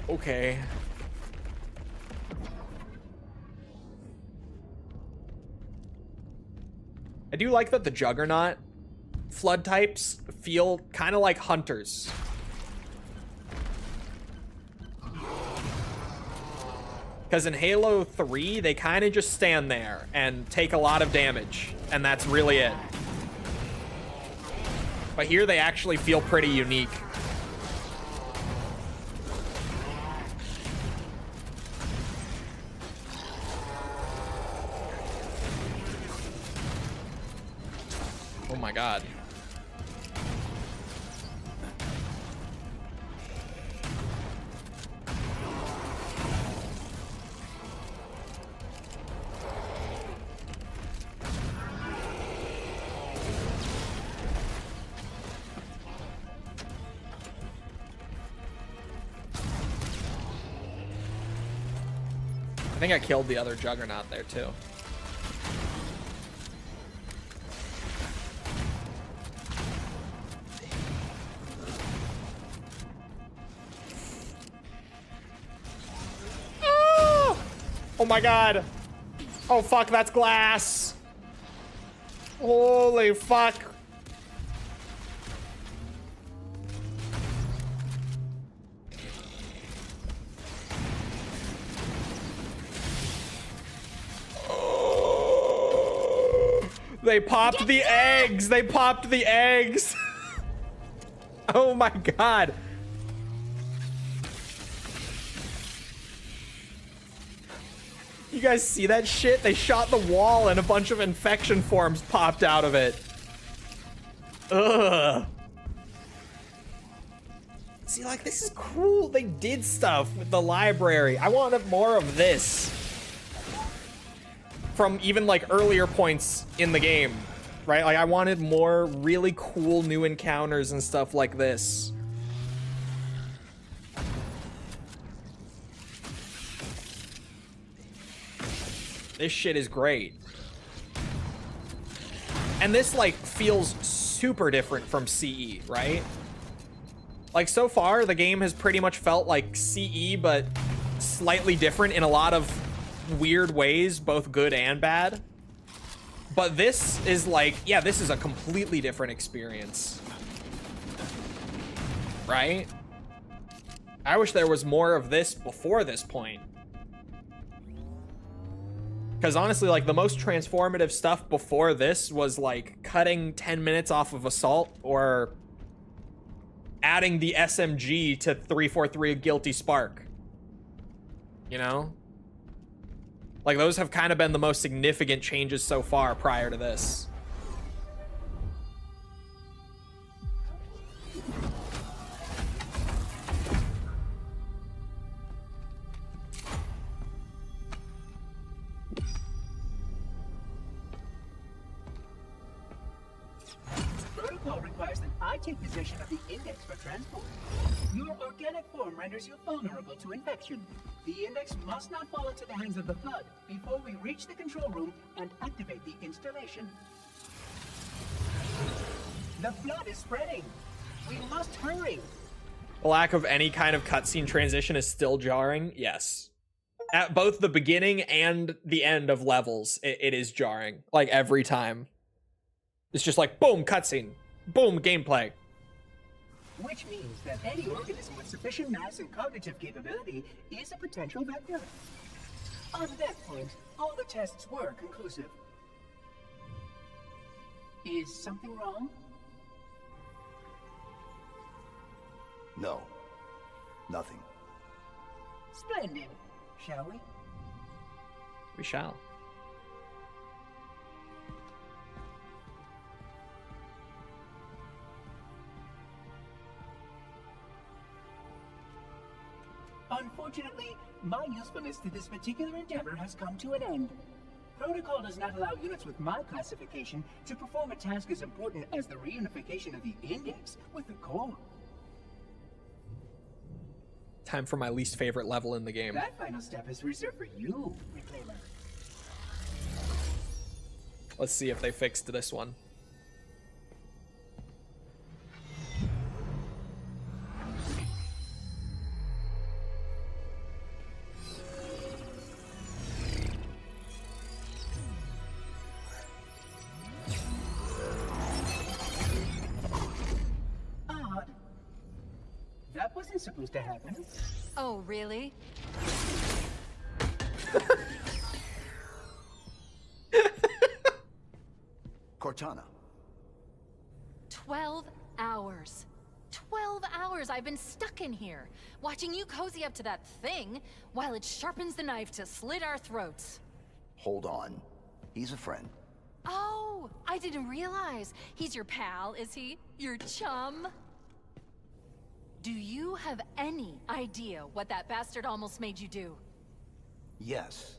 Okay. I do like that the Juggernaut flood types feel kind of like hunters. Because in Halo 3, they kind of just stand there and take a lot of damage, and that's really it. But here they actually feel pretty unique. Oh my god. I think I killed the other Juggernaut there too. Oh my god. Oh fuck, that's glass. Holy fuck. They popped the eggs. They popped the eggs. Oh my god. You guys see that shit? They shot the wall and a bunch of infection forms popped out of it. Ugh. See, like, this is cool. They did stuff with the library. I wanted more of this. From even, like, earlier points in the game, right? Like, I wanted more really cool new encounters and stuff like this. This shit is great. And this, like, feels super different from CE, right? Like, so far, the game has pretty much felt like CE, but slightly different in a lot of weird ways, both good and bad. But this is like, yeah, this is a completely different experience. Right? I wish there was more of this before this point. Because honestly, like, the most transformative stuff before this was like cutting 10 minutes off of Assault or adding the SMG to 343 Guilty Spark. You know? Like, those have kind of been the most significant changes so far prior to this. Protocol requires that I take possession of the index for transport. Your organic form renders you vulnerable to infection. The index must not fall into the hands of the Flood before we reach the control room and activate the installation. The Flood is spreading. We must hurry. The lack of any kind of cutscene transition is still jarring. Yes. At both the beginning and the end of levels, it is jarring. Like, every time. It's just like, boom, cutscene. Boom, gameplay. Which means that any organism with sufficient mass and cognitive capability is a potential vector. On that point, all the tests were conclusive. Is something wrong? No. Nothing. Splendid. Shall we? We shall. Unfortunately, my usefulness to this particular endeavor has come to an end. Protocol does not allow units with my classification to perform a task as important as the reunification of the index with the core. Time for my least favorite level in the game. That final step is reserved for you, Reclaimer. Let's see if they fixed this one. That wasn't supposed to happen. Oh, really? Cortana. 12 hours. 12 hours I've been stuck in here, watching you cozy up to that thing while it sharpens the knife to slit our throats. Hold on. He's a friend. Oh, I didn't realize. He's your pal, is he? Your chum? Do you have any idea what that bastard almost made you do? Yes.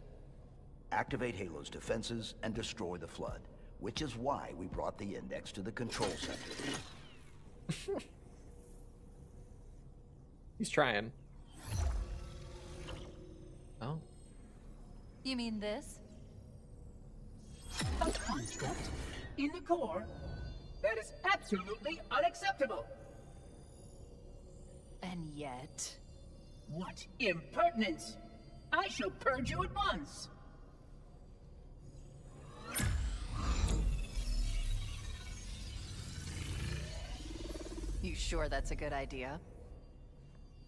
Activate Halo's defenses and destroy the Flood, which is why we brought the Index to the control center. He's trying. Oh. You mean this? A construct in the core that is absolutely unacceptable. And yet... What impertinence! I shall purge you at once! You sure that's a good idea?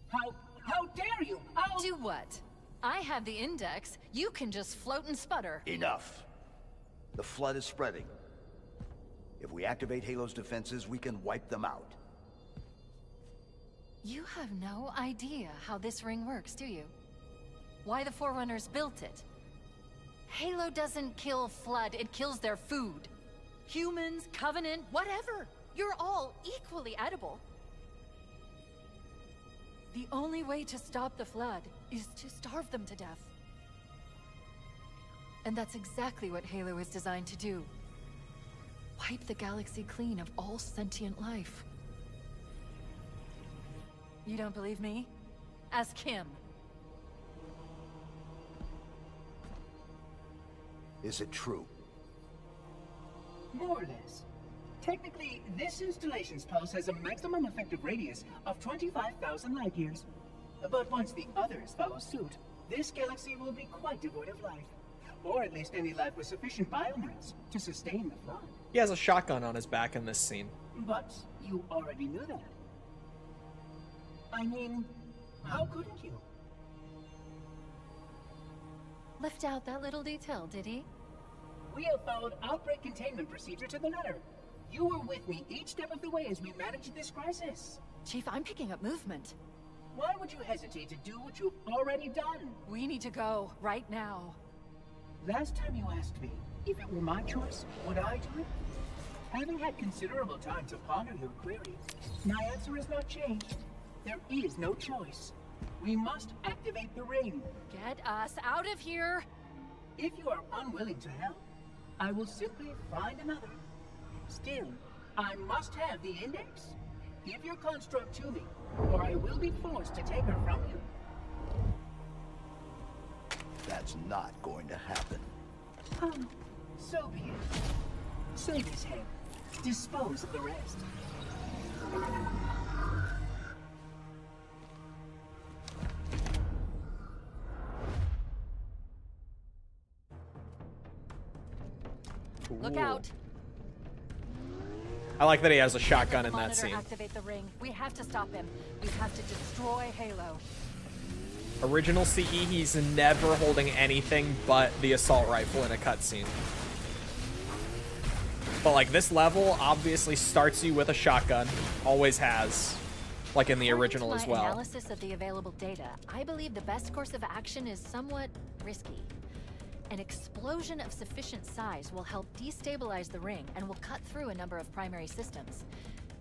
How dare you? I'll... Do what? I have the Index. You can just float and sputter. Enough. The Flood is spreading. If we activate Halo's defenses, we can wipe them out. You have no idea how this ring works, do you? Why the Forerunners built it. Halo doesn't kill Flood, it kills their food. Humans, Covenant, whatever. You're all equally edible. The only way to stop the Flood is to starve them to death. And that's exactly what Halo is designed to do. Wipe the galaxy clean of all sentient life. You don't believe me? Ask him. Is it true? More or less. Technically, this installation's pulse has a maximum effective radius of 25,000 light years. But once the others follow suit, this galaxy will be quite devoid of life. Or at least any life with sufficient biomass to sustain the Flood. He has a shotgun on his back in this scene. But you already knew that. I mean, how couldn't you? Left out that little detail, did he? We have followed outbreak containment procedure to the letter. You were with me each step of the way as we managed this crisis. Chief, I'm picking up movement. Why would you hesitate to do what you've already done? We need to go, right now. Last time you asked me, if it were my choice, would I do it? Having had considerable time to ponder your query, my answer has not changed. There is no choice. We must activate the ring. Get us out of here! If you are unwilling to help, I will simply find another. Still, I must have the Index. Give your construct to me, or I will be forced to take her from you. That's not going to happen. So be it. Save his head. Dispose of the rest. Look out! I like that he has a shotgun in that Monitor, scene. activate the ring. We have to stop him. We have to destroy Halo. Original CE, he's never holding anything but the assault rifle in a cutscene. But like this level obviously starts you with a shotgun, always has, like in the original as well. Analysis of the available data, I believe the best course of action is somewhat risky. An explosion of sufficient size will help destabilize the ring and will cut through a number of primary systems.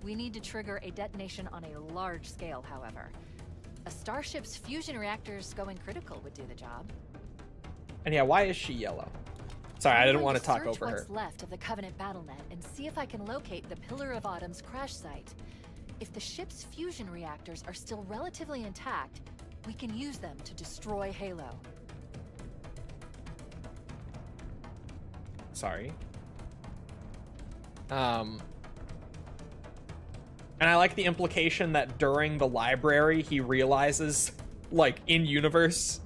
We need to trigger a detonation on a large scale, however. A starship's fusion reactors going critical would do the job. And yeah, why is she yellow? Sorry, I didn't want to talk over her. What's left of the Covenant BattleNet and see if I can locate the Pillar of Autumn's crash site. If the ship's fusion reactors are still relatively intact, we can use them to destroy Halo. Sorry. And I like the implication that during the library he realizes, like in universe,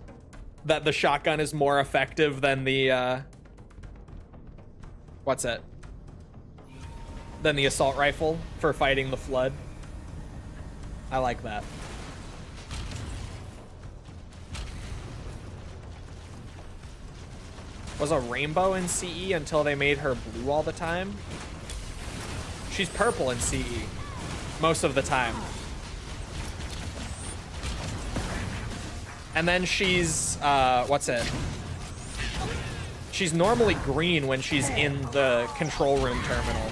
that the shotgun is more effective than the what's it? Than the assault rifle for fighting the Flood. I like that. was a rainbow in CE until they made her blue all the time. She's purple in CE most of the time. And then she's, what's it? She's normally green when she's in the control room terminal.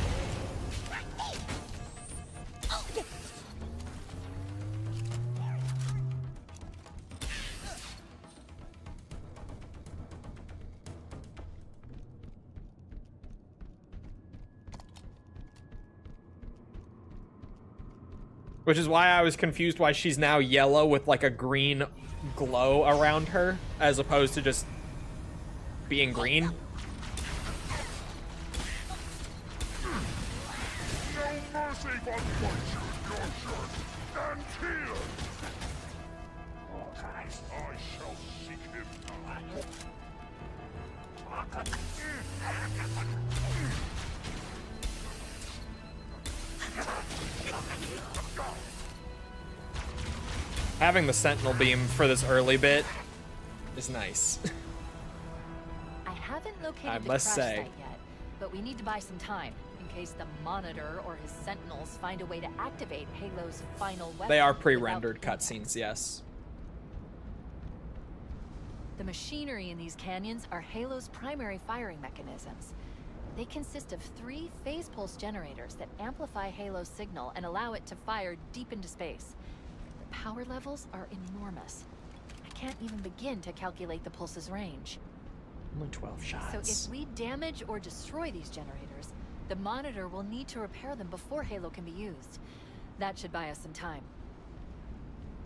Which is why I was confused why she's now yellow with like a green glow around her, as opposed to just being green. No mercy for and here. I shall seek him now. Having the sentinel beam for this early bit is nice. I haven't located I the must crash say. site yet, but we need to buy some time in case the Monitor or his Sentinels find a way to activate Halo's final weapon. They are without pre-rendered impact. cutscenes, yes. The machinery in these canyons are Halo's primary firing mechanisms. They consist of 3 phase pulse generators that amplify Halo's signal and allow it to fire deep into space. The power levels are enormous. I can't even begin to calculate the pulse's range. Only 12 So shots. if we damage or destroy these generators, the Monitor will need to repair them before Halo can be used. That should buy us some time.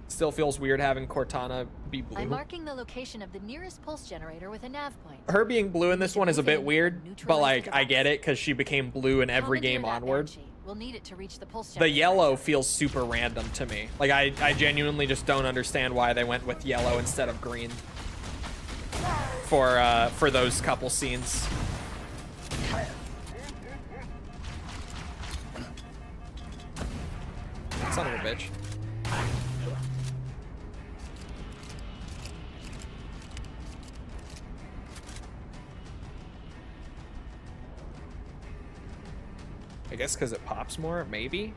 Still feels weird having Cortana be blue. I'm marking the location of the nearest pulse generator with a nav point. Her being blue in this one is a bit weird, but Neutralize like the I device. get it because she became blue in every Commandeer game that onward. Banshee. We'll need it to reach the pulse The generator. yellow feels super random to me. Like I genuinely just don't understand why they went with yellow instead of green for those couple scenes. Son of a bitch. I guess because it pops more, maybe?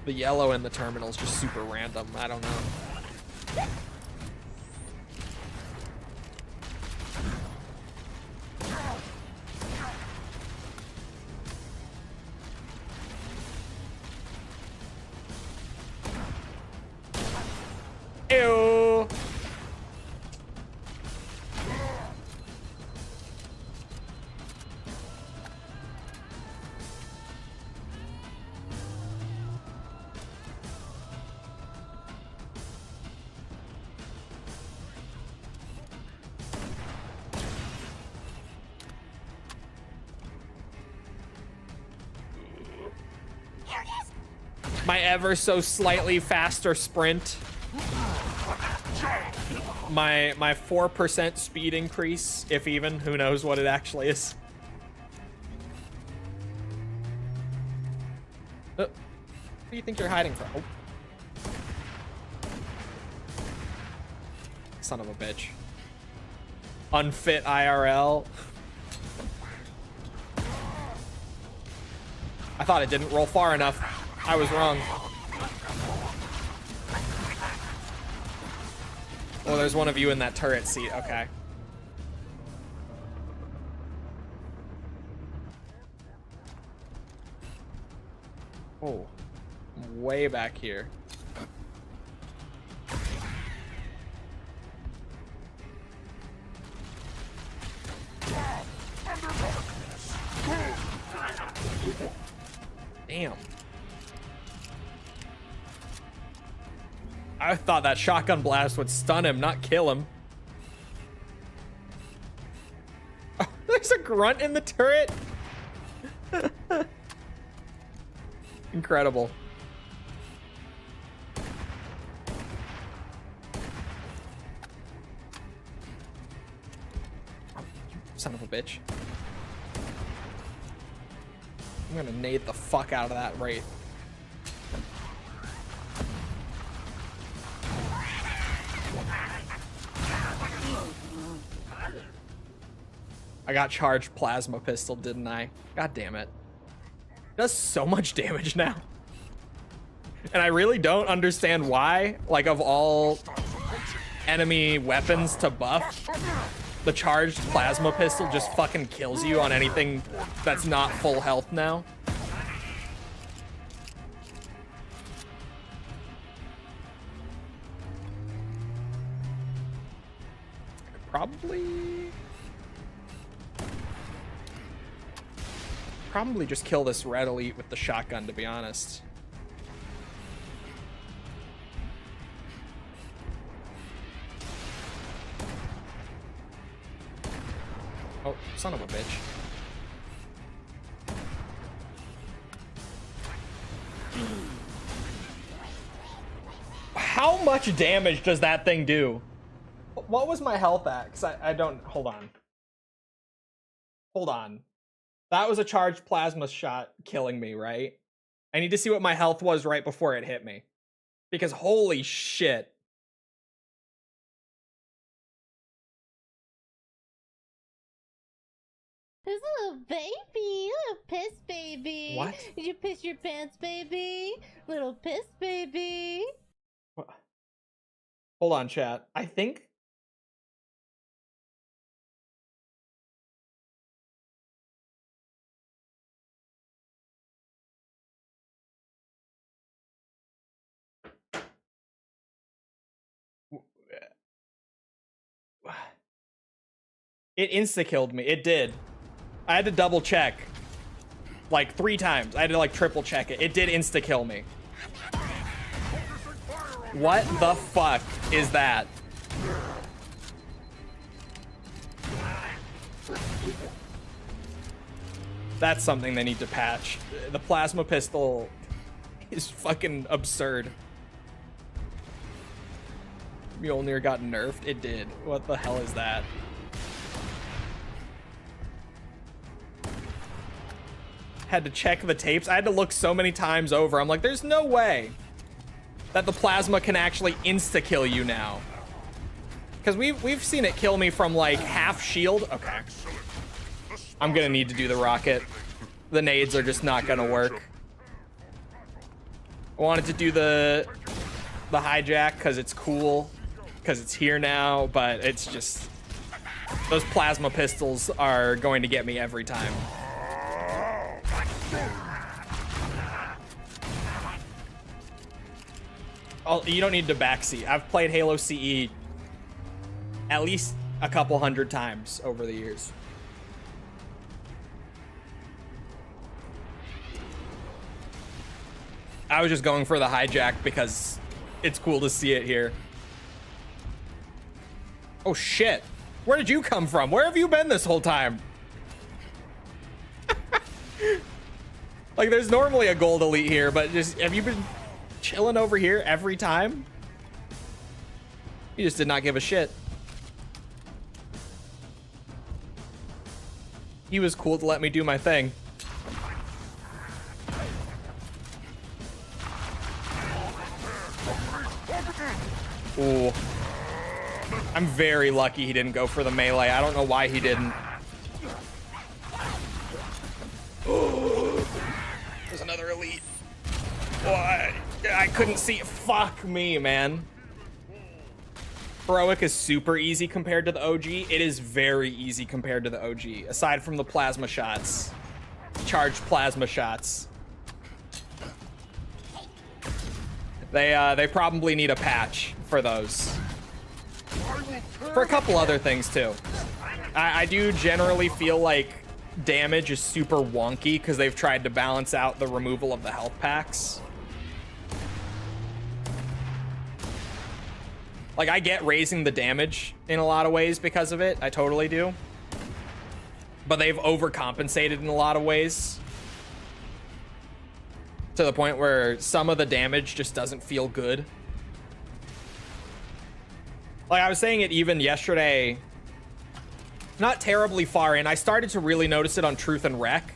The yellow in the terminal is just super random. I don't know. Ew. My ever so slightly faster sprint. My 4% speed increase, if even. Who knows what it actually is. Where do you think you're hiding from? Oh. Son of a bitch. Unfit IRL. I thought it didn't roll far enough. I was wrong. Oh, there's one of you in that turret seat. Okay. Oh, I'm way back here. Damn. I thought that shotgun blast would stun him, not kill him. Oh, there's a grunt in the turret. Incredible. Son of a bitch. I'm gonna nade the fuck out of that wraith. I got charged plasma pistol, didn't I? God damn it. It does so much damage now. And I really don't understand why, like, of all enemy weapons to buff, the charged plasma pistol just fucking kills you on anything that's not full health now. Probably just kill this red elite with the shotgun, to be honest. Oh, son of a bitch. How much damage does that thing do? What was my health at? Because I don't... Hold on. Hold on. That was a charged plasma shot killing me, right? I need to see what my health was right before it hit me. Because holy shit. There's a little baby, little piss baby. What? Did you piss your pants, baby? Little piss baby. What? Hold on, chat. I think... It insta-killed me. It did. I had to double check. Like 3 times. I had to like triple check it. It did insta-kill me. What the fuck is that? That's something they need to patch. The plasma pistol is fucking absurd. Mjolnir got nerfed. It did. What the hell is that? Had to check the tapes. I had to look so many times over. I'm like, there's no way that the plasma can actually insta-kill you now. Because we've seen it kill me from like half shield. Okay. I'm gonna need to do the rocket. The nades are just not gonna work. I wanted to do the hijack because it's cool, because it's here now, but it's just... Those plasma pistols are going to get me every time. Oh, you don't need to backseat. I've played Halo CE at least a couple hundred times over the years. I was just going for the hijack because it's cool to see it here. Oh shit. Where did you come from? Where have you been this whole time? Like, there's normally a gold elite here, but just, have you been chilling over here every time? You just did not give a shit. He was cool to let me do my thing. Ooh. I'm very lucky he didn't go for the melee. I don't know why he didn't. There's another elite. What? I couldn't see. Fuck me, man. Heroic is super easy compared to the OG. It is very easy compared to the OG, aside from the plasma shots. Charged plasma shots. They probably need a patch for those. For a couple other things too. I do generally feel like damage is super wonky because they've tried to balance out the removal of the health packs. Like, I get raising the damage in a lot of ways because of it. I totally do. But they've overcompensated in a lot of ways. To the point where some of the damage just doesn't feel good. Like, I was saying it even yesterday. Not terribly far in. I started to really notice it on Truth and Wreck.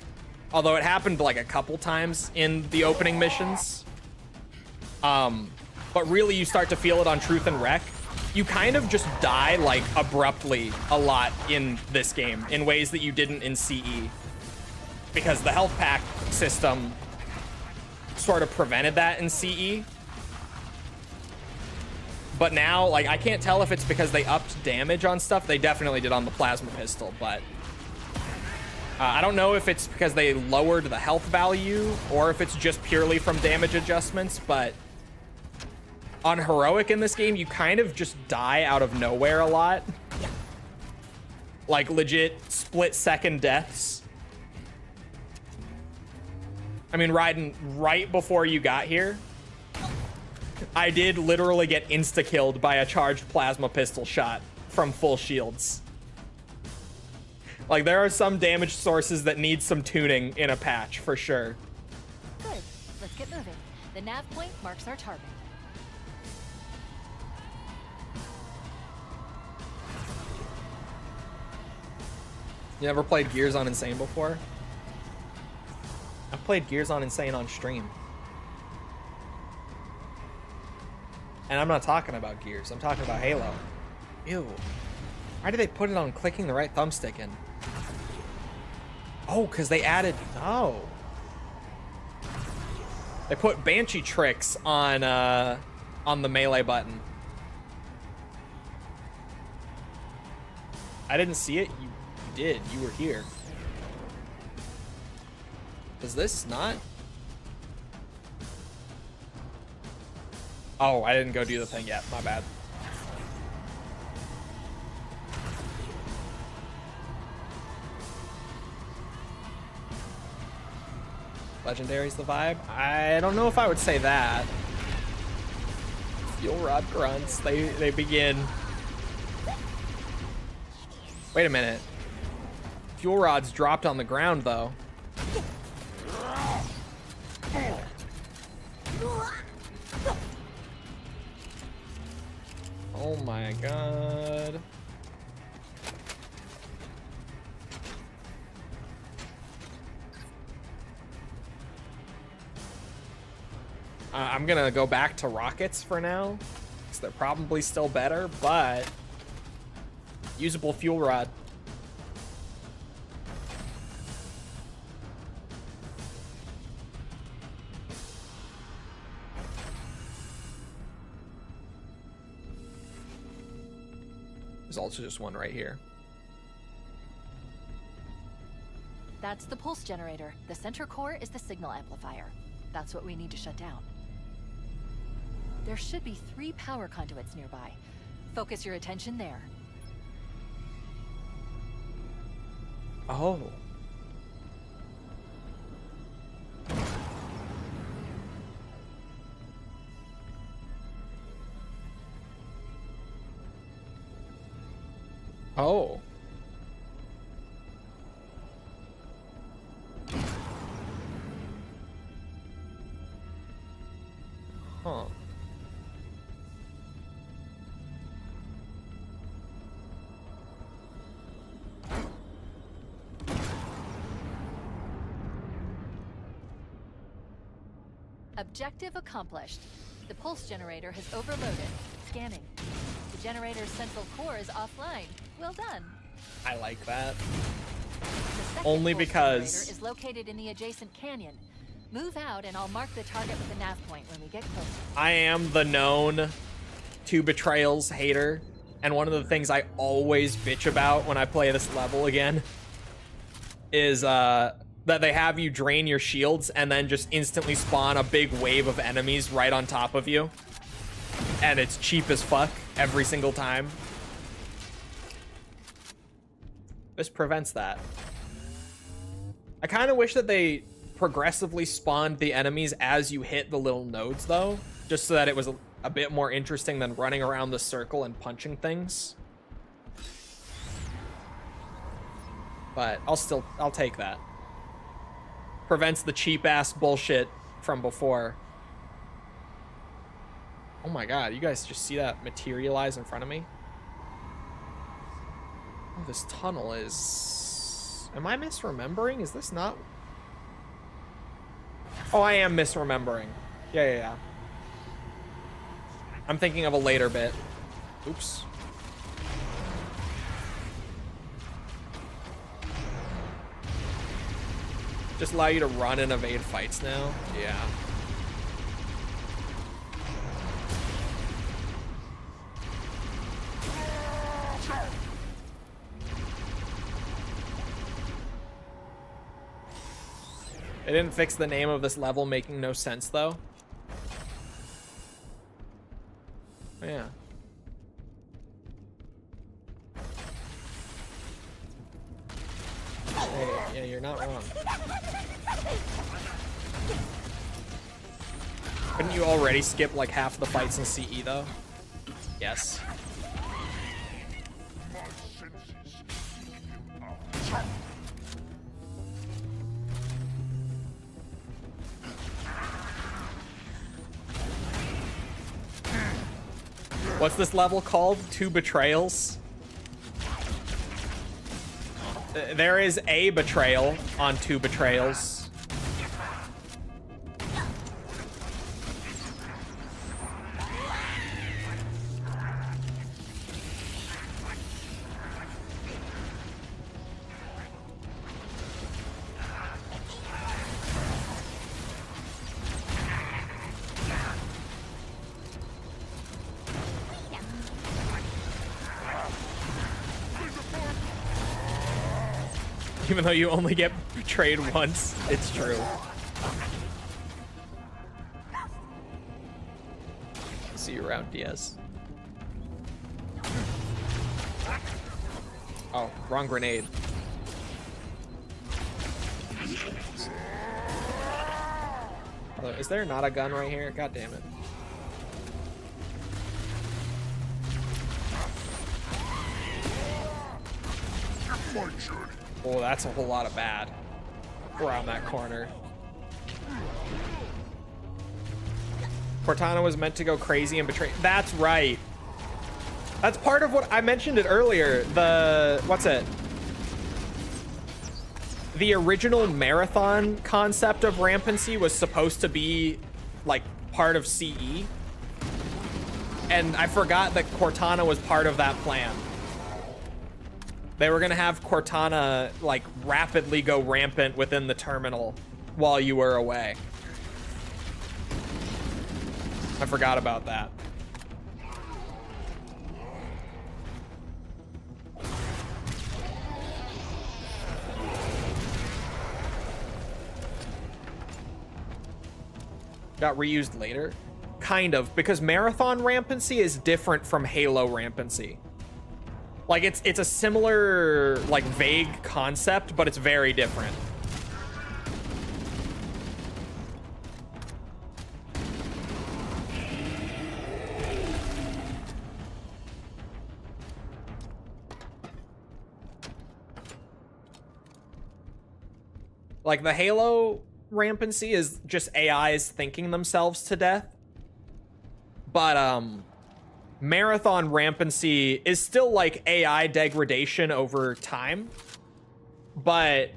Although it happened like a couple times in the opening missions. But really you start to feel it on Truth and Wreck. you kind of just die like abruptly a lot in this game in ways that you didn't in CE, because the health pack system sort of prevented that in CE. But now, like, I can't tell if it's because they upped damage on stuff. They definitely did on the plasma pistol, but I don't know if it's because they lowered the health value or if it's just purely from damage adjustments. But on heroic in this game, you kind of just die out of nowhere a lot. Like legit split-second deaths. I mean, Raiden, right before you got here, I did literally get insta-killed by a charged plasma pistol shot from full shields. Like, there are some damage sources that need some tuning in a patch, for sure. Good. Let's get moving. The nav point marks our target. You ever played Gears on Insane before? I've played Gears on Insane on stream. And I'm not talking about Gears, I'm talking about Halo. Ew. Why did they put it on clicking the right thumbstick in? Oh, because they added... Oh. They put Banshee tricks on the melee button. I didn't see it. You did. You were here. Is this not... Oh, I didn't go do the thing yet. My bad. Legendary's the vibe? I don't know if I would say that. Fuel rod grunts. They begin. Wait a minute. Fuel rods dropped on the ground, though. Oh my god. I'm gonna go back to rockets for now, because they're probably still better, but usable fuel rod. There's also just one right here. That's the pulse generator. The center core is the signal amplifier. That's what we need to shut down. There should be 3 power conduits nearby. Focus your attention there. Oh. Oh. Huh. Objective accomplished. The pulse generator has overloaded. Scanning. The generator's central core is offline. Well done. I like that. The second Only pulse because generator is located in the adjacent canyon. Move out and I'll mark the target with a nav point when we get closer. I am the known 2 betrayals hater, and one of the things I always bitch about when I play this level again is that they have you drain your shields and then just instantly spawn a big wave of enemies right on top of you. And it's cheap as fuck every single time. This prevents that. I kind of wish that they progressively spawned the enemies as you hit the little nodes, though, just so that it was a bit more interesting than running around the circle and punching things. But I'll take that. Prevents the cheap-ass bullshit from before. Oh my god, you guys just see that materialize in front of me? Oh, this tunnel is... Am I misremembering? Is this not... Oh, I am misremembering. Yeah. I'm thinking of a later bit. Oops. Just allow you to run and evade fights now? Yeah. They didn't fix the name of this level, making no sense though. Yeah. Hey, yeah, you're not wrong. Couldn't you already skip like half the fights in CE though? Yes. What's this level called? 2 betrayals? There is a betrayal on 2 betrayals. Even though you only get betrayed once, it's true. See you around, DS. Oh, wrong grenade. Oh, is there not a gun right here? God damn it. Oh, that's a whole lot of bad around that corner. Cortana was meant to go crazy and betray. That's right. That's part of what I mentioned it earlier. What's it? The original marathon concept of rampancy was supposed to be like part of CE. And I forgot that Cortana was part of that plan. They were gonna have Cortana like rapidly go rampant within the terminal while you were away. I forgot about that. Got reused later? Kind of, because Marathon rampancy is different from Halo rampancy. Like, it's a similar, like, vague concept, but it's very different. Like, the Halo rampancy is just AIs thinking themselves to death. But, Marathon rampancy is still like AI degradation over time, but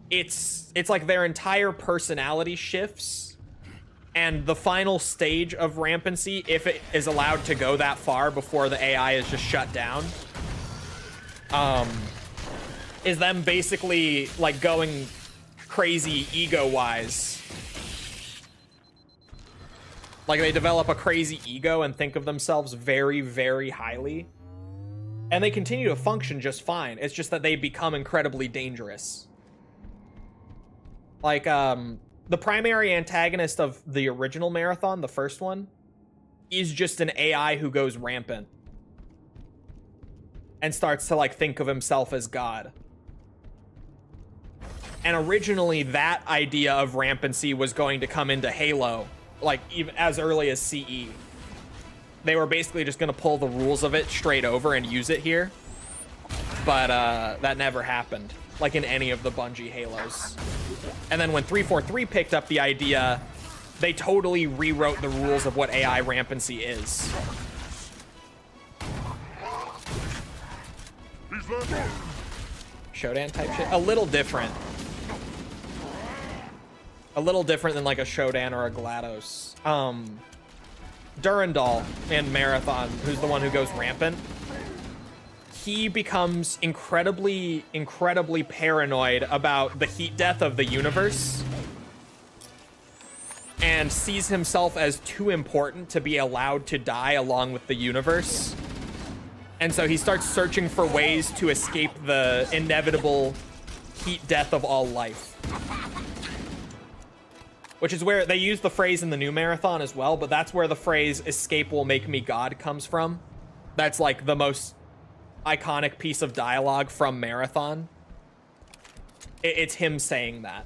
it's like their entire personality shifts, and the final stage of rampancy, if it is allowed to go that far before the AI is just shut down, is them basically like going crazy ego-wise. Like, they develop a crazy ego and think of themselves very, very highly. And they continue to function just fine. It's just that they become incredibly dangerous. Like, the primary antagonist of the original Marathon, the first one, is just an AI who goes rampant. And starts to, like, think of himself as God. And originally, that idea of rampancy was going to come into Halo. Like, even as early as CE. They were basically just going to pull the rules of it straight over and use it here. But that never happened, like in any of the Bungie Halos. And then when 343 picked up the idea, they totally rewrote the rules of what AI rampancy is. Shodan type shit? A little different. A little different than like a Shodan or a GLaDOS. Durandal in Marathon, who's the one who goes rampant, he becomes incredibly paranoid about the heat death of the universe and sees himself as too important to be allowed to die along with the universe. And so he starts searching for ways to escape the inevitable heat death of all life. Which is where they use the phrase in the new Marathon as well, but that's where the phrase "escape will make me God" comes from. That's like the most iconic piece of dialogue from Marathon. It's him saying that.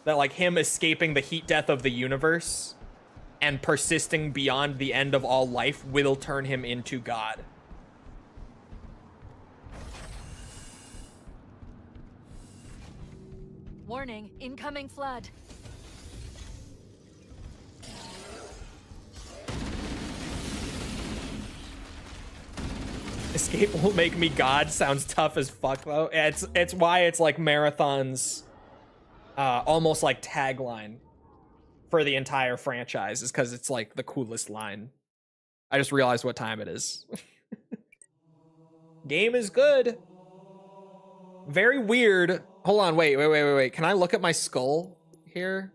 That like him escaping the heat death of the universe and persisting beyond the end of all life will turn him into God. Warning, incoming flood. Escape will make me God sounds tough as fuck though. It's why it's like Marathon's almost like tagline for the entire franchise, is because it's like the coolest line. I just realized what time it is. Game is good. Very weird. Hold on, wait. Can I look at my skull here?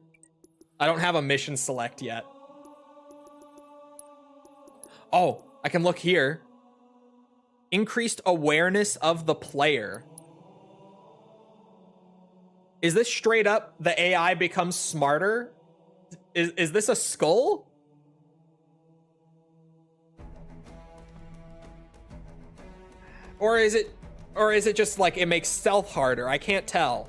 I don't have a mission select yet. Oh, I can look here. Increased awareness of the player. Is this straight up the AI becomes smarter? Is this a skull? Or is it just like it makes stealth harder? I can't tell.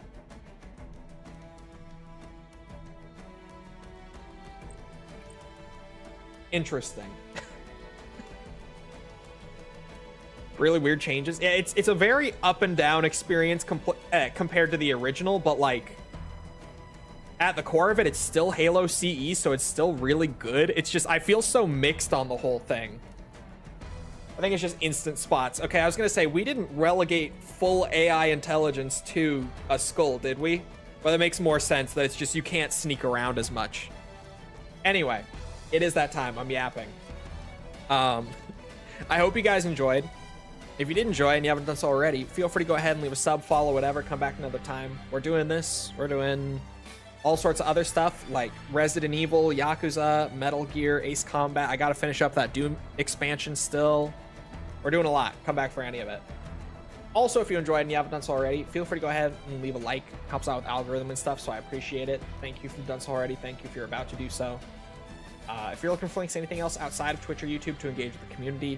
Interesting. Really weird changes. Yeah, it's a very up and down experience compared to the original, but like at the core of it, it's still Halo CE, so it's still really good. It's just I feel so mixed on the whole thing. I think it's just instant spots. Okay, I was gonna say we didn't relegate full AI intelligence to a skull, did we? But it makes more sense that it's just you can't sneak around as much. Anyway, it is that time. I'm yapping. I hope you guys enjoyed. If you did enjoy and you haven't done so already, feel free to go ahead and leave a sub, follow, whatever. Come back another time. We're doing this. We're doing all sorts of other stuff like Resident Evil, Yakuza, Metal Gear, Ace Combat. I got to finish up that Doom expansion still. We're doing a lot. Come back for any of it. Also, if you enjoyed and you haven't done so already, feel free to go ahead and leave a like. Helps out with algorithm and stuff, so I appreciate it. Thank you if you've done so already. Thank you if you're about to do so. If you're looking for links to anything else outside of Twitch or YouTube to engage with the community,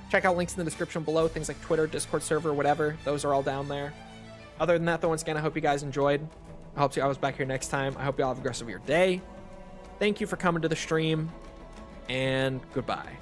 check out links in the description below, things like Twitter, Discord server, whatever. Those are all down there. Other than that, though, once again, I hope you guys enjoyed. I hope to see I was back here next time. I hope you all have a good rest of your day. Thank you for coming to the stream, and goodbye.